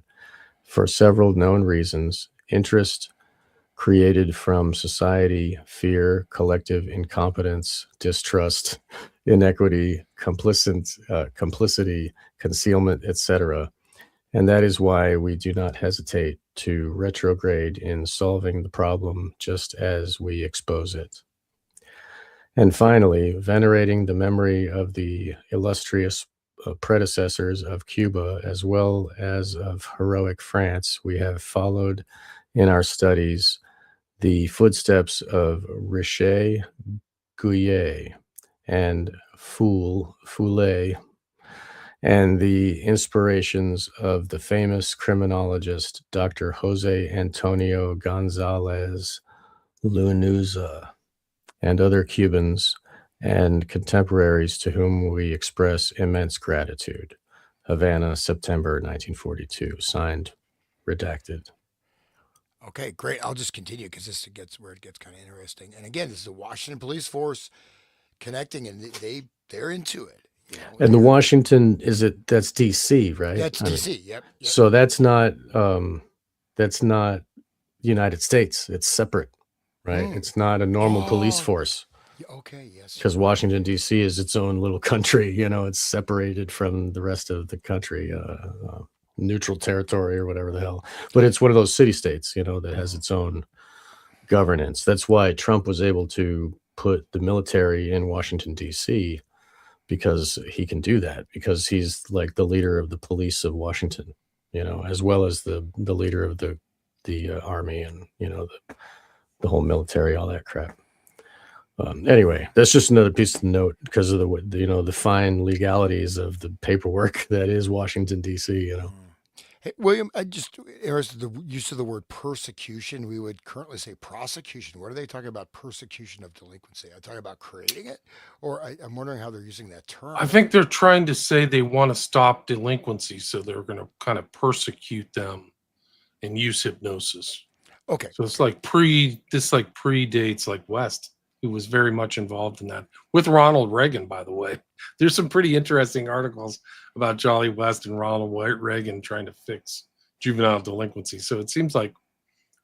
For several known reasons, interest created from society, fear, collective incompetence, distrust, inequity, complicity, concealment, etc. And that is why we do not hesitate to retrograde in solving the problem just as we expose it. And finally, venerating the memory of the illustrious predecessors of Cuba as well as of heroic France, we have followed in our studies the footsteps of Richer, Gouillet, and Foulet, and the inspirations of the famous criminologist Dr. Jose Antonio Gonzalez Lunuza and other Cubans and contemporaries to whom we express immense gratitude. Havana, September 1942, signed, redacted. Okay, great. I'll just continue because this gets where it gets kind of interesting. And again, this is the Washington police force connecting, and they're into it. You know, And the Washington, that's DC, right? That's DC. Yep. So that's not United States. It's separate, right? It's not a normal police force. Okay. Yes. Because Washington D.C. is its own little country. It's separated from the rest of the country, neutral territory or whatever the hell. But it's one of those city states, that has its own governance. That's why Trump was able to put the military in Washington D.C. because he can do that, because he's like the leader of the police of Washington, as well as the leader of the army and the whole military, all that crap. Anyway, that's just another piece to note because of the fine legalities of the paperwork that is Washington D.C. Hey, William, I just interested the use of the word persecution. We would currently say prosecution. What are they talking about? Persecution of delinquency? I talking about creating it, or I'm wondering how they're using that term. I think they're trying to say they want to stop delinquency, so they're going to kind of persecute them and use hypnosis. Okay, so it's like predates like West, who was very much involved in that with Ronald Reagan, by the way. There's some pretty interesting articles about Jolly West and Ronald Reagan trying to fix juvenile delinquency. So it seems like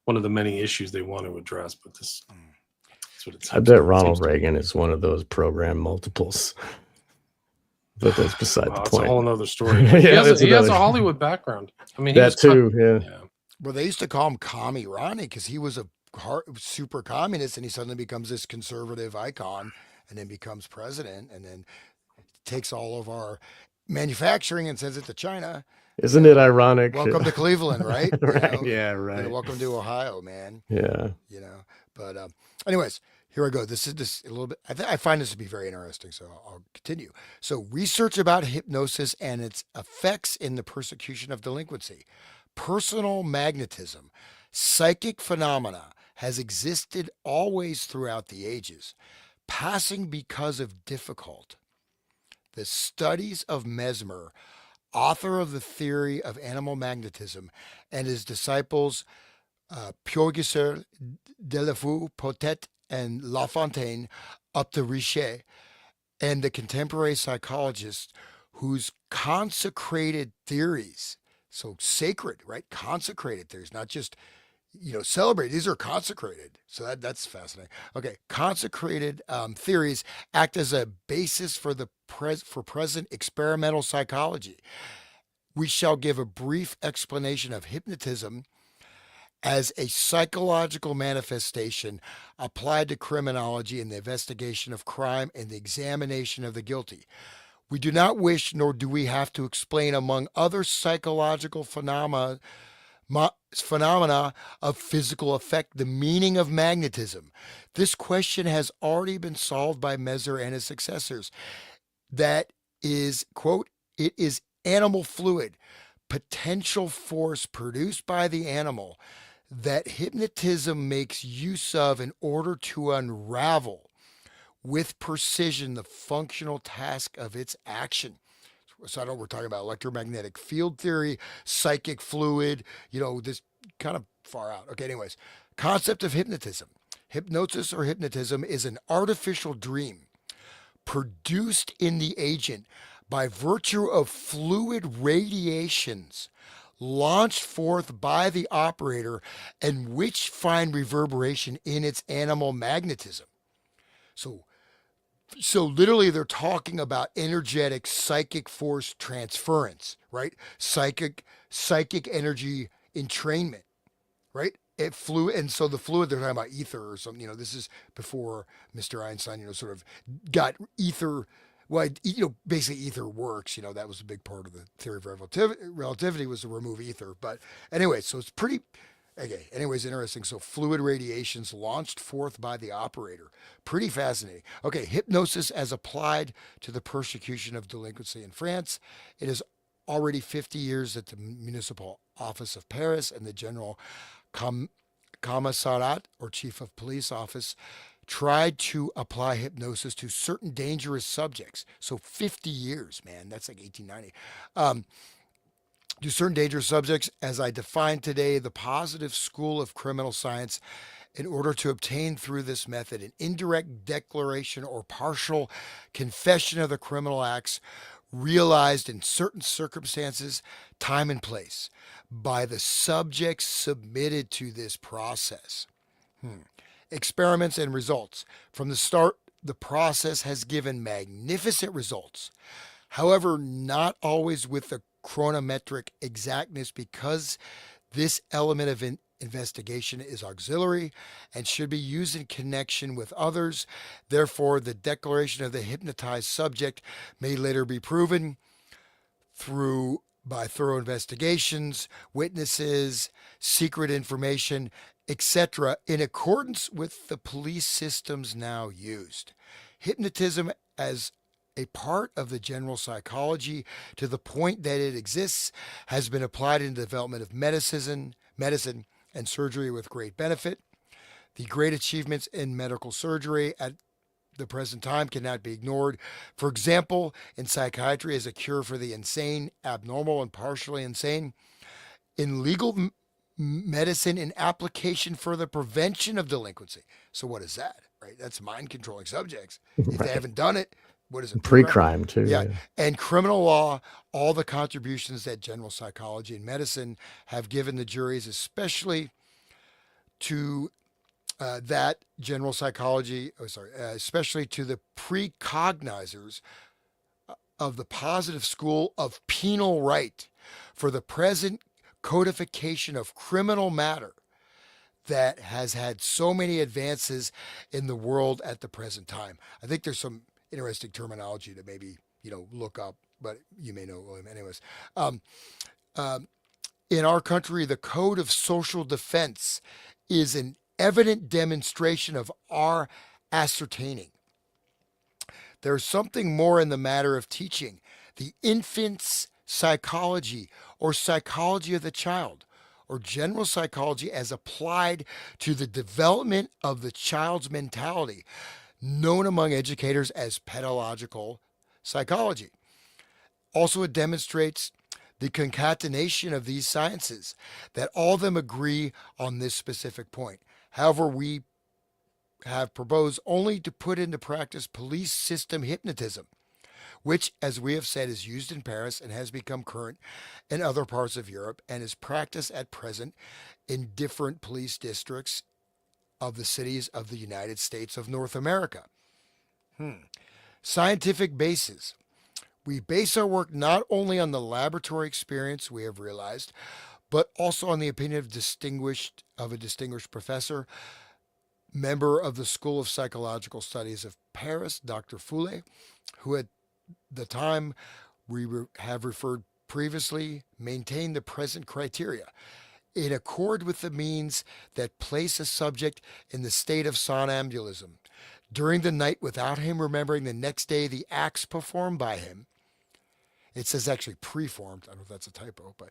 one of the many issues they want to address, but that's what it seems. I bet Ronald Reagan is one of those program multiples. But that's beside the point. That's a whole another story. He has a Hollywood background. I mean, that too, yeah. Well, they used to call him Commie Ronnie because he was a super communist, and he suddenly becomes this conservative icon, and then becomes president, and then takes all of our manufacturing and sends it to China. Isn't it ironic? Welcome to Cleveland, right? Right. Yeah, right. Welcome to Ohio, man. Yeah. But anyways, here I go. This is a little bit. I find this to be very interesting, so I'll continue. So, research about hypnosis and its effects in the persecution of delinquency. Personal magnetism, psychic phenomena has existed always throughout the ages, passing because of difficult. The studies of Mesmer, author of the theory of animal magnetism, and his disciples Purgaser, Delafou, Potet, and Lafontaine, up to Richer, and the contemporary psychologists whose consecrated theories, so sacred, right? Consecrated theories, not just celebrate. These are consecrated. So that's fascinating. Okay, consecrated theories act as a basis for present experimental psychology. We shall give a brief explanation of hypnotism as a psychological manifestation applied to criminology and the investigation of crime and the examination of the guilty. We do not wish, nor do we have to explain, among other psychological phenomena of physical effect, the meaning of magnetism. This question has already been solved by Mesmer and his successors. That is, quote, it is animal fluid, potential force produced by the animal that hypnotism makes use of in order to unravel with precision the functional task of its action. So I know we're talking about electromagnetic field theory, psychic fluid, this kind of far out. Okay, anyways, concept of hypnotism. Hypnosis or hypnotism is an artificial dream produced in the agent by virtue of fluid radiations launched forth by the operator and which find reverberation in its animal magnetism. So so literally they're talking about energetic psychic force transference, right? Psychic energy entrainment, right? It flew, and so the fluid they're talking about ether or something. This is before Mr. Einstein, sort of got ether. Well, basically ether works. That was a big part of the theory of relativity was to remove ether. But anyway, so it's pretty. Okay. Anyways, interesting. So fluid radiations launched forth by the operator. Pretty fascinating. Okay, hypnosis as applied to the persecution of delinquency in France. It is already 50 years that the Municipal Office of Paris and the General Commissariat, or Chief of Police Office, tried to apply hypnosis to certain dangerous subjects. So 50 years, man, that's like 1890. To certain dangerous subjects, as I define today, the positive school of criminal science, in order to obtain through this method an indirect declaration or partial confession of the criminal acts realized in certain circumstances, time and place, by the subjects submitted to this process. Experiments and results. From the start, the process has given magnificent results. However, not always with the chronometric exactness, because this element of investigation is auxiliary and should be used in connection with others. Therefore, the declaration of the hypnotized subject may later be proven by thorough investigations, witnesses, secret information, etc., in accordance with the police systems now used. Hypnotism as a part of the general psychology, to the point that it exists, has been applied in the development of medicine and surgery with great benefit. The great achievements in medical surgery at the present time cannot be ignored. For example, in psychiatry as a cure for the insane, abnormal, and partially insane. In legal medicine, in application for the prevention of delinquency. So what is that, right? That's mind controlling subjects. If they Right. haven't done it, what is it? Pre-crime too. Yeah. Yeah. And criminal law, all the contributions that general psychology and medicine have given the juries, especially to that general psychology, especially to the precognizers of the positive school of penal right for the present codification of criminal matter that has had so many advances in the world at the present time. I think there's some interesting terminology to maybe look up, but you may know William. Anyways, in our country, the Code of Social Defense is an evident demonstration of our ascertaining. There's something more in the matter of teaching the infant's psychology, or psychology of the child, or general psychology as applied to the development of the child's mentality, known among educators as pedagogical psychology. Also, it demonstrates the concatenation of these sciences, that all of them agree on this specific point. However, we have proposed only to put into practice police system hypnotism, which, as we have said, is used in Paris and has become current in other parts of Europe and is practiced at present in different police districts of the cities of the United States of North America. Scientific basis. We base our work not only on the laboratory experience we have realized, but also on the opinion of a distinguished professor, member of the School of Psychological Studies of Paris, Dr. Foulet, who at the time we have referred previously maintained the present criteria in accord with the means that place a subject in the state of somnambulism during the night without him remembering the next day the acts performed by him. It says actually preformed. I don't know if that's a typo, but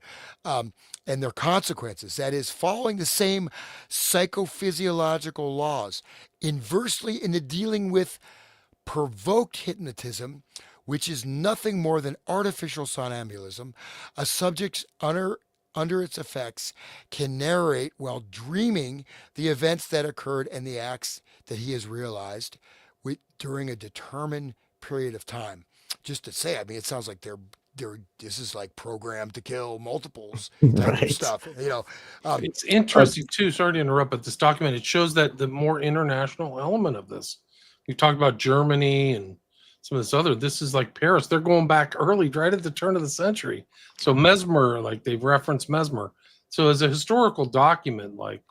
and their consequences. That is, following the same psychophysiological laws. Inversely, in the dealing with provoked hypnotism, which is nothing more than artificial somnambulism, a subject's under its effects can narrate while dreaming the events that occurred and the acts that he has realized during a determined period of time. Just to say, I mean, it sounds like they're this is like programmed to kill multiples type of Right. stuff. You know, um, It's Uh, interesting too. Sorry to interrupt, but this document, it shows that the more international element of this. We talked about Germany and some of this other. This is like Paris. They're going back early, right at the turn of the century. So Mesmer, like they've referenced Mesmer. So as a historical document, like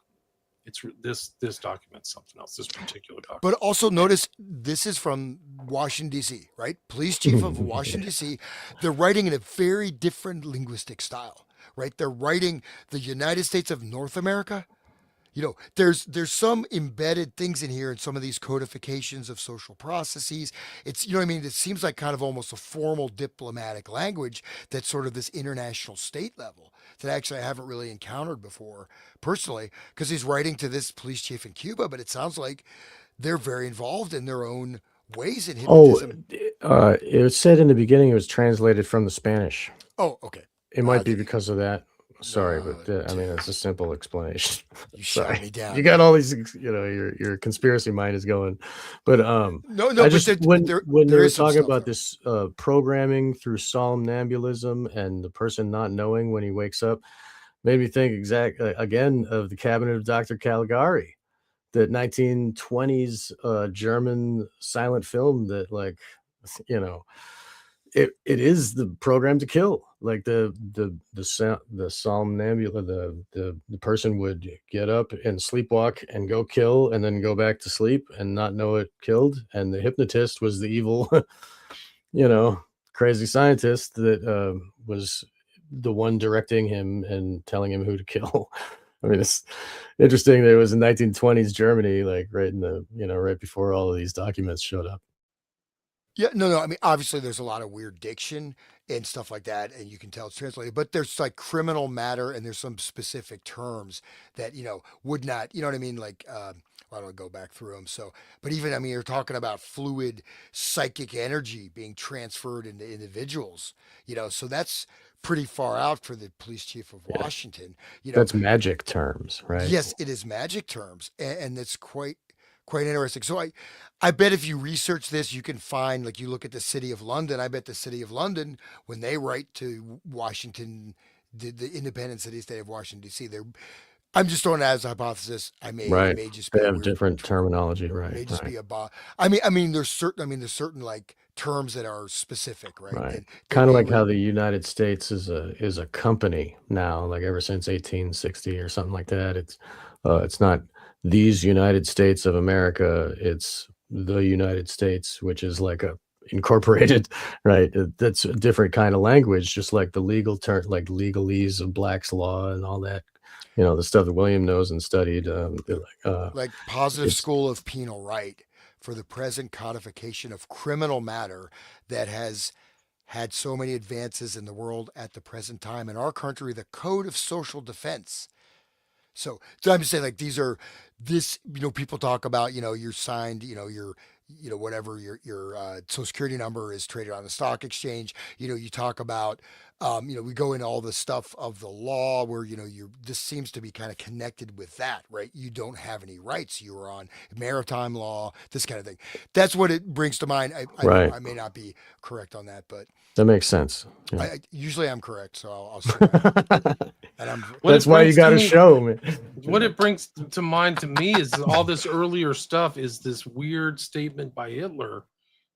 this document's something else. This particular but document. also notice this is from Washington D.C., right? Police chief of Washington D.C. They're writing in a very different linguistic style, right? They're writing the United States of North America. You know, there's some embedded things in here in some of these codifications of social processes. It's, you know what I mean? It seems like kind of almost a formal diplomatic language that's sort of this international state level that actually I haven't really encountered before personally, because he's writing to this police chief in Cuba, but it sounds like they're very involved in their own ways in oh, hypnotism. it was said in the beginning it was translated from the Spanish. Oh, okay. It might be because of that. Sorry, No, but I mean, it's a simple explanation. you shot Sorry. me down, You got man. all these, you know, your conspiracy mind is going. But No, I no, but just when they there were is some talking stuff about there. this programming through somnambulalism and the person not knowing when he wakes up, made me think again of the Cabinet of Dr. Caligari, that 1920s German silent film that, like, you know, it is the program to kill. Like the somnambula, the person would get up and sleepwalk and go kill and then go back to sleep and not know it killed. And the hypnotist was the evil, you know, crazy scientist that was the one directing him and telling him who to kill. I mean, it's interesting that it was in 1920s Germany, like right in the, you know, right before all of these documents showed up. Yeah, no, no. I mean, obviously, there's a lot of weird diction and stuff like that, and you can tell it's translated. But there's like criminal matter, and there's some specific terms that would not. You know what I mean? Like, I don't go back through them. So, but even I mean, you're talking about fluid psychic energy being transferred into individuals. So that's pretty far out for the police chief of Yeah, Washington. You know, that's magic terms, right? yes, it is magic terms, and it's quite interesting. So I bet if you research this, you can find, like, you look at the city of London. I bet the city of London, when they write to Washington, the independent city state of Washington D.C., they're I'm just throwing it as a hypothesis. It Right. may just be They a have weird, different terminology, right, may just right, be a there's certain like terms that are specific, right? right. And they Kinda may like how re the United States is a company now, like ever since 1860 or something like that. It's not these United States of America, it's the United States, which is like a incorporated, right? That's a different kind of language, just like the legal term, like legalese of Black's Law and all that, you know, the stuff that William knows and studied. They're like, like positive it's school of penal right for the present codification of criminal matter that has had so many advances in the world at the present time. In our country, the Code of Social Defense. So I'm just saying, like, these are this. People talk about, you're signed, whatever your social security number is traded on the stock exchange. You talk about, we go into all the stuff of the law where this seems to be kind of connected with that, right? You don't have any rights. You are on maritime law, this kind of thing. That's what it brings to mind. I don't know. right. I may not be correct on that, but That makes sense. Yeah. usually I'm correct, so I'll survive. And I'm What That's it why you brings to got to me, show me. what it brings to mind to me is all this earlier stuff is this weird statement by Hitler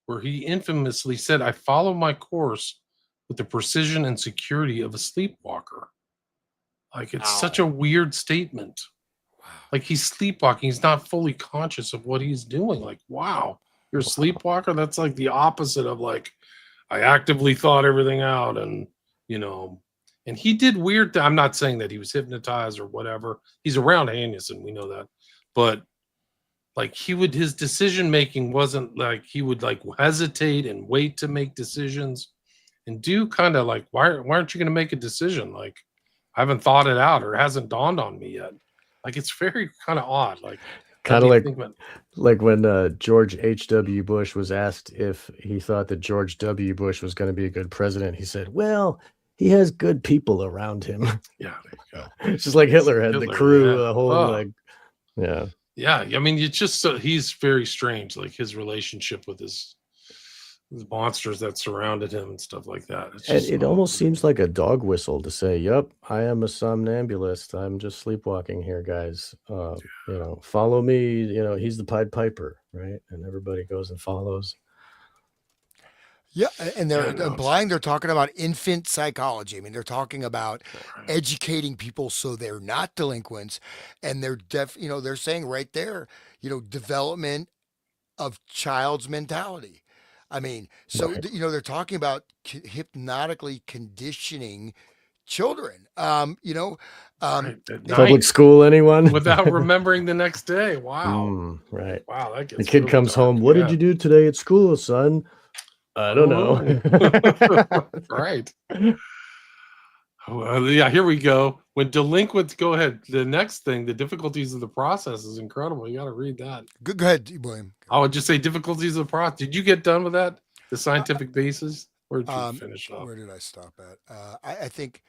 where he infamously said, I follow my course with the precision and security of a sleepwalker. Like, it's such Wow. a weird statement. Like, he's sleepwalking. He's not fully conscious of what he's doing. Like, wow, you're a sleepwalker? That's like the opposite of, like, I actively thought everything out. And he did weird. I'm not saying that he was hypnotized or whatever. He's around Hannison. We know that. But like, his decision making wasn't like, he would like hesitate and wait to make decisions and do kind of like, why aren't you going to make a decision? Like, I haven't thought it out or it hasn't dawned on me yet. Like, it's very kind of odd. Like, had Kind of me think about, like when George H.W. Bush was asked if he thought that George W. Bush was going to be a good president. He said, "Well, he has good people around him. Yeah, there you go. It's just like Hitler had the Hitler, crew, yeah. the whole Oh. like, yeah. Yeah, I mean, it's just he's very strange, like his relationship with his monsters that surrounded him and stuff like that. It's And just it almost seems like a dog whistle to say, "Yep, I am a somnambulist. I'm just sleepwalking here, guys. Follow me." He's the Pied Piper, right? And everybody goes and follows. Yeah, and they're Yeah, no, implying they're talking about infant psychology. I mean, they're talking about right. educating people so they're not delinquents, and they're saying right there, development of child's mentality. I mean, so Right. they're talking about hypnotically conditioning children. Um, Right, at they- Public night school, anyone? without remembering the next day. Wow. Right. Wow, that The gets kid really comes dark. home. What did Yeah. you do today at school, son? I don't know. Oh. Right. Well, yeah, here we go. When delinquents go ahead, the next thing, the difficulties of the process is incredible. You got to read that. go ahead, William. I would just say difficulties of the process. Did you get done with that? The scientific basis? Where did you finish up? Where did I stop at? I think.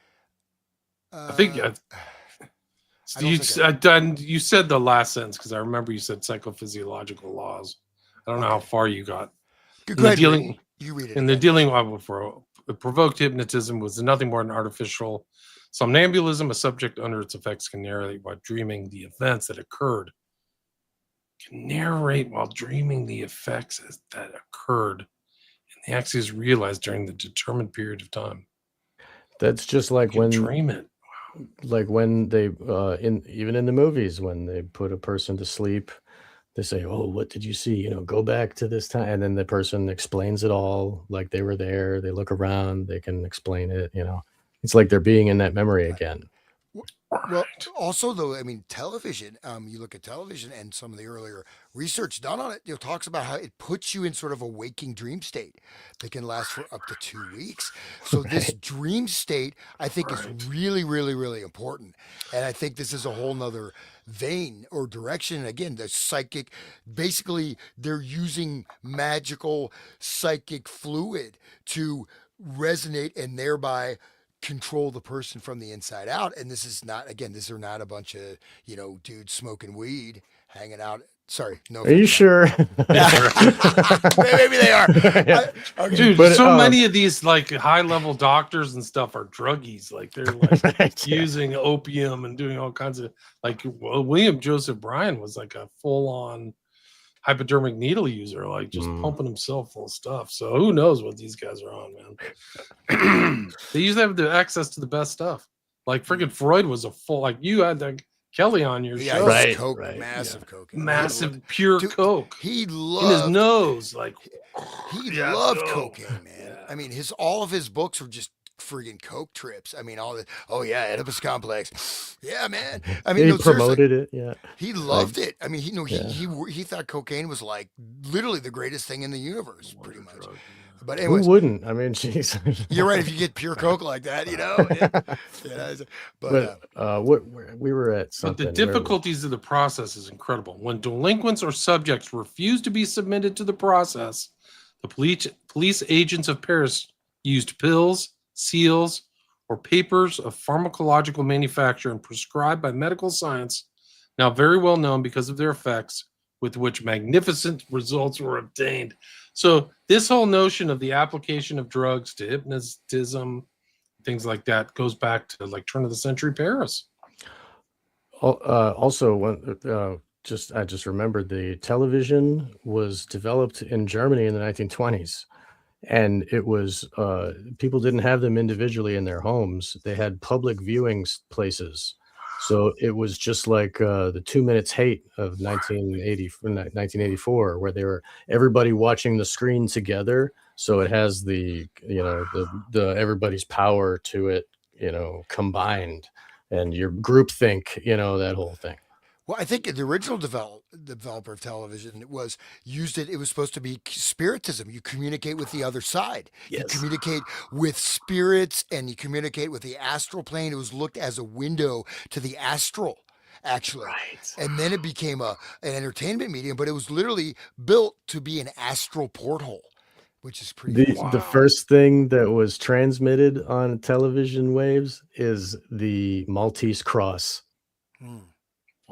I think I don't you think you said the last sentence because I remember you said psychophysiological laws. I don't know how far you got. Go ahead. Dealing You read it. and the again. dealing for provoked hypnotism was nothing more than artificial somnambulism. A subject under its effects can narrate while dreaming the events that occurred. Can narrate while dreaming the effects that occurred, and the acts is realized during the determined period of time. That's just like You can when dream it. they even in the movies when they put a person to sleep, they say, "Oh, what did you see? Go back to this time," and then the person explains it all like they were there. They look around, they can explain it. It's like they're being in that memory again. Well, also though, I mean, television. You look at television and some of the earlier research done on it. Talks about how it puts you in sort of a waking dream state that can last for up to 2 weeks. So this Right. dream state, I think, is Right. really, really, really important. And I think this is a whole nother vein or direction. And again, the psychic, basically, they're using magical psychic fluid to resonate and thereby control the person from the inside out. And this is not, again, these are not a bunch of, dudes smoking weed, hanging out. Sorry, no. Are you sure? Maybe they are. Yeah. Okay. Dude, But, so many of these like high level doctors and stuff are druggies. Like they're like Right, yeah. using opium and doing all kinds of like William Joseph Bryan was like a full on hypodermic needle user, like just pumping himself full of stuff. So who knows what these guys are on, man. They usually have the access to the best stuff. Like freaking Freud was a full like you had that Kelly on your Yeah, show. Right, coke, right, massive coke, Massive pure Dude, coke He in his loved nose. Like he Yeah, loved so- cocaine, man. yeah. I mean, all of his books were just friggin' coke trips. I mean, all the Oedipus complex. Yeah, man. I mean, He no, seriously, promoted it, yeah. he loved it. I mean, Yeah. he thought cocaine was like literally the greatest thing in the universe, pretty much. Drug, But Who anyways, wouldn't? I mean, jeez. you're right. If you get pure coke like that, But What we were at But something. the difficulties of the process is incredible. When delinquents or subjects refuse to be submitted to the process, the police agents of Paris used pills, seals, or papers of pharmacological manufacture and prescribed by medical science, now very well known because of their effects, with which magnificent results were obtained. So this whole notion of the application of drugs to hypnotism, things like that, goes back to like turn of the century Paris. Also, when I just remembered the television was developed in Germany in the 1920s, and it was people didn't have them individually in their homes. They had public viewing places. So it was just like the 2 Minutes Hate of 1984, where they were everybody watching the screen together. So it has the the everybody's power to it, combined, and your group think, that whole thing. well, I think the original developer of television was used it. It was supposed to be spiritism. You communicate with the other side. You Yes. communicate with spirits, and you communicate with the astral plane. It was looked as a window to the astral, actually. Right. And then it became an entertainment medium, but it was literally built to be an astral porthole. which is pretty The fascinating. the first thing that was transmitted on television waves is the Maltese Cross. Hmm.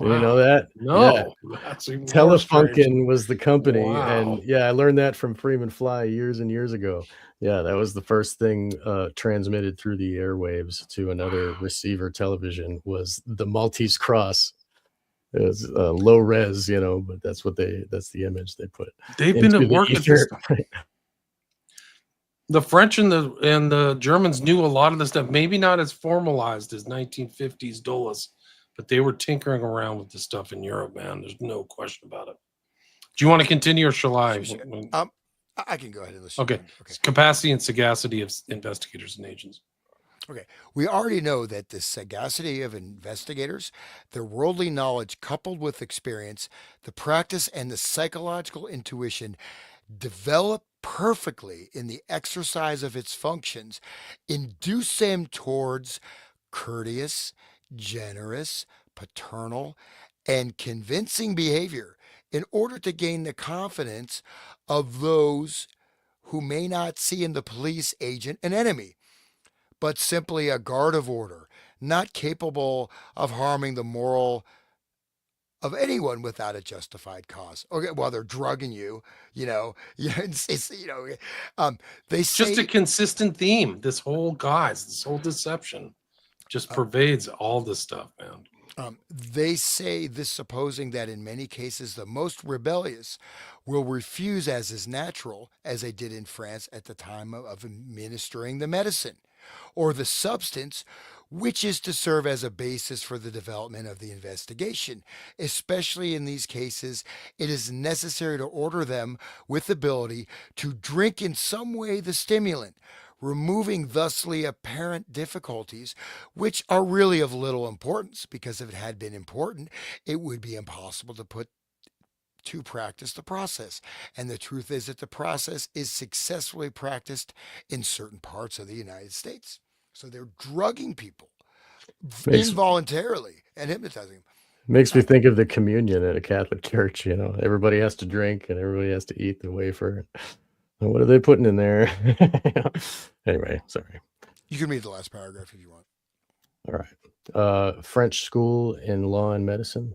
Did you know Wow. that? Yeah. No, that's even more strange. Telefunken was the company, and Wow. yeah, I learned that from Freeman Fly years and years ago. Yeah, that was the first thing, transmitted through the airwaves to another Wow. receiver television was the Maltese Cross. It was, low res, but that's the image they put They've been into at the work at this ether. stuff. The French and the Germans knew a lot of this stuff, maybe not as formalized as 1950s Dulles, but they were tinkering around with this stuff in Europe, man. There's no question about it. Do you want to continue or shall I? Sure. I can go ahead and listen. Okay. Okay. Capacity and sagacity of investigators and agents. Okay. We already know that the sagacity of investigators, their worldly knowledge coupled with experience, the practice, and the psychological intuition develop perfectly in the exercise of its functions, induce them towards courteous, generous, paternal, and convincing behavior in order to gain the confidence of those who may not see in the police agent an enemy, but simply a guard of order, not capable of harming the moral of anyone without a justified cause. Okay, while they're drugging you, they It's just a say consistent theme. This whole deception just uh, pervades all this stuff, man. they say this, supposing that in many cases the most rebellious will refuse, as is natural, as they did in France at the time of administering the medicine or the substance which is to serve as a basis for the development of the investigation. Especially in these cases, it is necessary to order them with ability to drink in some way the stimulant, removing thusly apparent difficulties, which are really of little importance, because if it had been important, it would be impossible to practice the process. And the truth is that the process is successfully practiced in certain parts of the United States. So they're drugging people Makes involuntarily and hypnotizing them. makes me Uh, think of the communion at a Catholic church, everybody has to drink and everybody has to eat the wafer. And what are they putting in there? Anyway, sorry. you can read the last paragraph if you want. All right. French school in law and medicine.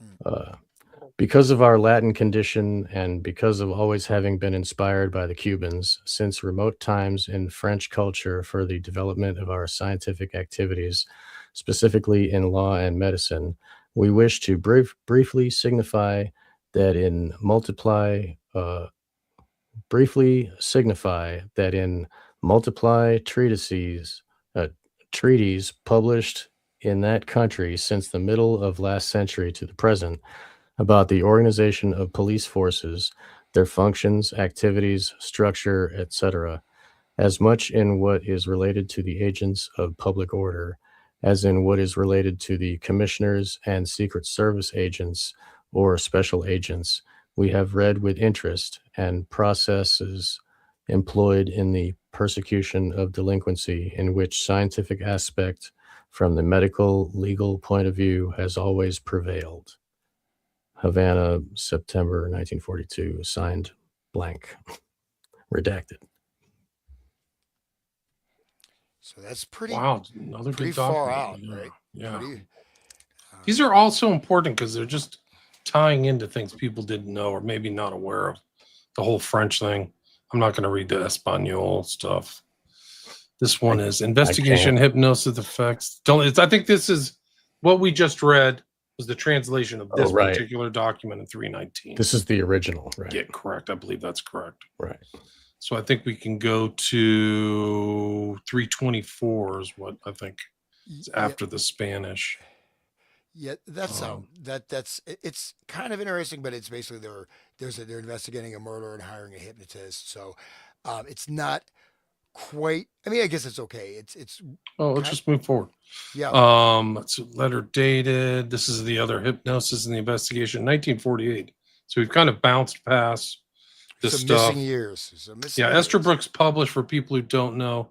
Mm. Because of our Latin condition and because of always having been inspired by the Cubans since remote times in French culture for the development of our scientific activities, specifically in law and medicine, we wish to briefly signify that in multiply treaties published in that country since the middle of last century to the present about the organization of police forces, their functions, activities, structure, etc., as much in what is related to the agents of public order as in what is related to the commissioners and Secret Service agents or special agents. We have read with interest and processes employed in the persecution of delinquency in which scientific aspect from the medical legal point of view has always prevailed. Havana, September 1942, signed blank, redacted. So that's pretty Wow, another pretty good far document. out, Yeah, right? yeah. Pretty. These are all so important because they're just tying into things people didn't know or maybe not aware of. The whole French thing. I'm not going to read the Espanol stuff. This one is investigation, hypnosis effects. I think this is what we just read was the translation of this right. particular document in 319. This is the original, right? Yeah, correct. I believe that's correct. Right. So I think we can go to 324 is what I think is after the Spanish. Yeah, that's it's kind of interesting, but it's basically they're investigating a murder and hiring a hypnotist. So it's not quite. I mean, I guess it's okay. It's let's just move forward. Yeah. It's a letter dated. This is the other hypnosis in the investigation, 1948. So we've kind of bounced past this some stuff. missing years. Esther Brooks published, for people who don't know,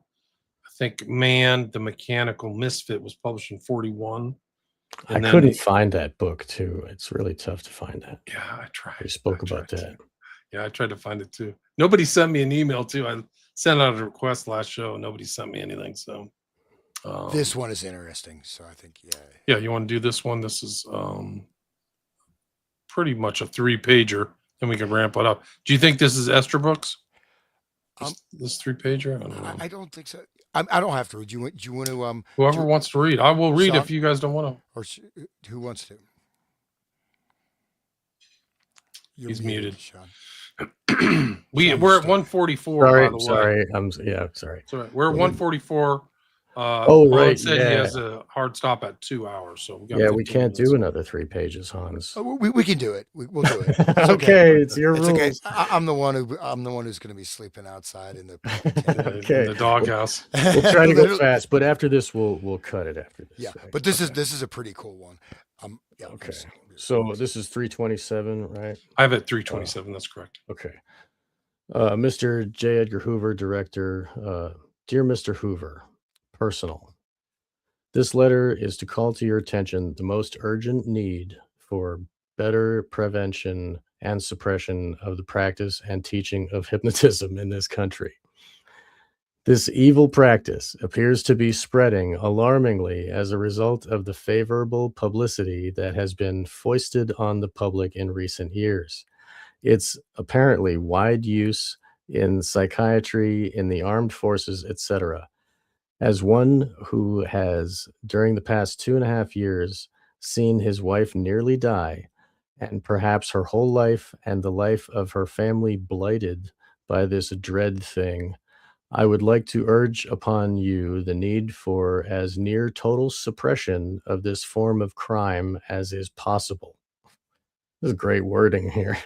I think Man, the Mechanical Misfit was published in 41. I couldn't find that book too. It's really tough to find that. Yeah, I tried. We spoke about that. Yeah, I tried to find it too. Nobody sent me an email too. I sent out a request last show. Nobody sent me anything. So This one is interesting. So I think, yeah. yeah, you want to do this one? This is pretty much a 3-pager, and we can ramp it up. Do you think this is Esterbrook's? This 3-pager? I don't know. I don't think so. I don't have to. Do you want to? Whoever wants to read, I will read Sean? if you guys don't want to. Or who wants to? You're He's muted. Sean. We're at 144. Sorry, by the way. sorry. Sorry. Sorry, we're at 144. Oh, right, Alan said he yeah. has a hard stop at 2 hours, so we can't do another 3 pages, Hans. Oh, we can do it. We'll do it. It's okay. It's your It's rules. okay. I'm the one who's going to be sleeping outside in the Okay. in the doghouse. We'll try to go fast, but after this, we'll cut it after this. Yeah, but this is a pretty cool one. Yeah. Okay. So this is 327, right? I have it 327. That's correct. Okay. Mr. J. Edgar Hoover, Director. Dear Mr. Hoover, personal. This letter is to call to your attention the most urgent need for better prevention and suppression of the practice and teaching of hypnotism in this country. This evil practice appears to be spreading alarmingly as a result of the favorable publicity that has been foisted on the public in recent years. Its apparently wide use in psychiatry, in the armed forces, etc. As one who has, during the past 2.5 years, seen his wife nearly die, and perhaps her whole life and the life of her family blighted by this dread thing, I would like to urge upon you the need for as near total suppression of this form of crime as is possible. This is great wording here.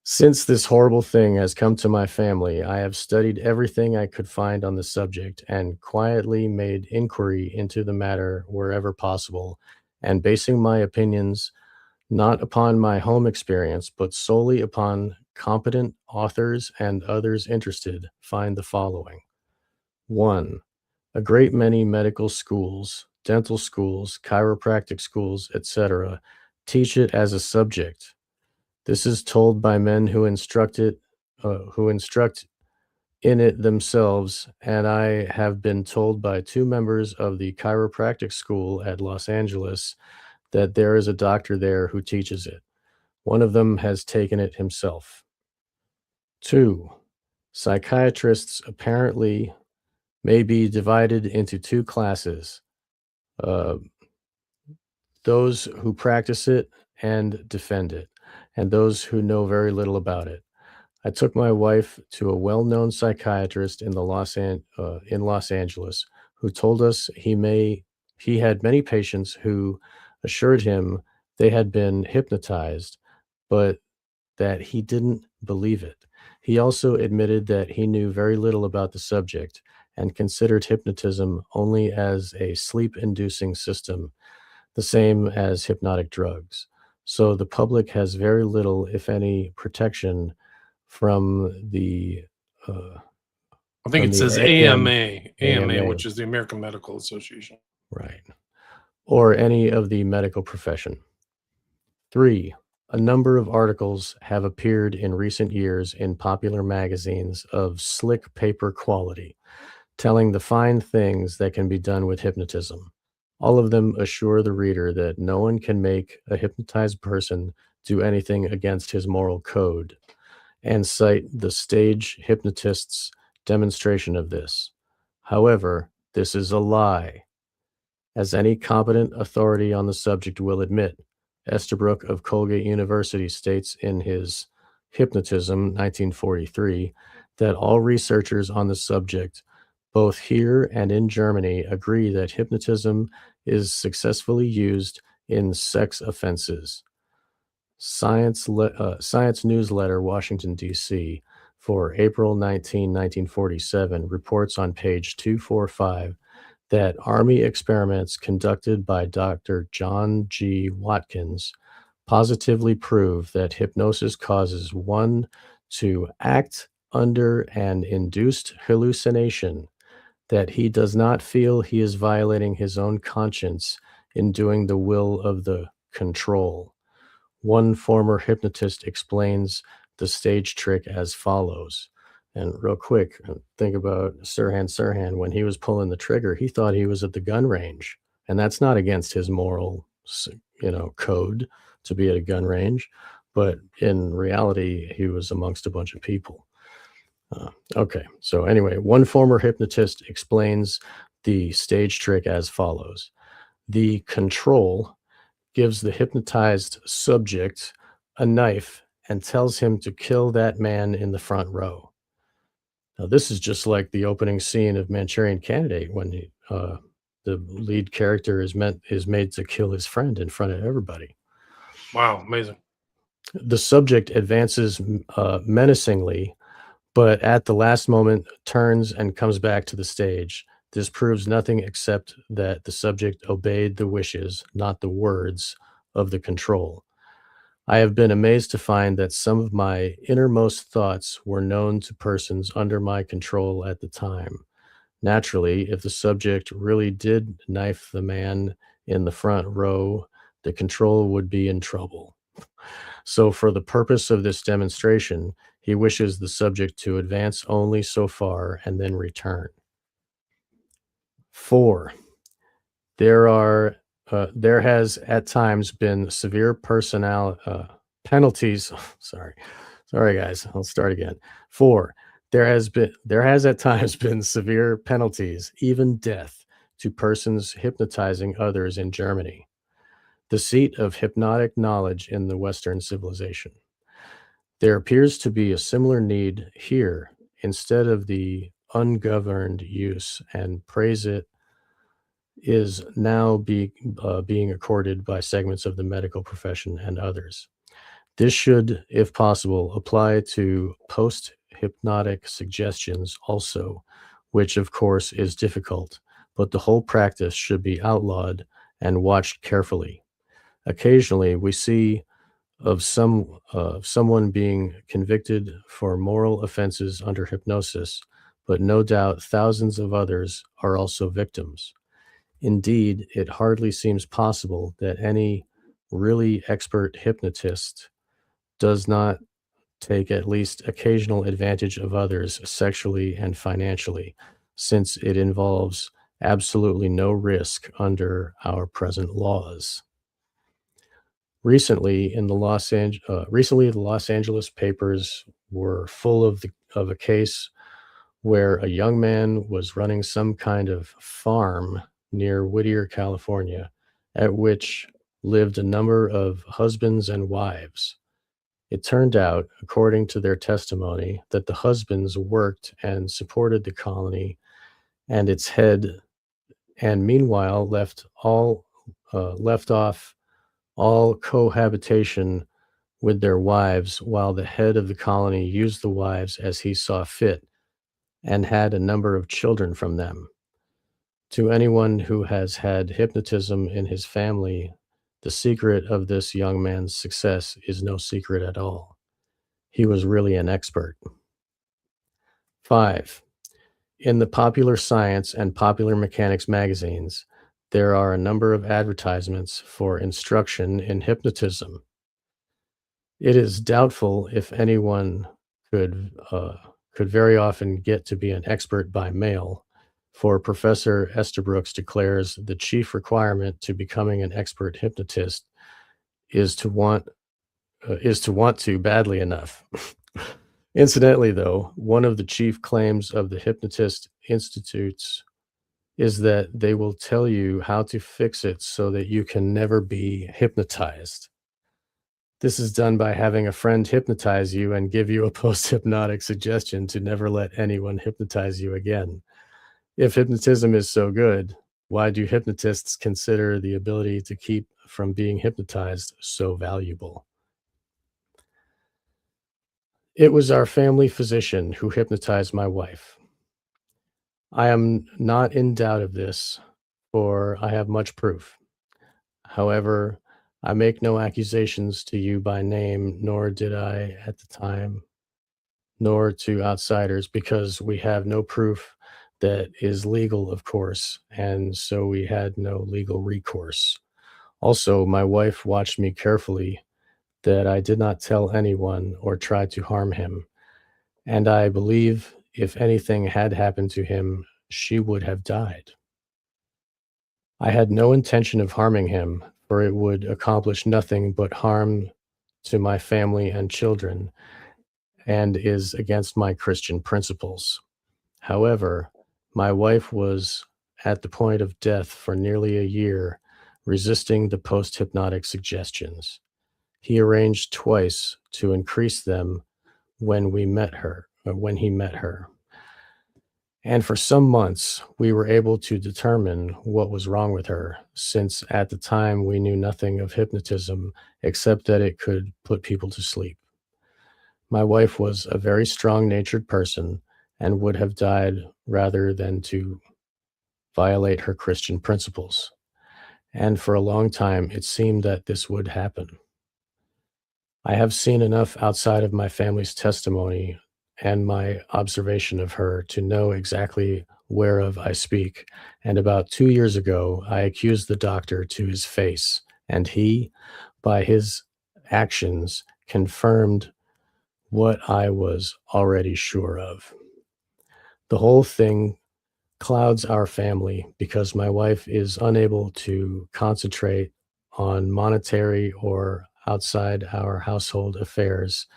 Since this horrible thing has come to my family, I have studied everything I could find on the subject and quietly made inquiry into the matter wherever possible, and basing my opinions not upon my home experience, but solely upon competent authors and others interested, find the following. 1. A great many medical schools, dental schools, chiropractic schools, etc., teach it as a subject. This is told by men who instruct in it themselves, and I have been told by 2 members of the chiropractic school at Los Angeles that there is a doctor there who teaches it. One of them has taken it himself. 2. Psychiatrists apparently may be divided into 2 classes. Those who practice it and defend it, and those who know very little about it. I took my wife to a well-known psychiatrist in Los Angeles, who told us he had many patients who assured him they had been hypnotized, but that he didn't believe it. He also admitted that he knew very little about the subject and considered hypnotism only as a sleep-inducing system, the same as hypnotic drugs. So the public has very little, if any, protection from the I think it says AMA, which is the American Medical Association. Right. Or any of the medical profession. 3. A number of articles have appeared in recent years in popular magazines of slick paper quality, telling the fine things that can be done with hypnotism. All of them assure the reader that no one can make a hypnotized person do anything against his moral code, and cite the stage hypnotist's demonstration of this. However, this is a lie. As any competent authority on the subject will admit, Esterbrook of Colgate University states in his Hypnotism, 1943, that all researchers on the subject, both here and in Germany, agree that hypnotism is successfully used in sex offenses. Science Newsletter, Washington, D.C., for April 19, 1947, reports on page 245 that Army experiments conducted by Dr. John G. Watkins positively prove that hypnosis causes one to act under an induced hallucination, that he does not feel he is violating his own conscience in doing the will of the control. One former hypnotist explains the stage trick as follows. And real quick, think about Sirhan Sirhan. When he was pulling the trigger, he thought he was at the gun range, and that's not against his moral, code to be at a gun range. But in reality, he was amongst a bunch of people. Okay, so anyway, one former hypnotist explains the stage trick as follows. The control gives the hypnotized subject a knife and tells him to kill that man in the front row. Now, this is just like the opening scene of Manchurian Candidate when the lead character is made to kill his friend in front of everybody. Wow, amazing. The subject advances menacingly, but at the last moment turns and comes back to the stage. This proves nothing except that the subject obeyed the wishes, not the words, of the control. I have been amazed to find that some of my innermost thoughts were known to persons under my control at the time. Naturally, if the subject really did knife the man in the front row, the control would be in trouble. So, for the purpose of this demonstration, he wishes the subject to advance only so far and then return. 4. There has at times been severe penalties. Sorry guys, I'll start again. 4. There has at times been severe penalties, even death, to persons hypnotizing others in Germany, the seat of hypnotic knowledge in the Western civilization. There appears to be a similar need here instead of the ungoverned use, and praise it is now being accorded by segments of the medical profession and others. This should, if possible, apply to post-hypnotic suggestions also, which of course is difficult, but the whole practice should be outlawed and watched carefully. Occasionally, we see of someone being convicted for moral offenses under hypnosis, but no doubt thousands of others are also victims. Indeed, it hardly seems possible that any really expert hypnotist does not take at least occasional advantage of others sexually and financially, since it involves absolutely no risk under our present laws. Recently, the Los Angeles papers were full of a case where a young man was running some kind of farm near Whittier, California, at which lived a number of husbands and wives. It turned out, according to their testimony, that the husbands worked and supported the colony and its head, and meanwhile left off all cohabitation with their wives, while the head of the colony used the wives as he saw fit and had a number of children from them. To anyone who has had hypnotism in his family, the secret of this young man's success is no secret at all. He was really an expert. 5. In the Popular Science and Popular Mechanics magazines, there are a number of advertisements for instruction in hypnotism. It is doubtful if anyone could very often get to be an expert by mail, for Professor Estabrooks declares the chief requirement to becoming an expert hypnotist is to want to badly enough. Incidentally, though, one of the chief claims of the hypnotist institutes is that they will tell you how to fix it so that you can never be hypnotized. This is done by having a friend hypnotize you and give you a post-hypnotic suggestion to never let anyone hypnotize you again. If hypnotism is so good, why do hypnotists consider the ability to keep from being hypnotized so valuable? It was our family physician who hypnotized my wife. I am not in doubt of this, for I have much proof. However, I make no accusations to you by name, nor did I at the time, nor to outsiders, because we have no proof that is legal, of course, and so we had no legal recourse. Also, my wife watched me carefully that I did not tell anyone or try to harm him, and I believe if anything had happened to him, she would have died. I had no intention of harming him, for it would accomplish nothing but harm to my family and children, and is against my Christian principles. However, my wife was at the point of death for nearly a year, resisting the post hypnotic suggestions. He arranged twice to increase them when he met her. And for some months, we were able to determine what was wrong with her, since at the time we knew nothing of hypnotism except that it could put people to sleep. My wife was a very strong natured person and would have died rather than to violate her Christian principles. And for a long time, it seemed that this would happen. I have seen enough outside of my family's testimony and my observation of her to know exactly whereof I speak. And about 2 years ago, I accused the doctor to his face, and he, by his actions, confirmed what I was already sure of. The whole thing clouds our family because my wife is unable to concentrate on monetary or outside our household affairs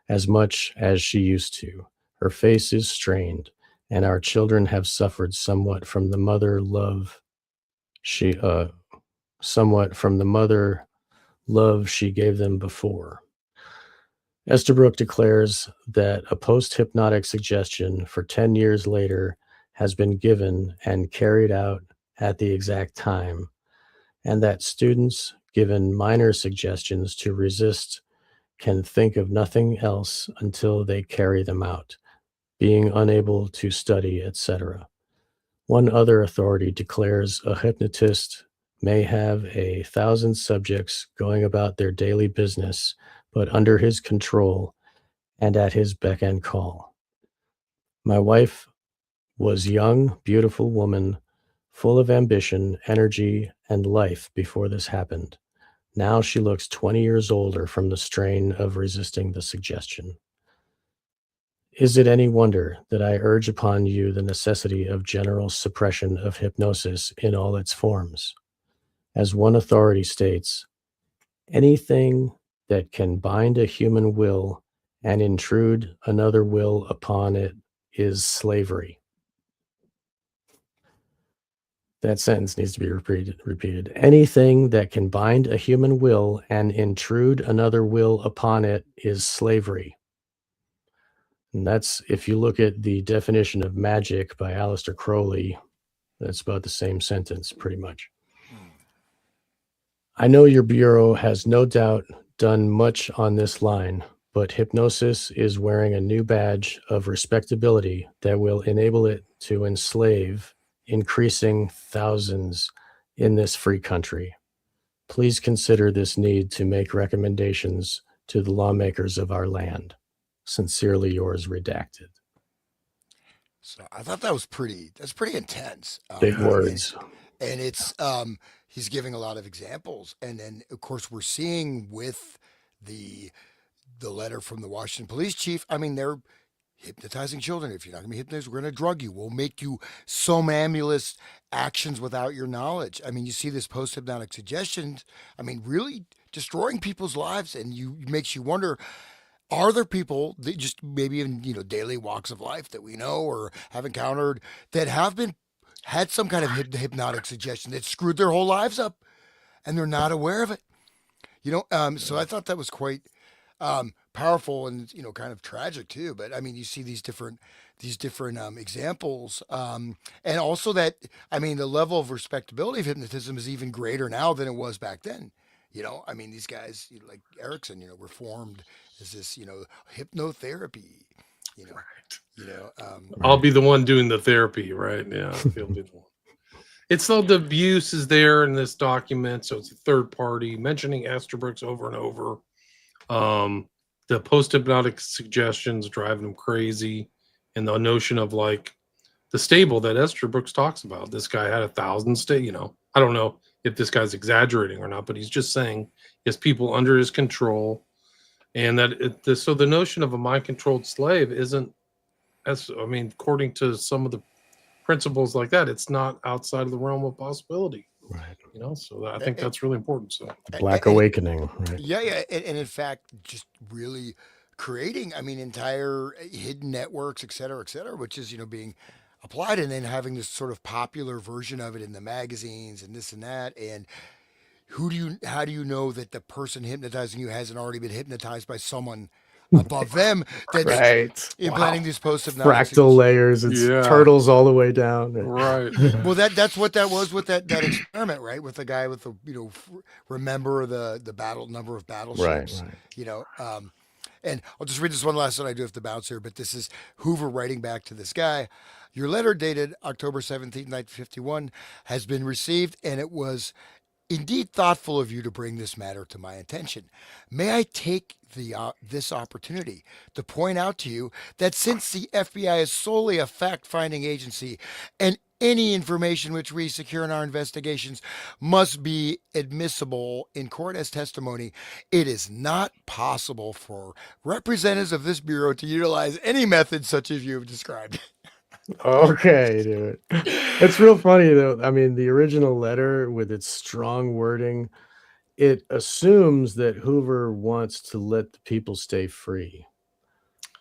as much as she used to. Her face is strained, and our children have suffered she somewhat from the mother love she gave them before. Estabrook declares that a post hypnotic suggestion for 10 years later has been given and carried out at the exact time, and that students given minor suggestions to resist can think of nothing else until they carry them out, being unable to study, etc. One other authority declares a hypnotist may have 1,000 subjects going about their daily business, but under his control and at his beck and call. My wife was young, beautiful woman, full of ambition, energy, and life before this happened. Now she looks 20 years older from the strain of resisting the suggestion. Is it any wonder that I urge upon you the necessity of general suppression of hypnosis in all its forms? As one authority states, anything that can bind a human will and intrude another will upon it is slavery. That sentence needs to be repeated. Anything that can bind a human will and intrude another will upon it is slavery. And that's, if you look at the definition of magic by Aleister Crowley, that's about the same sentence, pretty much. I know your bureau has no doubt done much on this line, but hypnosis is wearing a new badge of respectability that will enable it to enslave increasing thousands in this free country. Please consider this need to make recommendations to the lawmakers of our land. Sincerely yours, redacted. So I thought that's pretty intense. Big words. And it's he's giving a lot of examples, and then of course we're seeing with the the letter from the Washington police chief. I mean, they're hypnotizing children. If you're not going to be hypnotized, we're going to drug you. We'll make you somnambulist actions without your knowledge. I mean, you see this post hypnotic suggestions. I mean, really destroying people's lives, and you it makes you wonder: are there people that just maybe in daily walks of life that we know or have encountered that have been had some kind of hypnotic suggestion that screwed their whole lives up and they're not aware of it? So I thought that was quite powerful and kind of tragic too. But I mean, you see these different examples, and also that I mean, the level of respectability of hypnotism is even greater now than it was back then. I mean, these guys like Erickson, were formed as this, hypnotherapy. You know, Right. I'll Right. be the one doing the therapy, right? Yeah, he'll be the one. It's though the abuse is there in this document, so it's a third party mentioning Estabrooks over and over. Um, the post hypnotic suggestions driving him crazy, and the notion of like the stable that Estabrooks talks about. This guy had 1,000 stay. I don't know if this guy's exaggerating or not, but he's just saying he has people under his control. And that so the notion of a mind controlled slave isn't, as I mean, according to some of the principles like that, it's not outside of the realm of possibility. Right. So I think that's really important. So The Black And Awakening, right? yeah, and in fact, just really creating, I mean, entire hidden networks, et cetera, which is being applied, and then having this sort of popular version of it in the magazines and this and that. And how do you know that the person hypnotizing you hasn't already been hypnotized by someone above them that's Right. implanting wow, these post-hypnotic Fractal signals? layers. It's yeah, turtles all the way down. right. Well, that's what that was with that experiment, right? With the guy with the remember the battle number of Right. battleships, Right. you know. And I'll just read this one last one. I do have to bounce here, but this is Hoover writing back to this guy. Your letter dated October 17th, 1951 has been received, and it was indeed thoughtful of you to bring this matter to my attention. May I take this opportunity to point out to you that since the FBI is solely a fact-finding agency, and any information which we secure in our investigations must be admissible in court as testimony, it is not possible for representatives of this bureau to utilize any method such as you have described. Okay, dude. It's real funny though. I mean, the original letter with its strong wording, it assumes that Hoover wants to let the people stay free.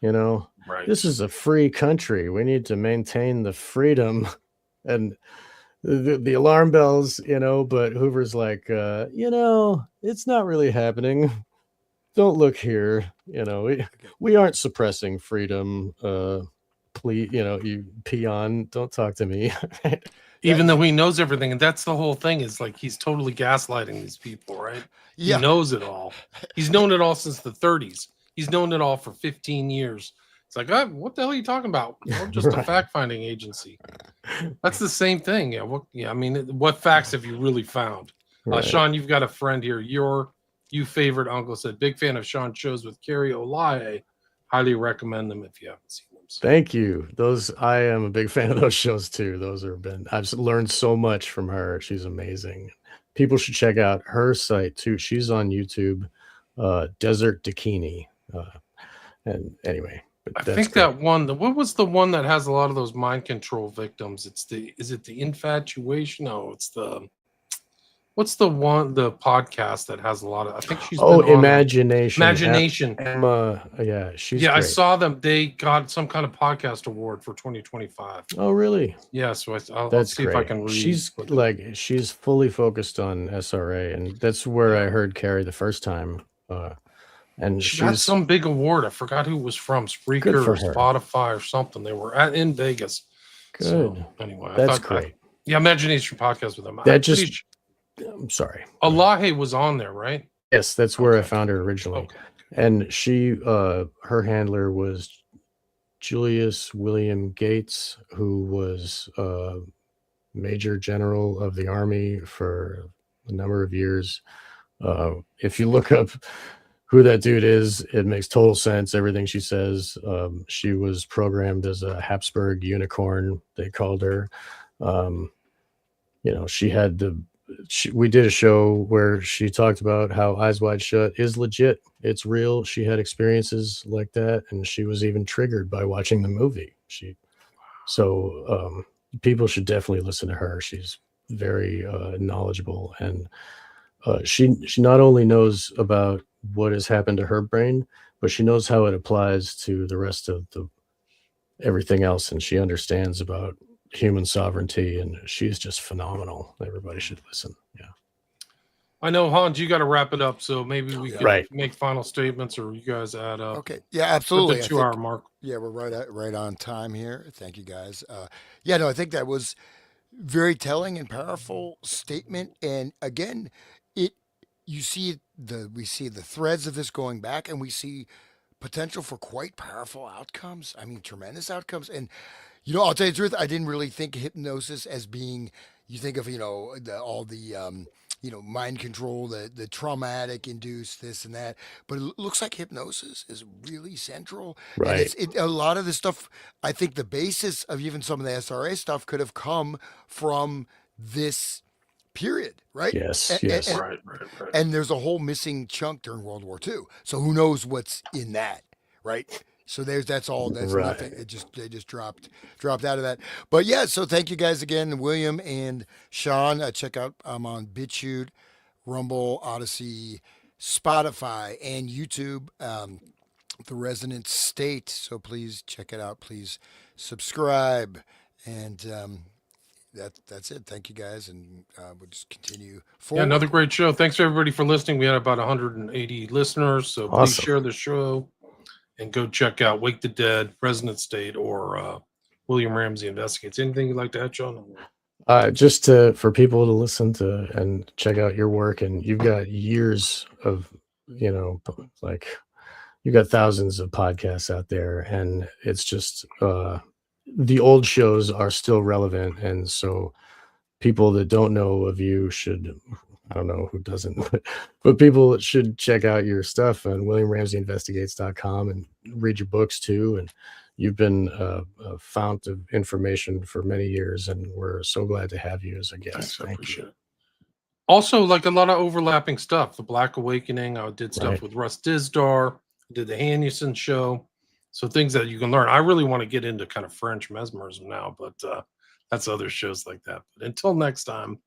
You know, Right. this is a free country. We need to maintain the freedom and the alarm bells, but Hoover's like, it's not really happening. Don't look here. We aren't suppressing freedom. Please, you peon, don't talk to me. Even though he knows everything, and that's the whole thing, is like he's totally gaslighting these people, right? He Yeah. knows it all. He's known it all since the 30s. He's known it all for 15 years. It's like, what the hell are you talking about? We're just a Right. fact-finding agency. That's the same thing. Yeah. I mean, what facts have you really found? Right. Sean, you've got a friend here. You favorite uncle said, big fan of Sean shows with Carrie Olaye. Highly recommend them if you haven't seen them. So. Thank you. I am a big fan of those shows too. I've learned so much from her. She's amazing. People should check out her site too. She's on YouTube, Desert Bikini. And anyway, I think that one, what was the one that has a lot of those mind control victims? Is it the infatuation? No, what's the podcast that has a lot of, I think she's been on Imagination. Imagination. Emma, yeah, she's great. I saw them. They got some kind of podcast award for 2025. Oh, really? Yeah, so I'll see great. if I can read. She's fully focused on SRA, and that's where I heard Carrie the first time. And she got some big award. I forgot who it was from, Spreaker or Spotify or something. They were in Vegas. Good. So, anyway, that's great. Imagination podcast with them. I'm sorry. Olaye was on there, right? Yes, that's where I found her originally. Okay. And she, her handler was Julius William Gates, who was Major General of the Army for a number of years. If you look up who that dude is, it makes total sense. Everything she says. She was programmed as a Habsburg unicorn, they called her. She had we did a show where she talked about how Eyes Wide Shut is legit. It's real. She had experiences like that, and she was even triggered by watching the movie. People should definitely listen to her. She's very knowledgeable, and she not only knows about what has happened to her brain, but she knows how it applies to the rest of everything else, and she understands about human sovereignty, and she's just phenomenal. Everybody should listen. Yeah. I know, Hans, you got to wrap it up, so maybe we can make final statements, or you guys add up. Okay. Yeah, absolutely. The 2 hour mark. Yeah, we're right on time here. Thank you, guys. I think that was very telling and powerful statement. And again, we see the threads of this going back, and we see potential for quite powerful outcomes. I mean, tremendous outcomes. And I'll tell you the truth, I didn't really think hypnosis as being, you think of, all the mind control, the traumatic induced this and that, but it looks like hypnosis is really central. Right. And a lot of this stuff, I think the basis of even some of the SRA stuff could have come from this period, right? Yes, And, yes. Right. and there's a whole missing chunk during World War II. So who knows what's in that, right? So that's all. That's nothing. Right. They just dropped out of that. But yeah, so thank you guys again, William and Sean. Check out I'm on BitChute, Rumble, Odyssey, Spotify, and YouTube. The Resonant State. So please check it out. Please subscribe, and that's it. Thank you guys, and we'll just continue Yeah, forward. another great show. Thanks everybody for listening. We had about 180 listeners, so please Awesome. share the show and go check out Wake the Dead, Resonant State, or William Ramsey Investigates. Anything you'd like to add, Sean? Just for people to listen to and check out your work, and you've got years of, like, you've got thousands of podcasts out there, and it's just the old shows are still relevant, and so people that don't know of you should, I don't know who doesn't, but people should check out your stuff on WilliamRamseyInvestigates.com and read your books too. And you've been a fount of information for many years, and we're so glad to have you as a guest. Thanks, I Thank appreciate you. it. Also, like a lot of overlapping stuff. The Black Awakening, I did stuff Right. with Russ Dizdar, did the Hannuson show. So things that you can learn. I really want to get into kind of French mesmerism now, but that's other shows like that. But until next time,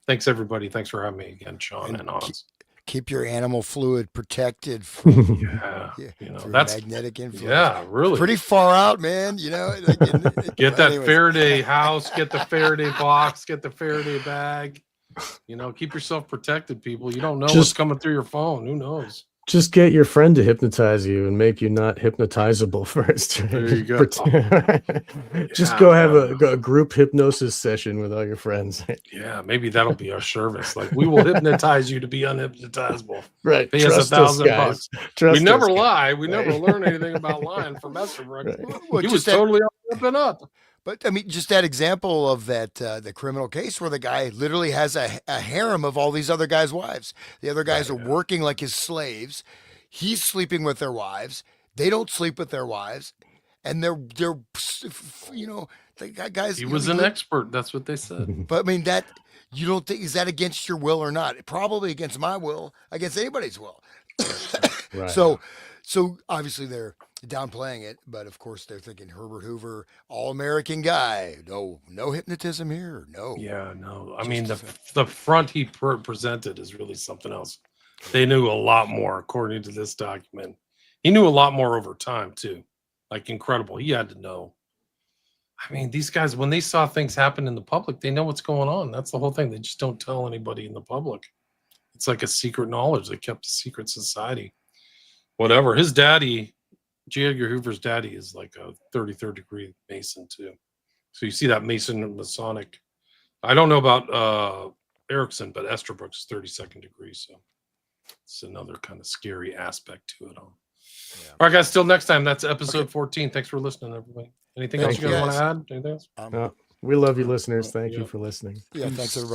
thanks everybody. Thanks for having me again, Sean and Hans. Keep your animal fluid protected from, Yeah, from that's magnetic influence. Yeah, really. Pretty far out, man. Get that Faraday house, get the Faraday box, get the Faraday bag. Keep yourself protected, people. You don't know what's coming through your phone. Who knows? Just get your friend to hypnotize you and make you not hypnotizable first. There you go. Just go have a group hypnosis session with all your friends. Yeah, maybe that'll be our service. Like, we will hypnotimize you to be unhypnotizable. Right. Pay us $1,000. Trust we never us, lie. We right. never learn anything about lying from Estabrook. Well, He was totally up and up. But I mean, just that example of that the criminal case where the guy literally has a harem of all these other guys' wives. The other guys are working like his slaves. He's sleeping with their wives. They don't sleep with their wives, and they're the guys. He was an expert. That's what they said. But I mean, that you don't think, is that against your will or not? Probably against my will, against anybody's will. Right. So obviously they're downplaying it, but of course they're thinking Herbert Hoover, all-American guy. No hypnotism here. No. Yeah, no. I mean, the front he presented is really something else. They knew a lot more, according to this document. He knew a lot more over time too. Like, incredible. He had to know. I mean, these guys, when they saw things happen in the public, they know what's going on. That's the whole thing. They just don't tell anybody in the public. It's like a secret knowledge. They kept a secret society. Whatever. His daddy, J. Edgar Hoover's daddy, is like a 33rd degree Mason too. So you see that Masonic. I don't know about Erickson, but Estabrook's 32nd degree. So it's another kind of scary aspect to it all. Yeah. All right, guys. Till next time. That's episode 14. Thanks for listening, everybody. Anything else you guys want to add? Anything else? We love you, listeners. Thank you for listening. Yeah, thanks, everybody.